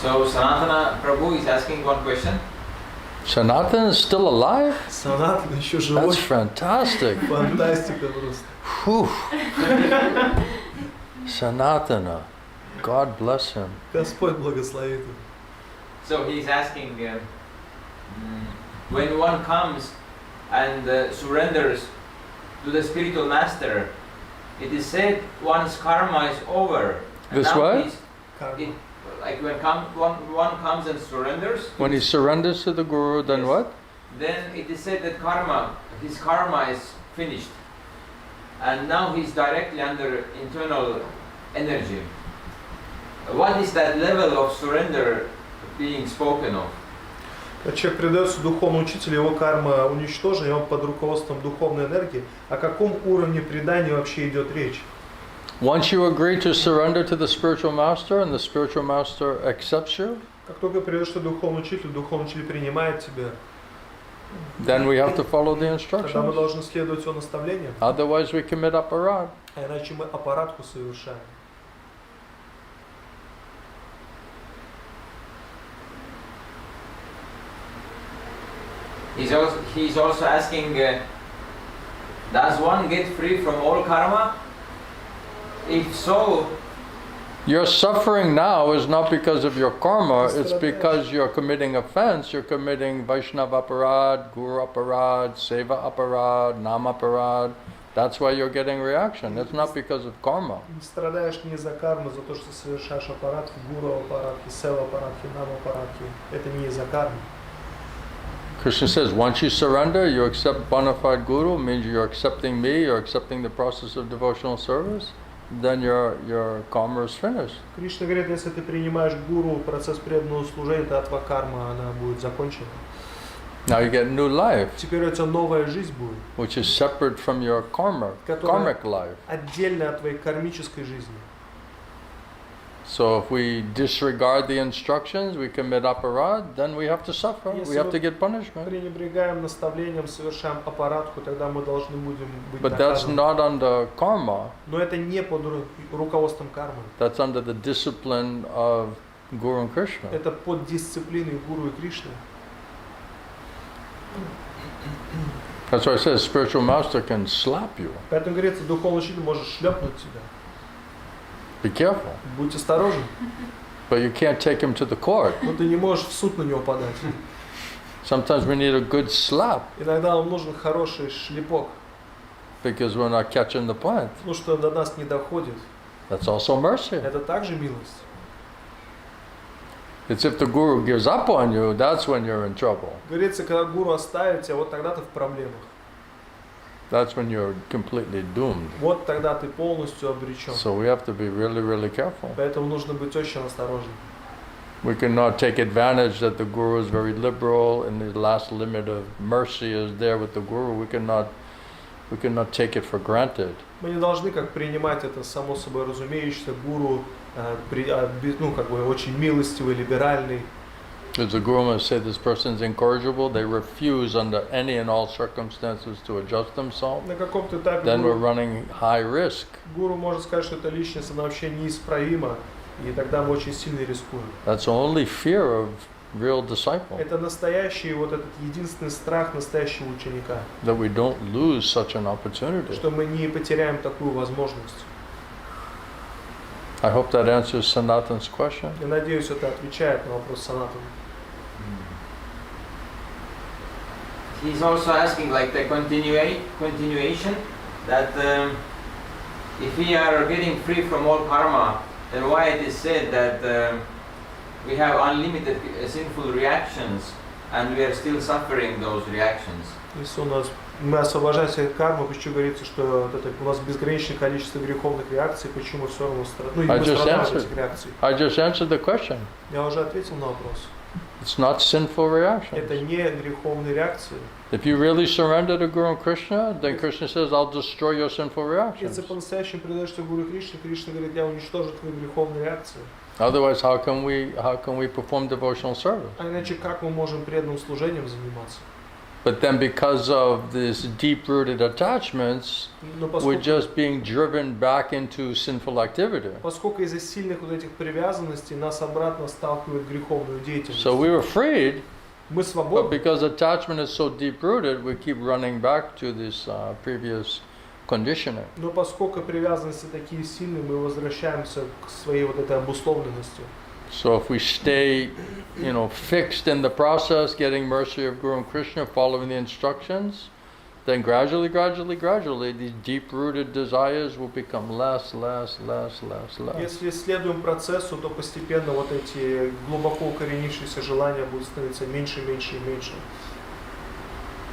So Sanatana Prabhu is asking one question. Sanatan is still alive? Санатан еще That's живой. fantastic. Фантастика просто. Whew. Sanatana. God bless him. Господь благословит их. So he is asking, when one comes and surrenders to the spiritual master, it is said one's karma is over. And This now way? he's- Карма. it- like when one comes and surrenders, When he surrenders to the Guru, then Yes. what? then it is said that his karma is finished. And now he's directly under internal energy. What is that level of surrender being spoken of? Когда человек предается духовному учителю, его карма уничтожена, и он под руководством духовной энергии. О каком уровне предания вообще идет речь? Once you agree to surrender to the spiritual master and the spiritual master accepts you, Как только предаешься духовному учитель принимает тебя, then we have to follow the тогда мы instructions. должны следовать его наставлениям, Otherwise we commit aparad. а иначе мы аппаратку совершаем. He's also asking, does one get free from all karma? If so, Your suffering now is not because of your karma, it's because you're committing offense, you're committing Vaishnava aparad, Guru aparad, Seva aparad, Nama aparad. That's why you're getting reaction. It's not because of karma. Страдаешь не из-за кармы, за то, что совершаешь аппаратки, гуру аппаратки, сева аппаратки, нама аппаратки. Это не из-за кармы. Krishna says, once you surrender, you accept bona fide Guru, means you're accepting me, you're accepting the process of devotional service, then your karma is finished. Кришна говорит, если ты принимаешь гуру, процесс преданного служения, то твоя карма, она будет закончена. Now you get new life, Теперь у тебя новая жизнь будет, which is separate from your karmic life. отдельно от твоей кармической жизни. So if we disregard the instructions, we commit aparad, then we have to suffer, we have to get punishment. Пренебрегаем наставлением, совершаем аппаратку, тогда мы должны будем быть But that's наказаны. not under karma, Но это не под руководством кармы. that's under the discipline of Guru and Krishna. Это под дисциплиной гуру и Кришны. That's why it says spiritual master can slap you. Поэтому говорится, духовный учитель может шлепнуть тебя. Be careful. Будь осторожен. But you can't take him to the court. Но ты не можешь в суд на него подать. Sometimes we need a good slap Иногда нам нужен хороший шлепок, because we're not catching the point. ну что до нас не доходит. That's also mercy. Это также милость. It's if the Guru gives up on you, that's when you're in trouble. Говорится, когда гуру оставит тебя, вот тогда ты в проблемах. That's when you're completely doomed. Вот тогда ты полностью обречен. So we have to be really, really careful. Поэтому нужно быть очень осторожным. We cannot take advantage that the Guru is very liberal and the last limit of mercy is there with the Guru. We cannot take it for granted. Мы не должны как принимать это само собой разумеющееся гуру, ну как бы очень милостивый, либеральный. If the Guru must say this person is incorrigible, they refuse under any and all circumstances to adjust themselves, На каком-то этапе then we're running high risk. гуру может сказать, что эта личность, она вообще неисправима, и тогда мы очень сильно рискуем. That's the only fear of real disciple, Это настоящий, вот этот единственный страх настоящего ученика, that we don't lose such an opportunity. что мы не потеряем такую возможность. I hope that answers Sanatan's question. Я надеюсь, это отвечает на вопрос Санатана. he's also asking like the continuation that if we are getting free from all karma, then why it is said that we have unlimited sinful reactions and we are still suffering those reactions. Если у нас мы освобождаемся от кармы, почему говорится, что вот это, у нас безграничное количество греховных реакций, почему все равно мы страдаем от этих реакций? I just answered the question. Я уже ответил на вопрос. It's not sinful reaction. Это не греховные реакции. If you really surrender to Guru and Krishna, then Krishna says, I'll destroy your sinful reactions. Если по-настоящему предаешься Гуру Кришне, Кришна говорит, я уничтожу твои греховные реакции. Otherwise, how can we perform devotional service? А иначе как мы можем преданным служением заниматься? But then because of these deep-rooted attachments, Но we're just being driven back into sinful activity. поскольку из-за сильных вот этих привязанностей нас обратно сталкивает греховную деятельность. So we were freed, Мы but свободны, because attachment is so deep-rooted, we keep running back to this previous conditioning. но поскольку привязанности такие сильные, мы возвращаемся к своей вот этой обусловленности. So if we stay, fixed in the process, getting mercy of Guru and Krishna, following the instructions, then gradually, these deep-rooted desires will become less. Если следуем процессу, то постепенно вот эти глубоко укоренившиеся желания будут становиться меньше.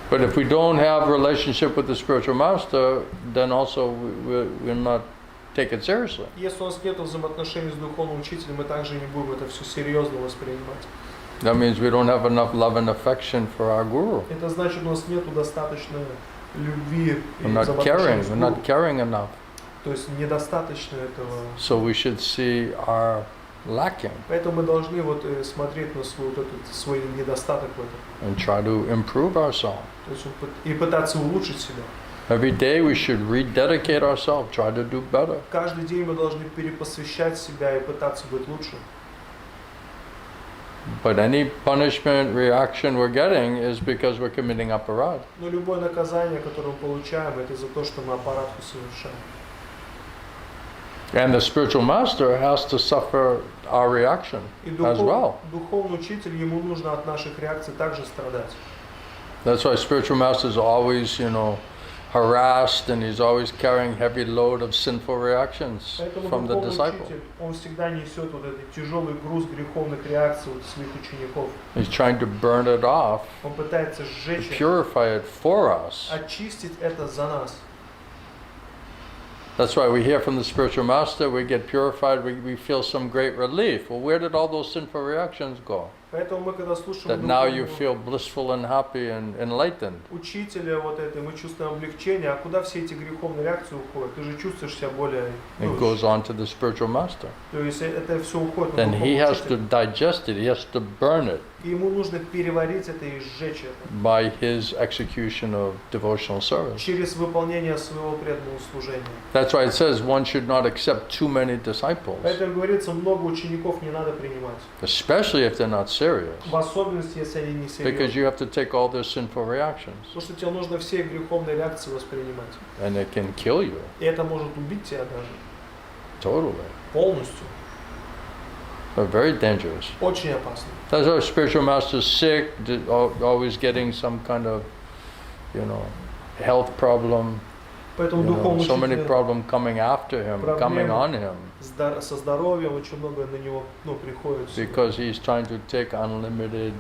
But if we don't have a relationship with the spiritual master, then also we're not take it seriously. Если у нас нет взаимоотношений с духовным учителем, мы также не будем это все серьезно воспринимать. That means we don't have enough love and affection for our guru. Это значит, у нас нет достаточно любви и We're not взаимоотношений с we're гуру. not caring enough. То есть недостаточно этого. So we should see our lacking Поэтому мы должны смотреть на свой недостаток в этом. and try to improve ourselves. То есть и пытаться улучшить себя. Every day we should rededicate ourselves, try to do better. Каждый день мы должны перепосвящать себя и пытаться быть лучше. But any punishment reaction we're getting is because we're committing aparad. Но любое наказание, которое мы получаем, это за то, что мы аппаратку совершаем. And the spiritual master has to suffer our reaction И as well. духовный учитель, ему нужно от наших реакций также страдать. That's why spiritual master is always, harassed, and he's always carrying heavy load of sinful reactions Поэтому from the духовный disciple. учитель, он всегда несет вот этот тяжелый груз греховных реакций своих учеников. He's trying to burn it off, Он пытается to сжечь это, purify it for us. очистить это за нас. That's why we hear from the spiritual master, we get purified, we feel some great relief. Well, where did all those sinful reactions go? Поэтому мы, когда слушаем That now you духовного feel blissful and happy and enlightened. учителя, мы чувствуем облегчение, а куда все эти греховные реакции уходят? Ты же чувствуешь себя более... It goes on to the spiritual master. То есть это все уходит на Then he духовного has to учителя. digest it, he has to burn it И ему нужно переварить это и сжечь это. by his execution of devotional service. Через выполнение своего преданного служения. That's why it says one should not accept too many disciples, Поэтому говорится, много учеников не надо принимать. especially if they're not serious, В особенности, если они не because серьезны. you have to take all their sinful reactions, Потому что тебе нужно все греховные реакции воспринимать. and it can kill you И это может убить тебя даже. totally. Полностью. They're very dangerous. Очень опасно. That's why spiritual master's sick, always getting some kind of, health problem. Поэтому духовный So many учитель problems coming after him, coming on him, со здоровьем очень много на него приходит. because he's trying to take unlimited.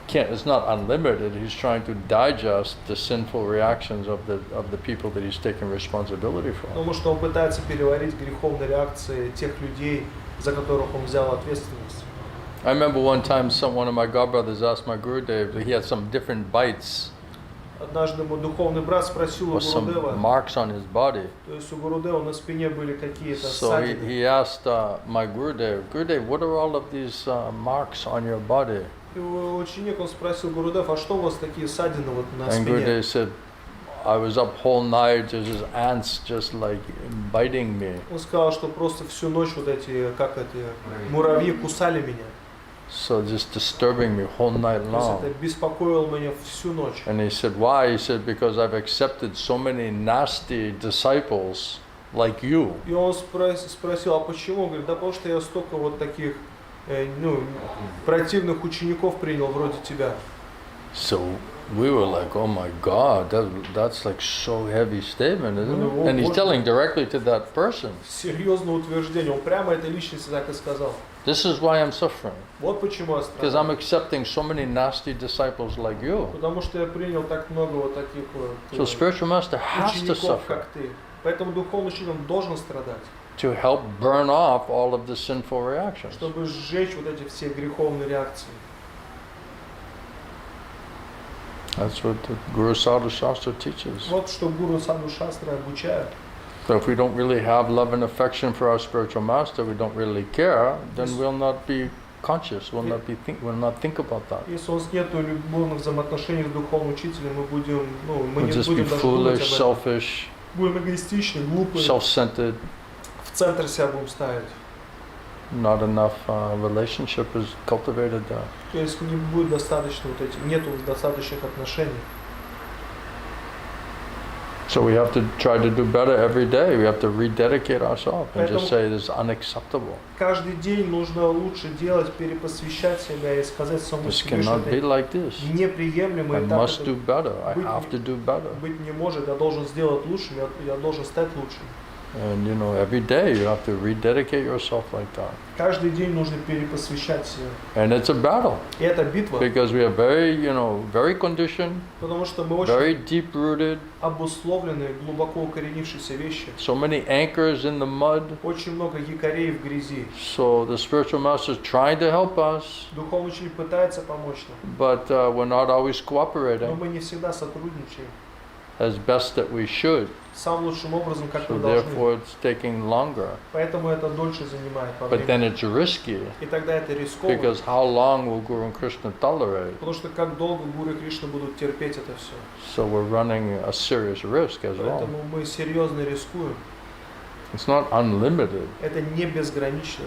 It's not unlimited. He's trying to digest the sinful reactions of the people that he's taking responsibility for. Потому что он пытается переварить греховные реакции тех людей, за которых он взял ответственность. I remember one time one of my godbrothers asked my Gurudev, he had some different bites Однажды мой духовный брат спросил у or some Гурудева, marks on his body. то есть у Гурудева на спине были какие-то So ссадины. he asked my Gurudev, what are all of these marks on your body? И ученик, он спросил Гурудев, а что у вас такие ссадины на And спине? Gurudev said, I was up whole night, there's just ants just like biting me. Он сказал, что просто всю ночь муравьи кусали меня. So just disturbing me whole night То есть long. это беспокоило меня всю ночь. And he said, why? He said, because I've accepted so many nasty disciples like you. И он спросил, а почему? Он говорит, да потому что я столько таких противных учеников принял вроде тебя. So we were like, oh my God, that's like so heavy statement, isn't it? And he's telling directly to that person. Серьезное утверждение. Он прямо этой личности так и сказал. This is why I'm suffering. Вот почему я Because I'm страдаю. accepting so many nasty disciples like you. Потому что я принял так много вот таких вот So spiritual master has to учеников, suffer как ты. Поэтому духовный учитель он должен страдать, to help burn off all of the sinful reactions. чтобы сжечь вот эти все греховные реакции. That's what the Guru Sadhu Shastra teaches. Вот что гуру Саду Шастра обучает. So if we don't really have love and affection for our spiritual master, we don't really care, then we'll not be conscious, we'll not think about that. Если у нас нет любовных взаимоотношений с духовным учителем, мы будем, мы We'll не just be будем даже думать foolish, об этом. selfish, Будем эгоистичны, глупые, self-centered. в центр себя будем ставить. Not enough relationship is cultivated there. То есть не будет достаточно вот этих, нету достаточных отношений. So we have to try to do better every day. We have to rededicate ourselves and just say this is unacceptable. Каждый день нужно лучше делать, перепосвящать себя и сказать самому This себе, что cannot be это like this. неприемлемо, I и так must это do better. I быть have to do better. быть не может. Я должен сделать лучше, я должен стать лучшим. And you know, every day you have to rededicate yourself like that. Каждый день нужно перепосвящать себя. And it's a battle И это битва, because we are very, very conditioned, потому что мы очень very deep-rooted. обусловлены, глубоко укоренившиеся вещи. So many anchors in the mud. Очень много якорей в грязи. So the spiritual master is trying to help us, Духовный учитель пытается помочь нам, but we're not always но cooperating мы не всегда сотрудничаем as best that we should. самым лучшим образом, как So мы должны. therefore it's taking longer. Поэтому это дольше занимает по But then времени. it's risky И тогда это рискованно. because how long will Guru and Krishna tolerate? Потому что как долго Гуру и Кришна будут терпеть это все. So we're running a serious risk as well. Поэтому мы серьезно рискуем. It's not unlimited Это не безгранично,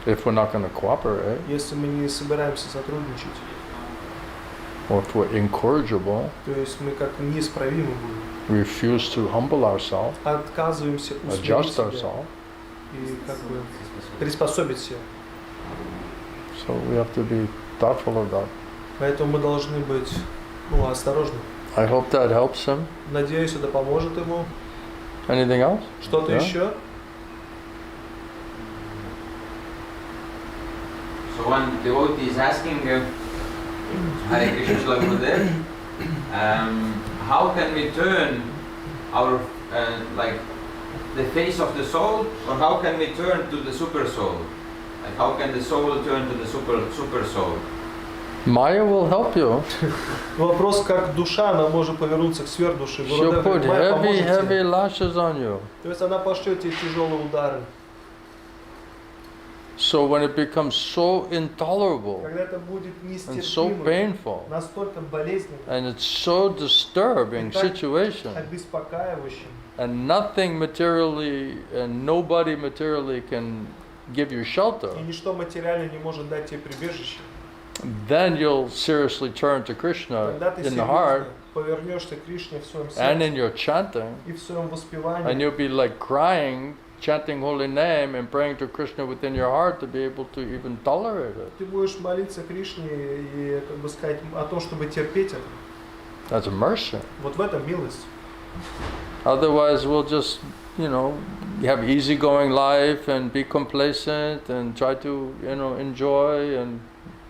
if we're not going to cooperate, если мы не собираемся сотрудничать. or if we're incorrigible, То есть мы как неисправимы будем. refuse to humble ourselves, Отказываемся усмирить adjust себя ourselves. и как бы приспособить себя. So we have to be thoughtful of that. Поэтому мы должны быть осторожны. I hope that helps him. Надеюсь, это поможет ему. Anything else? Что-то Yeah. еще? So one devotee is asking Hare Krishna Shila Gurudev, how can we turn our like the face of the soul, or how can we turn to the super soul? Like how can the soul turn to the super soul? Maya will help you. Вопрос, как душа, она может повернуться к сверхдуше. She'll Гурудев put говорит, Майя heavy, поможет heavy тебе. lashes on you. То есть она пошлет тебе тяжелые удары. So when it becomes so intolerable Когда это будет and so нестерпимо, painful настолько болезненно, and it's so disturbing situation обеспокаивающим, and nothing materially and nobody materially can give you shelter, и ничто материально не может дать тебе прибежище, then you'll seriously turn to Krishna тогда ты in the heart серьезно повернешься к Кришне в своем and сердце in your chanting, и в своем and воспевании. you'll be like crying, chanting holy name and praying to Krishna within your heart to be able to even tolerate it. Ты будешь молиться Кришне и, как бы сказать, о том, чтобы терпеть это. That's mercy. Вот в этом милость. Otherwise, we'll just, have easygoing life and be complacent and try to, enjoy and,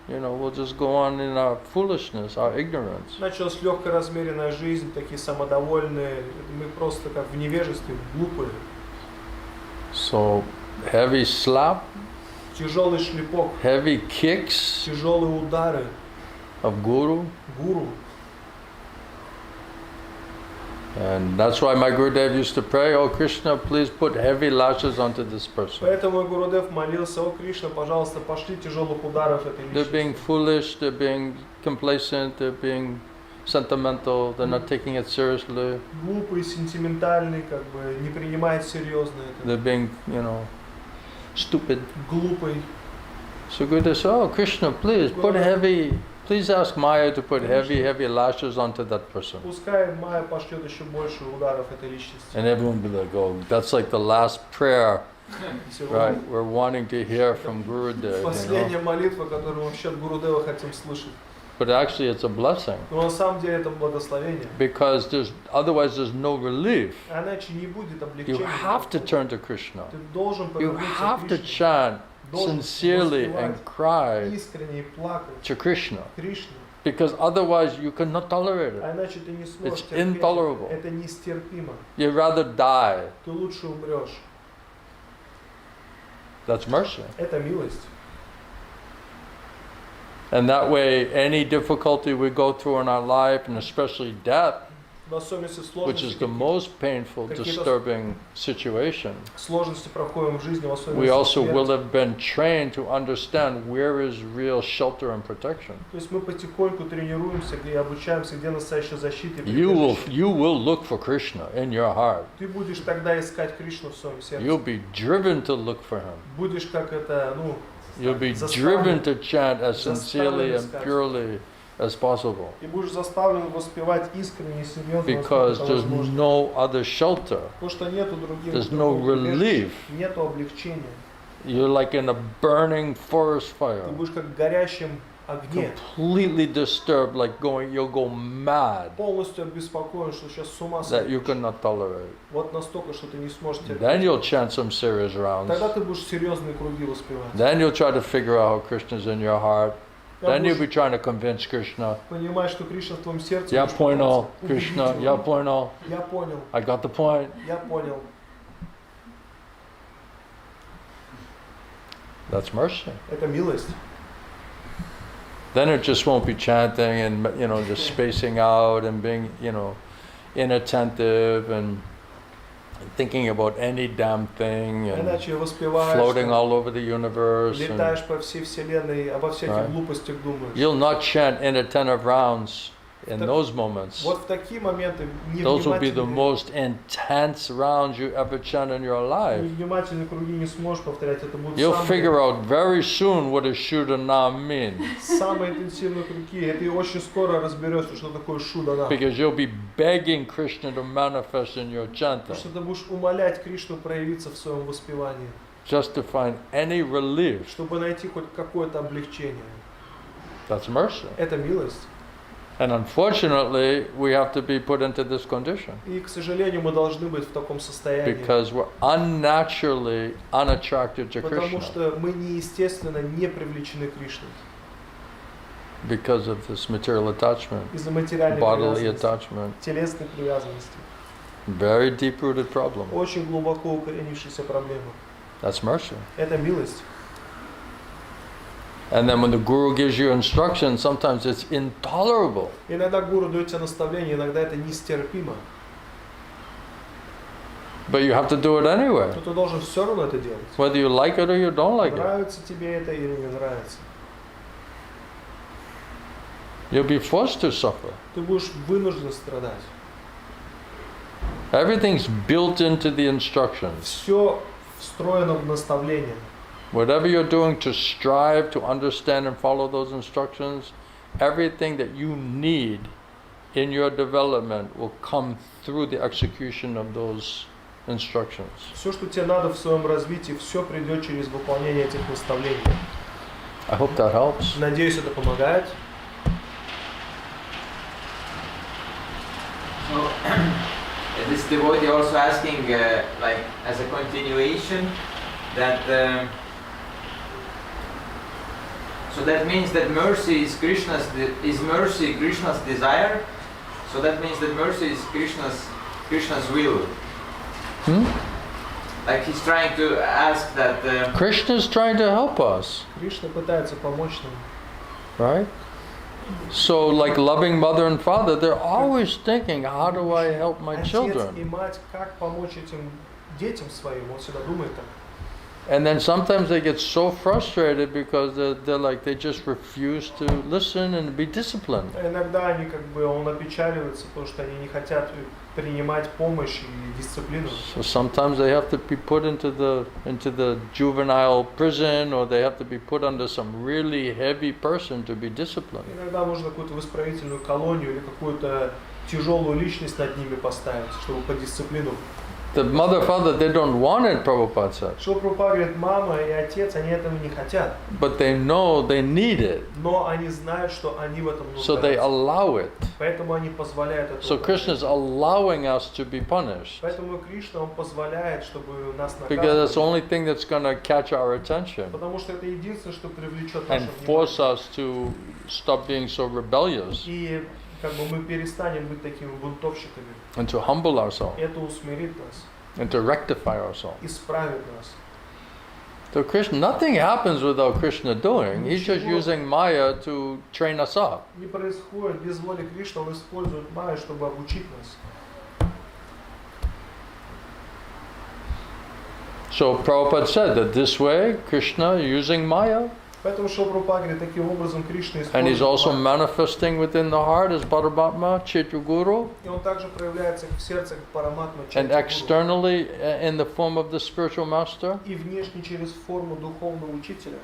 we'll just go on in our foolishness, our ignorance. Началась легкая размеренная жизнь, такие самодовольные. Мы просто как в невежестве, глупые. So, heavy slap, Тяжелый шлепок, heavy kicks тяжелые удары of Guru. гуру. And that's why my Gurudev used to pray, oh Krishna, please put heavy lashes onto this person. Поэтому Гурудев молился: о Кришна, пожалуйста, пошли тяжелых ударов этой They're being личности. foolish, they're being complacent, they're being sentimental, they're not taking it seriously, Глупый, sentimentальный, как бы не принимает серьезно это. they're being, stupid. Глупый. So Gurudev said, oh Krishna, please ask Maya to put heavy lashes onto that person. Пускай Майя пошлет еще больше ударов этой личности. And everyone will be like, oh, that's like the last prayer, right? We're wanting to hear from Gurudev, Последняя молитва, которую мы вообще от Гурудева хотим слышать. But actually it's a blessing Но на самом деле это благословение. because otherwise there's no relief. Иначе не будет You облегчения. have to turn to Krishna. Ты должен You повернуться have к to Кришне. chant sincerely and cry искренне и плакать to Krishna, Кришне, because otherwise you cannot tolerate it. а иначе ты не сможешь It's терпеть. intolerable. Это нестерпимо. You'd rather die. Ты лучше умрешь. That's mercy. Это милость. And that way, any difficulty we go through in our life, and especially death, В особенности which is сложности, the most painful, disturbing situation, сложности проходим в жизни, в we особенности also will смерть. have been trained to understand where is real shelter and protection. То есть мы потихоньку тренируемся и обучаемся, где настоящая защита и You прибежище. will look for Krishna in your heart. Ты будешь тогда искать Кришну в своем You'll сердце. be driven to look for him. Будешь как это, You'll be driven to chant as sincerely and purely as possible, и будешь заставлен воспевать искренне и серьезно, because насколько это there's возможно. no other shelter. Потому что нету других, There's no другого прибежища, relief. нету облегчения. You're like in a burning forest fire, Ты будешь как в горящем огне, completely disturbed, like you'll go mad, полностью обеспокоен, что сейчас с ума that you сойдешь. cannot tolerate. Вот настолько, что ты не сможешь Then терпеть. you'll chant some serious rounds. Тогда ты будешь серьезные круги воспевать. Then you'll try to figure out how Krishna's in your heart. Тогда Then you'll be будешь trying to convince Krishna. понимать, что Кришна в твоем сердце. Я будешь понял, пытаться Krishna, убедить я его. понял, Я понял, I got the point. я понял. That's mercy. Это милость. Then it just won't be chanting and, just spacing out and being, inattentive and thinking about any damn thing and Иначе воспеваешь, floating что all over the universe. And летаешь по всей вселенной, обо всяких Right. глупостях думаешь. you'll not chant inattentive rounds in Так- those moments. Вот в такие моменты Those will be the невнимательные, most intense rounds you ever chant in your life. невнимательные круги не сможешь повторять. Это будут You'll самые, figure out very soon what does Shudanam mean, самые интенсивные круги. И ты очень скоро разберешься, что такое шудана. because you'll be begging Krishna to manifest in your chanting, Потому что ты будешь умолять Кришну проявиться в своем воспевании, just to find any relief. чтобы найти хоть какое-то облегчение. That's mercy. Это милость. And unfortunately, we have to be put into this condition И, к сожалению, мы должны быть в таком состоянии. because we're unnaturally unattracted to Потому Krishna что мы неестественно не привлечены Кришной. because of this material attachment, Из-за материальной bodily привязанности, attachment. телесной привязанности. Very deep-rooted problem. Очень глубоко укоренившаяся проблема. That's mercy. Это милость. And then when the guru gives you instruction, sometimes it's intolerable. Иногда гуру дает тебе наставление, иногда это нестерпимо. But you have to do it anyway, Но ты должен все равно это делать. whether you like it or you don't like it. Нравится тебе это или не нравится. You'll be forced to suffer. Ты будешь вынужден страдать. Everything's built into the instructions. Все встроено в наставление. Whatever you're doing to strive to understand and follow those instructions, everything that you need in your development will come through the execution of those instructions. Все, что тебе надо в своем развитии, все придет через выполнение этих наставлений. I hope that helps. Надеюсь, это помогает. So, this devotee also asking, like, as a continuation, that so that means that mercy is mercy Krishna's desire. So that means that mercy is Krishna's will. Like he's trying to ask that. Krishna's trying to help us, Кришна пытается помочь нам. right? So, like loving mother and father, they're always thinking, how do I help my Отец и children? мать, как помочь этим детям своим, он всегда думает так. And then sometimes they get so frustrated because they're like, they just refuse to listen and be disciplined. А иногда они он опечаливается, потому что они не хотят принимать помощь и дисциплину. So sometimes they have to be put into the juvenile prison, or they have to be put under some really heavy person to be disciplined. Иногда можно какую-то восправительную колонию или какую-то тяжелую личность над ними поставить, чтобы по дисциплину The mother, father, they don't want it, Prabhupada said. Что Прабхупада говорит, мама и отец, они этого не хотят. But they know they need it. Но они знают, что они в этом So they нуждаются. allow it. Поэтому они позволяют это. So Krishna is allowing us to be punished. Поэтому Кришна, он позволяет, чтобы нас Because that's the наказывали. only thing that's going to catch our attention Потому что это единственное, что привлечет наше and force внимание. us to stop being so rebellious И как бы мы перестанем быть такими бунтовщиками. and to humble ourselves Это усмирит нас, and to rectify ourselves. исправит нас. So Krishna, nothing happens without Krishna doing. He's just using Maya to train us up. Не происходит без воли Кришны, он использует майю, чтобы обучить нас. So Prabhupada said that this way, Krishna using Maya, Поэтому Шила Прабхупада говорит, таким образом Кришна and he's использует also майю. manifesting within the heart as Paramatma, Chaitya Guru, И он также проявляется в сердце, как Параматма and Чайтя Гуру. externally in the form of the spiritual master. И внешне через форму духовного учителя.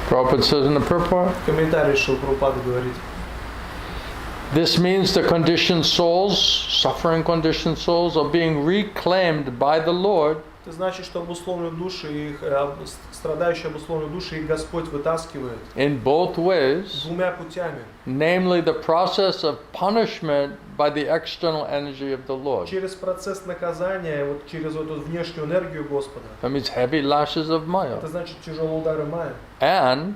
Prabhupada says in the purport, В комментарии Шила Прабхупада говорит, this means the conditioned souls, suffering conditioned souls, are being reclaimed by the Lord это значит, что обусловленные души, их, страдающие обусловленные души, их Господь вытаскивает in both ways, двумя путями. namely the process of punishment by the external energy of the Lord. Через процесс наказания, вот через вот эту внешнюю энергию Господа. That means heavy lashes of Maya. Это значит тяжелые удары майя. And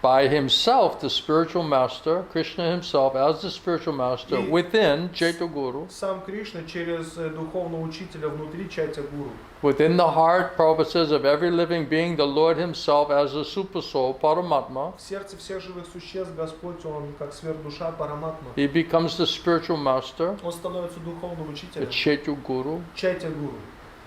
by himself, the spiritual master, Krishna himself as the spiritual master И within Chaitya Guru, Сам Кришна через духовного учителя внутри Чайтя Гуру. within the heart, Prabhupada says, of every living being, the Lord himself as the super soul, Paramatma, В сердце всех живых существ Господь, Он как сверхдуша Параматма. he becomes the spiritual master, Он становится духовным the учителем Chaitya Guru. Чайтя Гуру.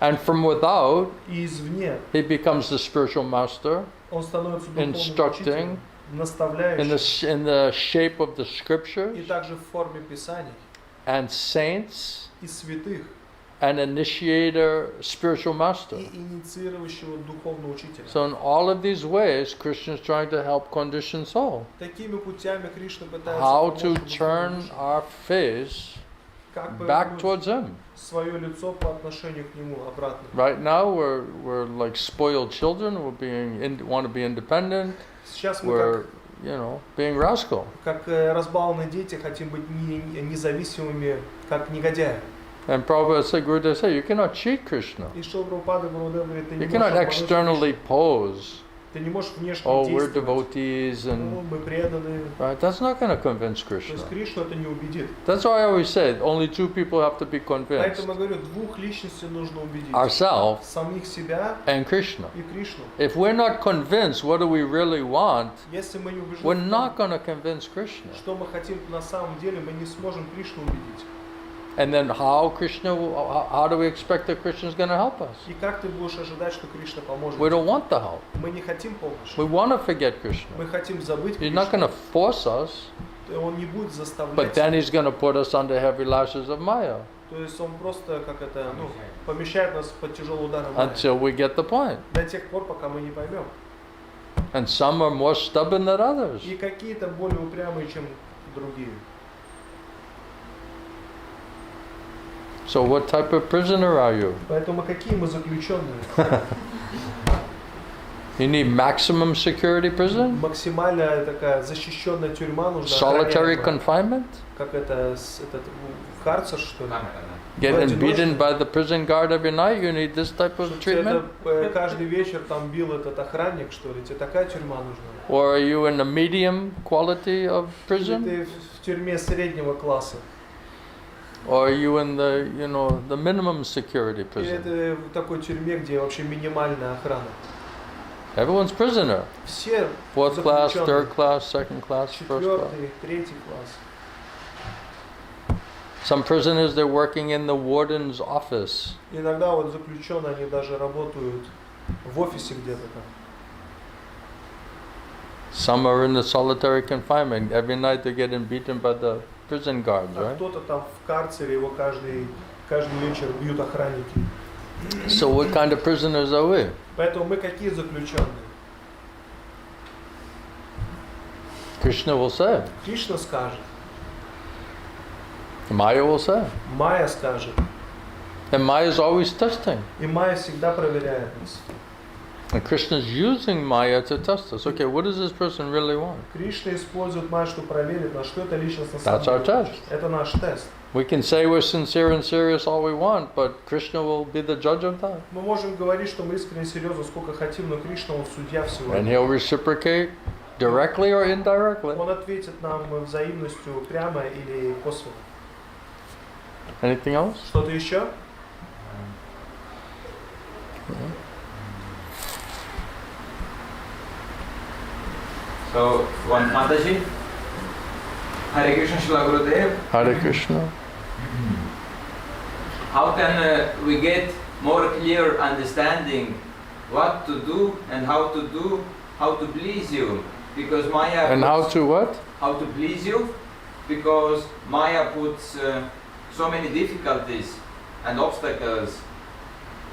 And from without, И извне he becomes the spiritual master Он становится духовным Instructing учителем, наставляющим. in the shape of the И scriptures также в форме Писаний and saints и святых, and initiator spiritual master. и инициирующего духовного учителя. So in all of these ways, Krishna is trying to help conditioned soul. Такими путями Кришна пытается How помочь to духовным turn душам. our face Как back повернуть towards him. свое лицо по отношению к Нему обратно. Right now, we're like spoiled children. We're want to be independent. Сейчас мы We're being rascal. как разбалованные дети хотим быть независимыми, как негодяи. And Prabhupada said, Gurudev said, you cannot cheat Krishna. И что Прабхупада Гурудев говорит, ты не You можешь cannot обмануть externally Кришну. pose. Ты не можешь внешне Oh, we're действовать. devotees, Ну, and мы преданы. right. That's not going to convince То есть Krishna. Кришну это не убедит. That's why I always say only two people have to be convinced: Поэтому я говорю, двух личностей нужно убедить. ourselves Самих себя and Krishna. и Кришну. If we're not convinced what do we really want, Если мы не убеждены we're в том, not going to convince Krishna. что мы хотим на самом деле, мы не сможем Кришну убедить. And then how how do we expect that Krishna is going to help us? И как ты будешь ожидать, что Кришна поможет? We don't want the help. Мы не хотим помощи. We want to forget Krishna. Мы хотим забыть He's not Кришну. going to force us, Он не будет but заставлять. then he's going to put us under heavy lashes of Maya То есть он просто как это, помещает нас под тяжелый удар майя. until we get the point. До тех пор, пока мы не поймем. And some are more stubborn than others. И какие-то более упрямые, чем другие. So what type of prisoner are you? Поэтому какие мы заключенные? You need maximum security prison? Максимальная такая защищенная тюрьма нужна. Solitary охраняемая. confinement? Как это, карцер, что ли? Getting beaten by the prison guard every night? You need this type of Что тебе treatment? каждый вечер там бил этот охранник, что ли? Тебе такая тюрьма нужна? Or are you in the medium quality of Или prison? ты в тюрьме среднего класса? Or are you in the, the minimum security Или prison? ты в такой тюрьме, где вообще минимальная охрана? Everyone's prisoner. Все Fourth class, заключенные. third class, second class, first class. Четвертый, третий класс. Some prisoners, they're working in the warden's office. Иногда вот заключенные, они даже работают в офисе где-то там. Some are in the solitary confinement. Every night they're getting beaten by the prison guards, А right? кто-то там в карцере, его каждый вечер бьют охранники. So what kind of prisoners are we? Поэтому мы какие заключенные? Krishna will say. Кришна скажет, Maya will say. Майя скажет. And Maya is always testing. И Майя всегда проверяет нас. And Krishna is using Maya to test us. Okay, what does this person really want? Кришна использует Майю, чтобы проверить, на что эта личность на That's самом our деле. test. Это наш тест. We can say we're sincere and serious all we want, but Krishna will be the judge of that. Мы можем говорить, что мы искренне серьезно, сколько хотим, но Кришна, Он судья всего. And he'll reciprocate directly or indirectly. Он ответит нам взаимностью прямо или косвенно. Anything else? Что-то еще? So, one Mataji. Hare Krishna Shila Gurudev. Hare Krishna. How can we get more clear understanding what to do and how to please you? Because Maya And how puts- to what? how to please you? Because Maya puts so many difficulties and obstacles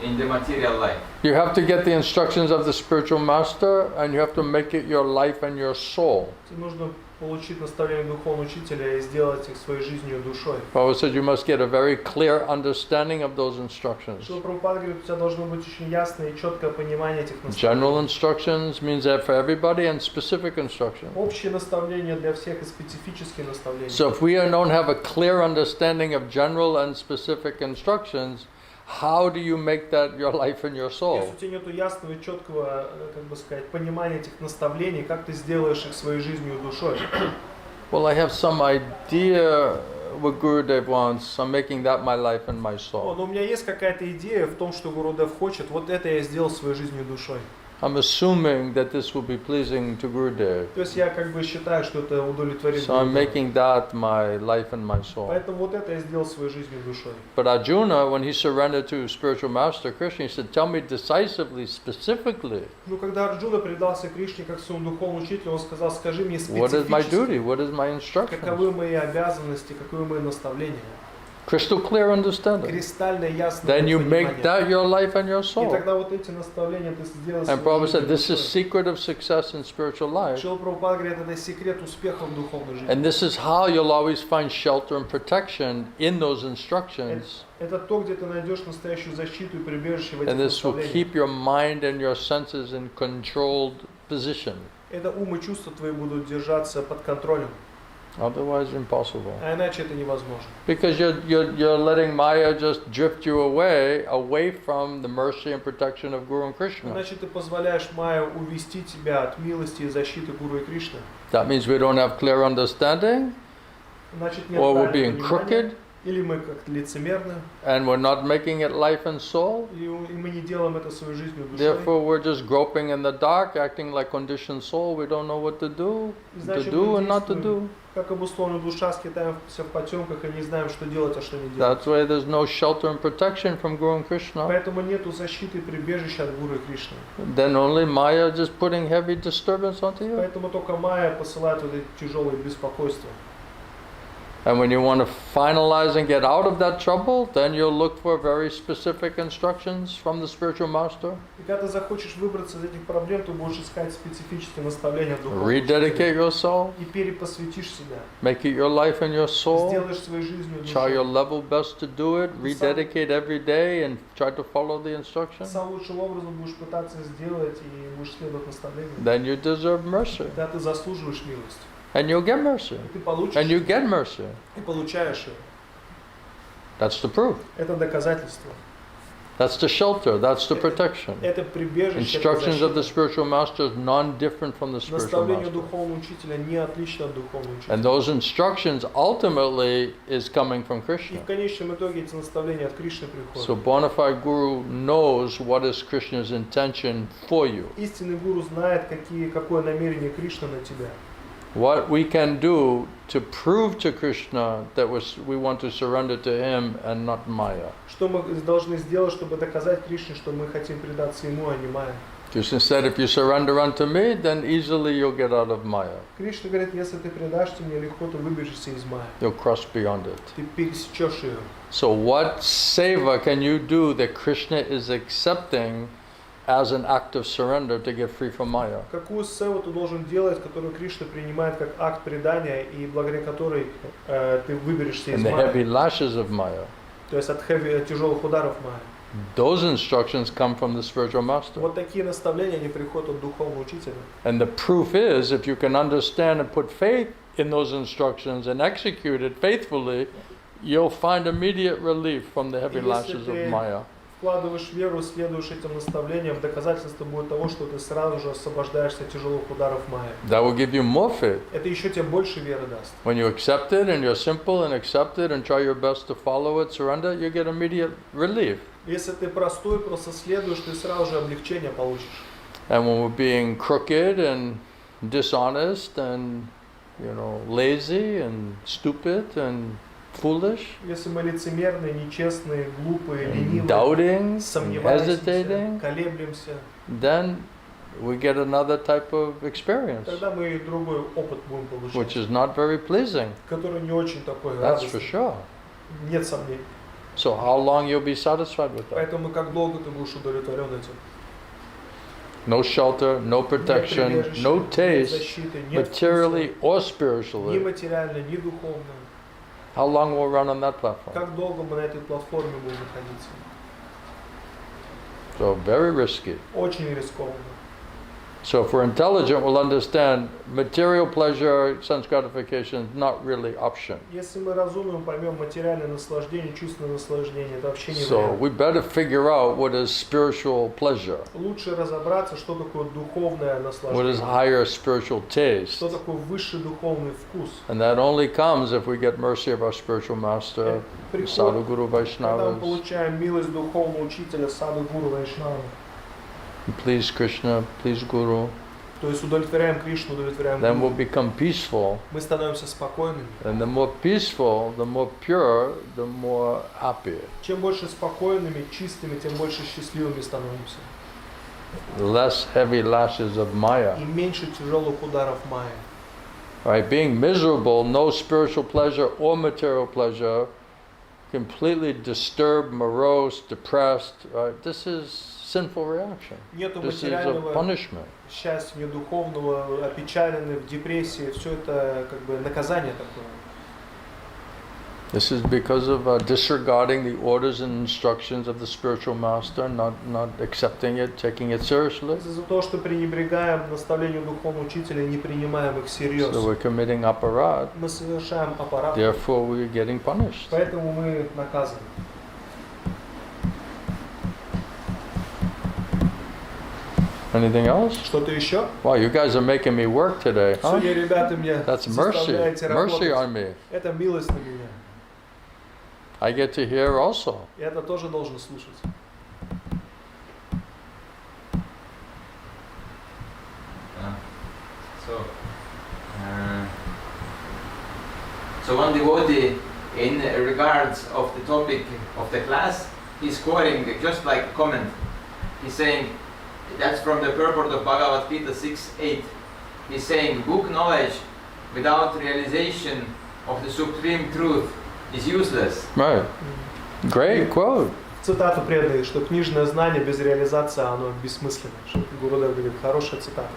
in the material life. You have to get the instructions of the spiritual master and you have to make it your life and your soul. Тебе нужно получить наставление духовного учителя и сделать их своей жизнью и душой. Prabhupada said you must get a very clear understanding of those instructions. Шрила Прабхупада говорит, у тебя должно быть очень ясное и четкое понимание этих наставлений. General instructions means that for everybody and specific instructions. Общие наставления для всех и специфические наставления. So if we don't have a clear understanding of general and specific instructions, how do you make that your life and your Если soul? у тебя нету ясного и четкого, как бы сказать, понимания этих наставлений, как ты сделаешь их своей жизнью и душой? Well, I have some idea what Gurudev wants. I'm making that my life and my О, soul. но у меня есть какая-то идея в том, что Гурудев хочет, вот это я сделал своей жизнью и душой. I'm assuming that this will be pleasing to Gurudev. То есть я как бы считаю, что это удовлетворит So I'm Гурудева. making that my life and my soul. Поэтому вот это я сделал своей жизнью и душой. But Arjuna, when he surrendered to spiritual master Krishna, he said, tell me decisively, specifically, Ну, когда Арджуна предался Кришне как своему духовному учителю, он сказал, скажи мне what is my специфически, duty? What is my instruction? каковы мои обязанности, каковы мои наставления. Crystal clear understanding. Кристально ясное Then you make понимание. that your life and your И soul. тогда вот эти наставления ты сделаешь And Prabhupada said, this is secret of success in spiritual life. Шрила Прабхупада говорит, это секрет успеха в духовной жизни. And this is how you'll always find shelter and protection in those instructions. Это то, где ты найдешь настоящую защиту и прибежище в этих And this will наставлениях. keep your mind and your senses in controlled position. Это ум и чувства твои будут держаться под контролем, Otherwise impossible. а иначе это невозможно. Because you're letting Maya just drift you away from the mercy and protection of Guru and Krishna. Иначе ты позволяешь Майя увести тебя от милости и защиты Гуру и Кришны. That means we don't have clear understanding, Значит, нет or we're правильного being понимания, crooked, или мы как-то лицемерны, and we're not making it life and soul. и мы не делаем это своей жизнью и душой. Therefore, we're just groping in the dark, acting like conditioned soul. We don't know what to do and not to do. Как обусловлена душа, скитаемся в потемках и не знаем, что делать, а что не делать. That's why there's no shelter and protection from Guru and Krishna. Поэтому нету защиты и прибежища от Гуру и Кришны. Then only Maya just putting heavy disturbance onto you. Поэтому только Майя посылает вот эти тяжелые беспокойства. And when you want to finalize and get out of that trouble, then you'll look for very specific instructions from the spiritual master. И когда ты захочешь выбраться из этих проблем, ты будешь искать специфические наставления от духовного Rededicate учителя. your soul, И перепосвятишь себя. make it your life and your soul. Сделаешь своей жизнью Try your душу. level best to do it. Rededicate every day and try to follow the instructions. Самым лучшим образом будешь пытаться сделать и будешь следовать наставлениям. Then you deserve mercy. Тогда ты заслуживаешь милость. And you'll get mercy. И ты получишь And you get mercy. и получаешь ее. That's the proof. Это доказательство. That's the shelter. That's the protection. Это прибежище. это Instructions of the защита. spiritual master is non-different from the spiritual Наставление master. духовного учителя не отлично от духовного And учителя. those instructions ultimately is coming from И Krishna. в конечном итоге эти наставления от Кришны So приходят. bona fide guru knows what is Krishna's intention for you. Истинный гуру знает, какое намерение Кришны на тебя. What we can do to prove to Krishna that we want to surrender to him and not Maya. Что мы должны сделать, чтобы доказать Кришне, что мы хотим предаться ему, а не Майе. Krishna said, if you surrender unto me, then easily you'll get out of Maya. Кришна говорит, если ты предашься мне, легко ты выбежишься из Майи. You'll cross beyond it. Ты пересечешь ее. So what seva can you do that Krishna is accepting as an act of surrender to get free from Maya? Какую севу ты должен делать, которую Кришна принимает как акт предания, и благодаря которой ты выберешься из And the heavy Майи? lashes of Maya. То есть от тяжелых ударов Майи. Those instructions come from the spiritual master. Вот такие наставления, они приходят от духовного учителя. And the proof is, if you can understand and put faith in those instructions and execute it faithfully, you'll find immediate relief from the heavy Если lashes of ты Maya. вкладываешь веру, следуешь этим наставлениям, доказательство будет того, что ты сразу же освобождаешься от тяжелых ударов Майя. That will give you more faith. Это еще тебе больше веры даст. When you accept it and you're simple and accept it and try your best to follow it, surrender, you get immediate relief. Если ты простой, просто следуешь, ты сразу же облегчение получишь. And when we're being crooked and dishonest and, lazy and stupid and foolish, Если мы лицемерные, нечестные, глупые, ленивые, doubting, сомневаемся, hesitating, колеблемся, then we get another type of experience, тогда мы и другой опыт будем which получать, is not very pleasing. который не очень такой That's for радостный. sure. Нет сомнений. So how long you'll be satisfied with that? Поэтому как долго ты будешь удовлетворен этим? No shelter, no protection, Нет прибежища, no нет taste, защиты, нет materially or вкуса, ни spiritually. материально, ни духовно. How long will we run on that platform? Как долго мы на этой платформе будем находиться? So very risky. Очень рискованно. So if we're intelligent, we'll understand material pleasure, sense gratification is not really option. Если мы разумным, поймем материальное наслаждение, чувственное наслаждение, это вообще не So вариант. we better figure out what is spiritual pleasure, Лучше разобраться, что такое духовное what is наслаждение, higher spiritual taste. что такое высший духовный вкус. And that only comes if we get mercy of our spiritual master, Sadhu Guru Когда мы Vaishnavas. получаем милость духовного учителя, саду гуру Вайшнава. Please Krishna, please Guru. То есть удовлетворяем Кришну, удовлетворяем Then we'll Гуру. become peaceful. Мы становимся спокойными. And the more peaceful, the more pure, the more happy. Чем больше спокойными, чистыми, тем больше счастливыми становимся. Less heavy lashes of Maya. И меньше тяжелых ударов Майя. Right? Being miserable, no spiritual pleasure or material pleasure, completely disturbed, morose, depressed. Right? This is sinful reaction. Нету This is a материального punishment. счастья, ни духовного, опечалены, в депрессии. Все это как бы наказание такое. This is because of disregarding the orders and instructions of the spiritual master, not accepting it, taking it seriously. Это из-за того, что пренебрегаем наставлению духовного учителя и не принимаем их всерьез. So we're committing aparat. Мы совершаем аппарат, Therefore, we're getting punished. поэтому мы наказаны. Anything else? Что-то еще? Wow, you guys are making me work today, huh? Сегодня, ребята, мне That's mercy. заставляете Mercy работать. on me. Это милость на меня. I get to hear also. И это тоже должен слушать. So one devotee, in regards of the topic of the class, he's quoting just like a comment. He's saying, that's from the purport of Bhagavad Gita 6.8. He's saying, book knowledge without realization of the supreme truth is useless. Right. Great quote. Цитату преданных, что книжное знание без реализации, оно бессмысленно. Что Гурудев говорит, хорошая цитата.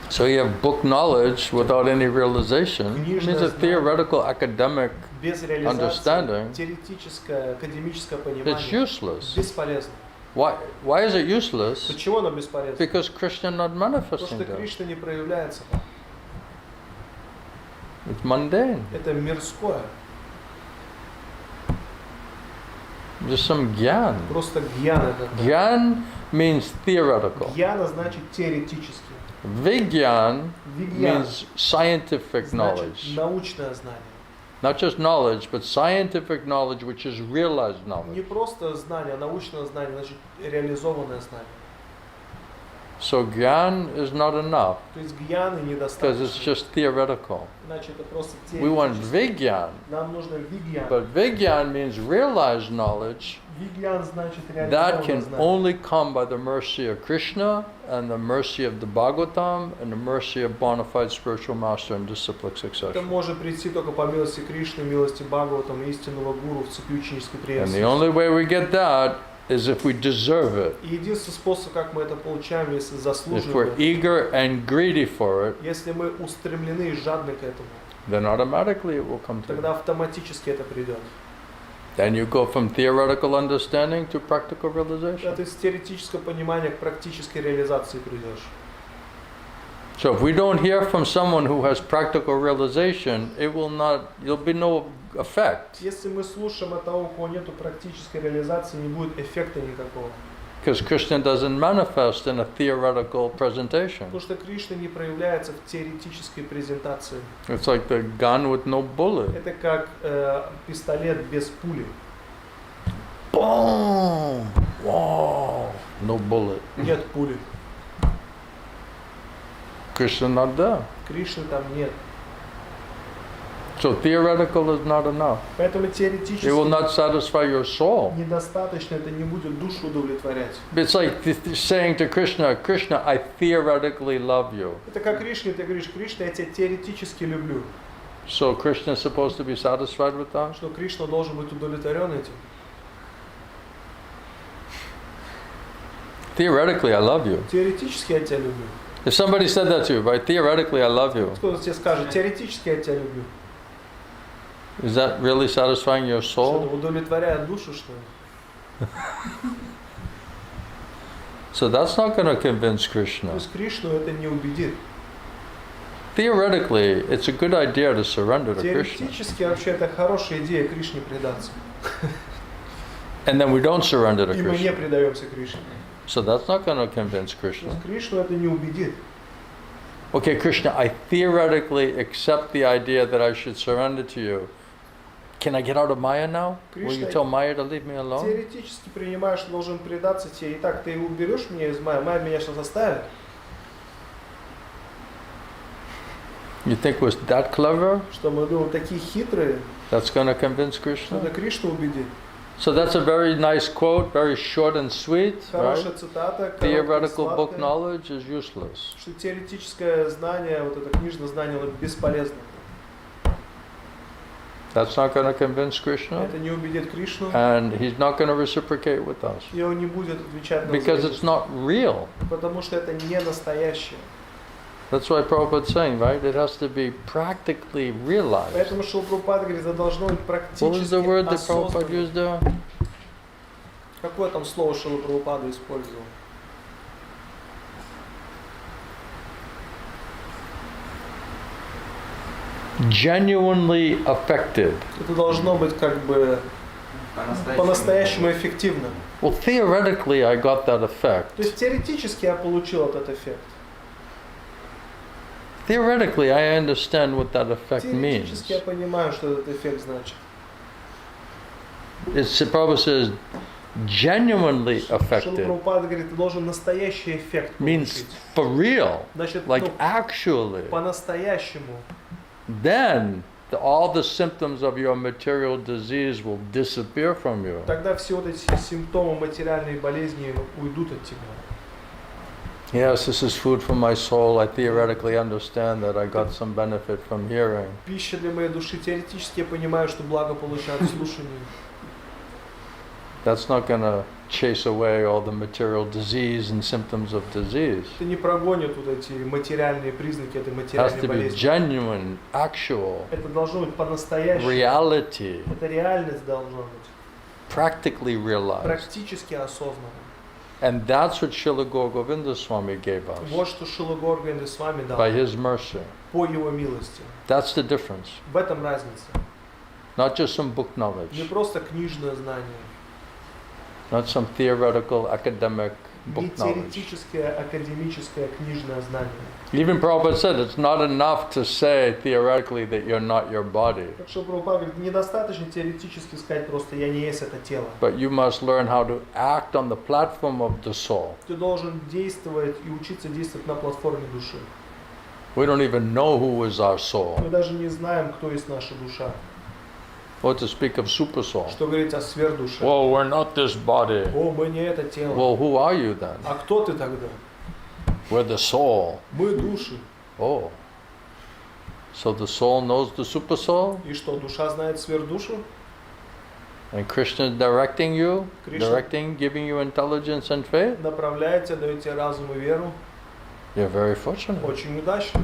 So you have book knowledge without any realization. It means a theoretical academic Без реализации, understanding. теоретическое, академическое It's понимание useless. бесполезно. Why is it useless? Почему оно бесполезно? Because Krishna not Потому manifesting что there. Кришна не проявляется. It's mundane. Это мирское. Just some gyan. Просто гьяна. Gyan means theoretical. Гьяна значит теоретически. Vigyan Вигьян means scientific значит knowledge. научное знание. Not just knowledge, but scientific knowledge which is realized Не knowledge. просто знание, а научное знание, значит реализованное знание. So gyan is not enough То есть гьяны because it's недостаточно. just theoretical. Иначе это просто We want теоретически. vigyan. Нам нужно вигьян. But vigyan means realized knowledge Вигьян значит That реализованное can знание. only come by the mercy of Krishna and the mercy of the Bhagavatam and the mercy of bona fide spiritual master and disciplic Это succession. может прийти только по милости Кришны, милости Бхагаватам, истинного гуру в цепи ученической And the преемственности. only way we get that is if we deserve it. И единственный способ, как мы это получаем, если If заслуживаем, we're eager and greedy for it, если мы устремлены и жадны к этому, then automatically it will come to тогда you. автоматически это придет. Then you go from theoretical understanding to practical Когда realization. ты с теоретического понимания к практической реализации придешь. So if we don't hear from someone who has practical realization, there'll be no effect. Если мы слушаем от того, у кого нету практической реализации, не будет эффекта никакого. Because Krishna doesn't manifest in a theoretical presentation. Потому что Кришна не проявляется в теоретической презентации. It's like the gun with no bullet. Это как пистолет без пули. Boom! Wow! No bullet. Нет пули. Krishna not there. Кришны там нет. So theoretical is not enough. Поэтому It will теоретически not satisfy your soul. недостаточно, это не будет душу удовлетворять. It's like saying to Krishna, Krishna, I theoretically love you. Это как Кришне, ты говоришь, Кришна, я тебя теоретически люблю. So Krishna is supposed to be satisfied with that? Что Кришна должен быть удовлетворен этим. Theoretically, I love you. Теоретически я тебя люблю. If somebody said that to you, right? Theoretically, I love you. Кто-то тебе скажет, теоретически я тебя люблю. Is that really satisfying your Что, soul? удовлетворяет душу, что ли? So that's not going to convince То Krishna. есть Кришну это не убедит. Theoretically, it's a good idea to surrender to Krishna. Теоретически вообще это хорошая идея Кришне предаться. And then we don't surrender to И мы не Krishna. предаемся Кришне. So that's not going to convince То Krishna. есть Кришну это не убедит. Okay, Krishna, I theoretically accept the idea that I should surrender to you. Can I get out of Maya now? Will you Krishna, tell Maya to leave me alone? Теоретически принимаешь, что должен предаться тебе. Итак, ты уберешь меня из Майя, Майя меня сейчас заставит. You think we're that clever? Что мы думаем, такие хитрые, That's going to convince что Krishna? это Кришну убедит. So that's a very nice quote, very short and sweet, Хорошая right? цитата, короткая, Theoretical book сладкая, knowledge is useless. что теоретическое знание, вот это книжное знание, оно бесполезно. That's not going to convince Krishna, Это не убедит Кришну, and he's not going to reciprocate with us и он не будет отвечать на because it's взаимность, not real. потому что это не настоящее. That's why Prabhupada's saying, right? It has to be practically realized. Поэтому Шрила Прабхупада говорит, это должно быть What was the практически word that Prabhupada осознанно. used there? Какое там слово Шрила Прабхупада использовал? Genuinely affected. Это должно быть как бы по-настоящему эффективно. Well, theoretically, I got that effect. То есть теоретически я получил этот эффект. Theoretically, I understand what that effect means. Теоретически я понимаю, что этот эффект значит. It's, Prabhupada says, genuinely Шрила affected Прабхупада говорит, ты должен настоящий эффект means получить. for real, Значит, like actually. по-настоящему. Then all the symptoms of your material disease will disappear from you. Тогда все вот эти симптомы материальной болезни уйдут от тебя. Yes, this is food for my soul. I theoretically understand that I got some benefit from hearing. Пища для моей души. Теоретически я понимаю, что благо получаю от слушания. That's not going to chase away all the material disease and symptoms of disease. Это не прогонит вот эти материальные признаки этой It has материальной to be болезни. genuine, actual, Это должно быть по-настоящему. reality, Это реальность должна быть. practically realized. Практически осознанно. And that's what Srila Gaur Govinda Swami gave us Вот что Шрила Горгоинда с вами дал. by his mercy. По его милости. That's the difference. В этом разница. Not just some book Не knowledge, просто книжное знание. not some theoretical academic Не book knowledge. теоретическое, академическое книжное знание. Even Prabhupada said it's not enough to say theoretically that you're not your body, Так что Прабхупада говорит, недостаточно теоретически сказать просто «я не есть это тело». but you must learn how to act on the platform of the soul. Ты должен действовать и учиться действовать на платформе души. We don't even know who is our soul. Мы даже не знаем, кто есть наша душа. What to speak of super soul? Что говорить о сверхдуше? Well, we're not this body. О, мы не это тело. Well, who are you then? А кто ты тогда? We're the soul. Мы души. Oh. So the soul knows the super soul? И что, душа знает сверхдушу? And Krishna is directing you? Krishna- Directing, giving you intelligence and faith? Направляет тебя, дает тебе разум и веру. You're very fortunate. Очень удачно.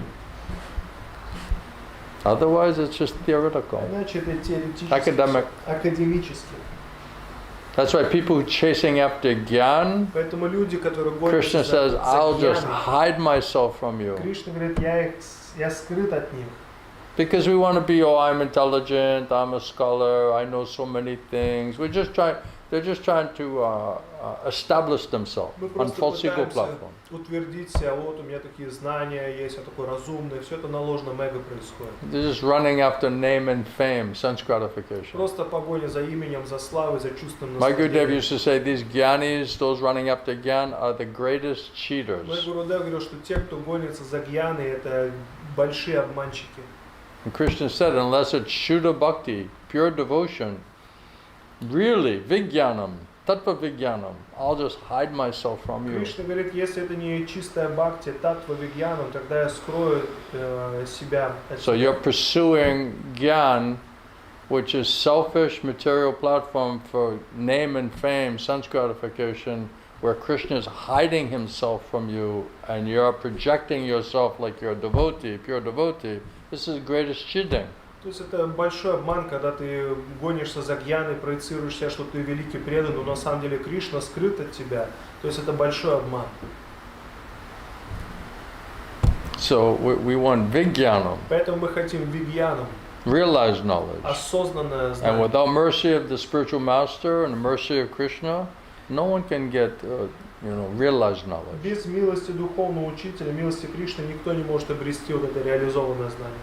Otherwise, it's just theoretical. Иначе это теоретически, Academic. академически. That's why people chasing after gyan, Поэтому люди, которые Krishna гонятся says, за I'll just гьяной, hide myself from you. Кришна говорит, я скрыт от них. Because we want to be, oh, I'm intelligent, I'm a scholar, I know so many things. They're just trying to establish themselves Мы on просто false ego пытаемся platform. утвердить себя, вот у меня такие знания есть, я такой разумный, все это на ложном эго происходит. They're just running after name and fame, sense gratification. Просто погоня за именем, за славой, за чувством My Gurudev наслаждения. used to say these gyanis, those running after gyan, are the greatest Мой cheaters. Гурудев говорил, что те, кто гонится за гьяной, это большие обманщики. And Krishna said, unless it's Shuddha Bhakti, pure devotion, really, Vijnanam, Tattva Vijnanam, I'll just hide myself from you. Кришна говорит, если это не чистая бхакти, таттва вигьянам, тогда я скрою себя от So себя. you're pursuing gyan, which is selfish material platform for name and fame, sense gratification, where Krishna is hiding himself from you and you're projecting yourself like you're a devotee, pure devotee. This is the greatest cheating. То есть это большой обман, когда ты гонишься за гьяной, проецируешь себя, что ты великий преданный, но на самом деле Кришна скрыт от тебя. То есть это большой обман. So we want Vijnanam, Поэтому мы хотим вигьянам, realized knowledge. осознанное And знание. without mercy of the spiritual master and the mercy of Krishna, no one can get, realized knowledge. Без милости духовного учителя, милости Кришны, никто не может обрести вот это реализованное знание.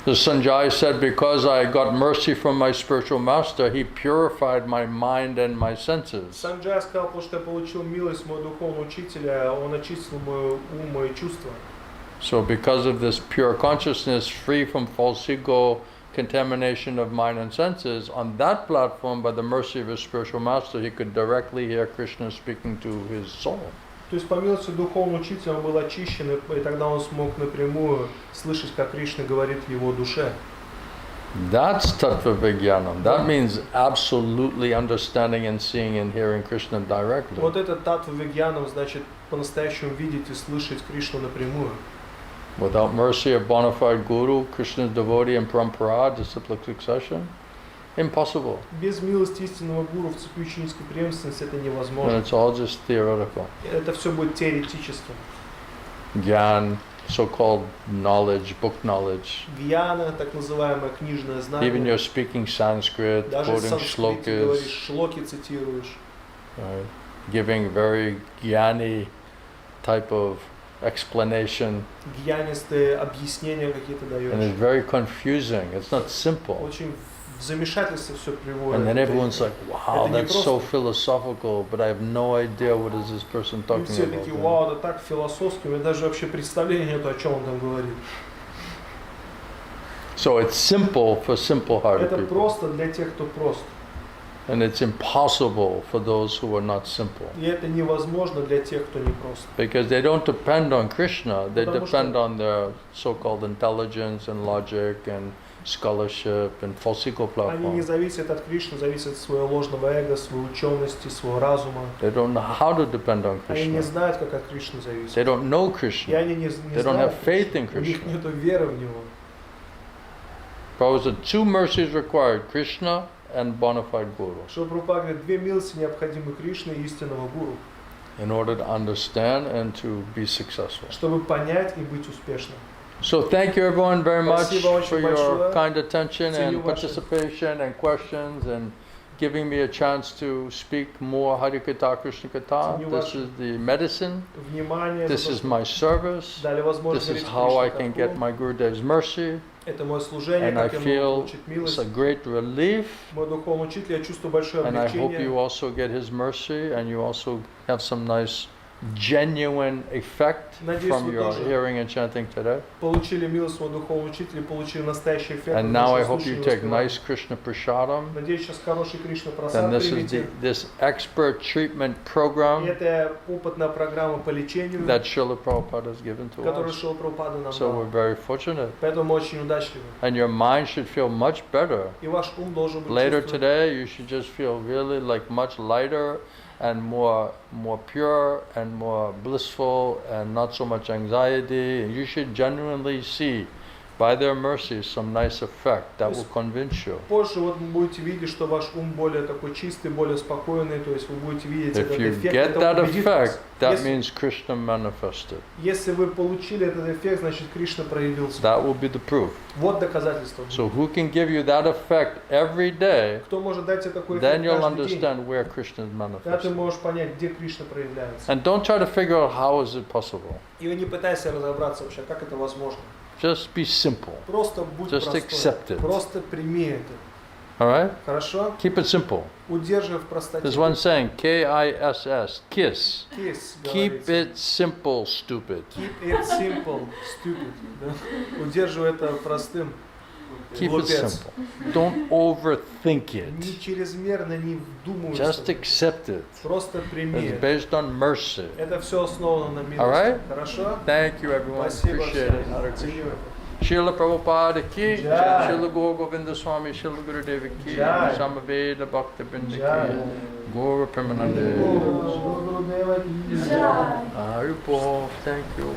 The Sanjay said, because I got mercy from my spiritual master, he purified my mind and my senses. Санджай сказал, потому что я получил милость моего духовного учителя, он очистил мой ум и чувства. So because of this pure consciousness, free from false ego, contamination of mind and senses, on that platform, by the mercy of his spiritual master, he could directly hear Krishna speaking to his soul. То есть по милости духовного учителя он был очищен, и тогда он смог напрямую слышать, как Кришна говорит в его душе. That's Tattva Vijnanam. That means absolutely understanding and seeing and hearing Krishna directly. Вот это таттва вигьянам, значит, по-настоящему видеть и слышать Кришну напрямую. Without mercy of bona fide guru, Krishna's devotee and parampara, disciplic succession, impossible. Без милости истинного гуру в цепи ученической преемственности это And невозможно. it's all just theoretical. Это все будет теоретическим. Gyan, so-called knowledge, book knowledge. Гьяна, так называемое книжное Even you're знание. speaking Sanskrit, Даже в quoting санскрите говоришь, shlokas, шлоки цитируешь. right? Giving very gyani type of explanation, Гьянистые объяснения какие-то and it's даешь. very confusing. It's not simple. Очень в замешательство все приводит. And then everyone's like, wow, Это не that's so просто. philosophical, but I have no idea what is this person И talking все такие, about. вау, это так философски, у меня даже вообще представления нету, о чем он там говорит. So it's simple for simple-hearted Это people, просто для тех, кто прост. and it's impossible for those who are not simple, И это невозможно для тех, кто не прост. because they don't depend on Krishna. They Потому depend что- on their so-called intelligence and logic and scholarship and false ego Они не platform. зависят от Кришны, зависят от своего ложного эго, своей учености, своего разума. They don't know how to depend on Они не Krishna. знают, как от Кришны зависит. They don't know И Krishna. они не They don't знают have faith in Кришну. У них Krishna. нет веры в Него. Because the two mercies required, Krishna and bona fide guru, Что Прабхупада говорит, две милости необходимы Кришне и истинного гуру, in order to understand and to be successful. чтобы понять и быть успешным. So thank you everyone very much Спасибо очень for your большое. kind attention Ценю and ваше- participation and questions and giving me a chance to speak more Harikatha Krishna-katha. Ценю This ваше- is the medicine. Внимание, This за то, is что my service. дали возможность This is говорить how I can Кришна-катху. get my Gurudev's mercy. Это мое служение, And I как я могу feel получить it's милость. a great relief. Мой духовный учитель, я чувствую большое And I hope you облегчение. also get his mercy and you also have some nice genuine effect Надеюсь, from вы your тоже hearing and chanting today. получили милость своего духовного учителя, получили настоящий эффект. And от now I нашего hope you слушания и take воспевания. nice Krishna prasadam. Надеюсь, сейчас хороший Кришна Then прасад this is примите. this expert treatment program Это опытная программа по лечению, that Srila Prabhupada has given to которую us. Шрила Прабхупада нам So we're дал. very fortunate. Поэтому мы очень удачливы. And your mind should feel much better. И ваш ум должен быть Later чувствовать. today, you should just feel really like much lighter and more pure and more blissful and not so much anxiety. And you should genuinely see by their mercy some nice effect that will convince you. Позже вот вы будете видеть, что ваш ум более такой чистый, более спокойный, то есть вы будете видеть If этот you эффект. get это that убедит вас. effect, that Если- means Krishna manifested. Если вы получили этот эффект, значит Кришна проявился. That will be the proof. Вот доказательство. So who can give you that effect every day, Кто может дать тебе такой then эффект you'll каждый день? understand where Krishna is Тогда ты manifested. можешь понять, где Кришна проявляется. And don't try to figure out how is it possible. И не пытайся разобраться вообще, как это возможно. Just be simple. Просто будь Just простой. accept it. Просто прими это. All right? Хорошо? Keep it simple. Удерживай в простоте. There's one saying, K-I-S-S, kiss. Kiss, Keep говорится. it simple, stupid. Keep it simple, stupid. Да? Удерживай это простым. Keep it Глупец. simple. Don't overthink it. Не чрезмерно не вдумывайся. Just accept it. Просто прими. It's based on mercy. Это все основано на милости. Alright? Хорошо? Thank you, everyone. Спасибо Appreciate it. всем. Hare Krishna. Ценю это. Srila Prabhupada ki, Jai. Srila Gaur Govinda Swami, Srila Gurudeva ki, Jai. Samaveda Bhakta Binda Jai. ki, Gaura Premanande. Гурудева ки Jai. Haripol, thank you.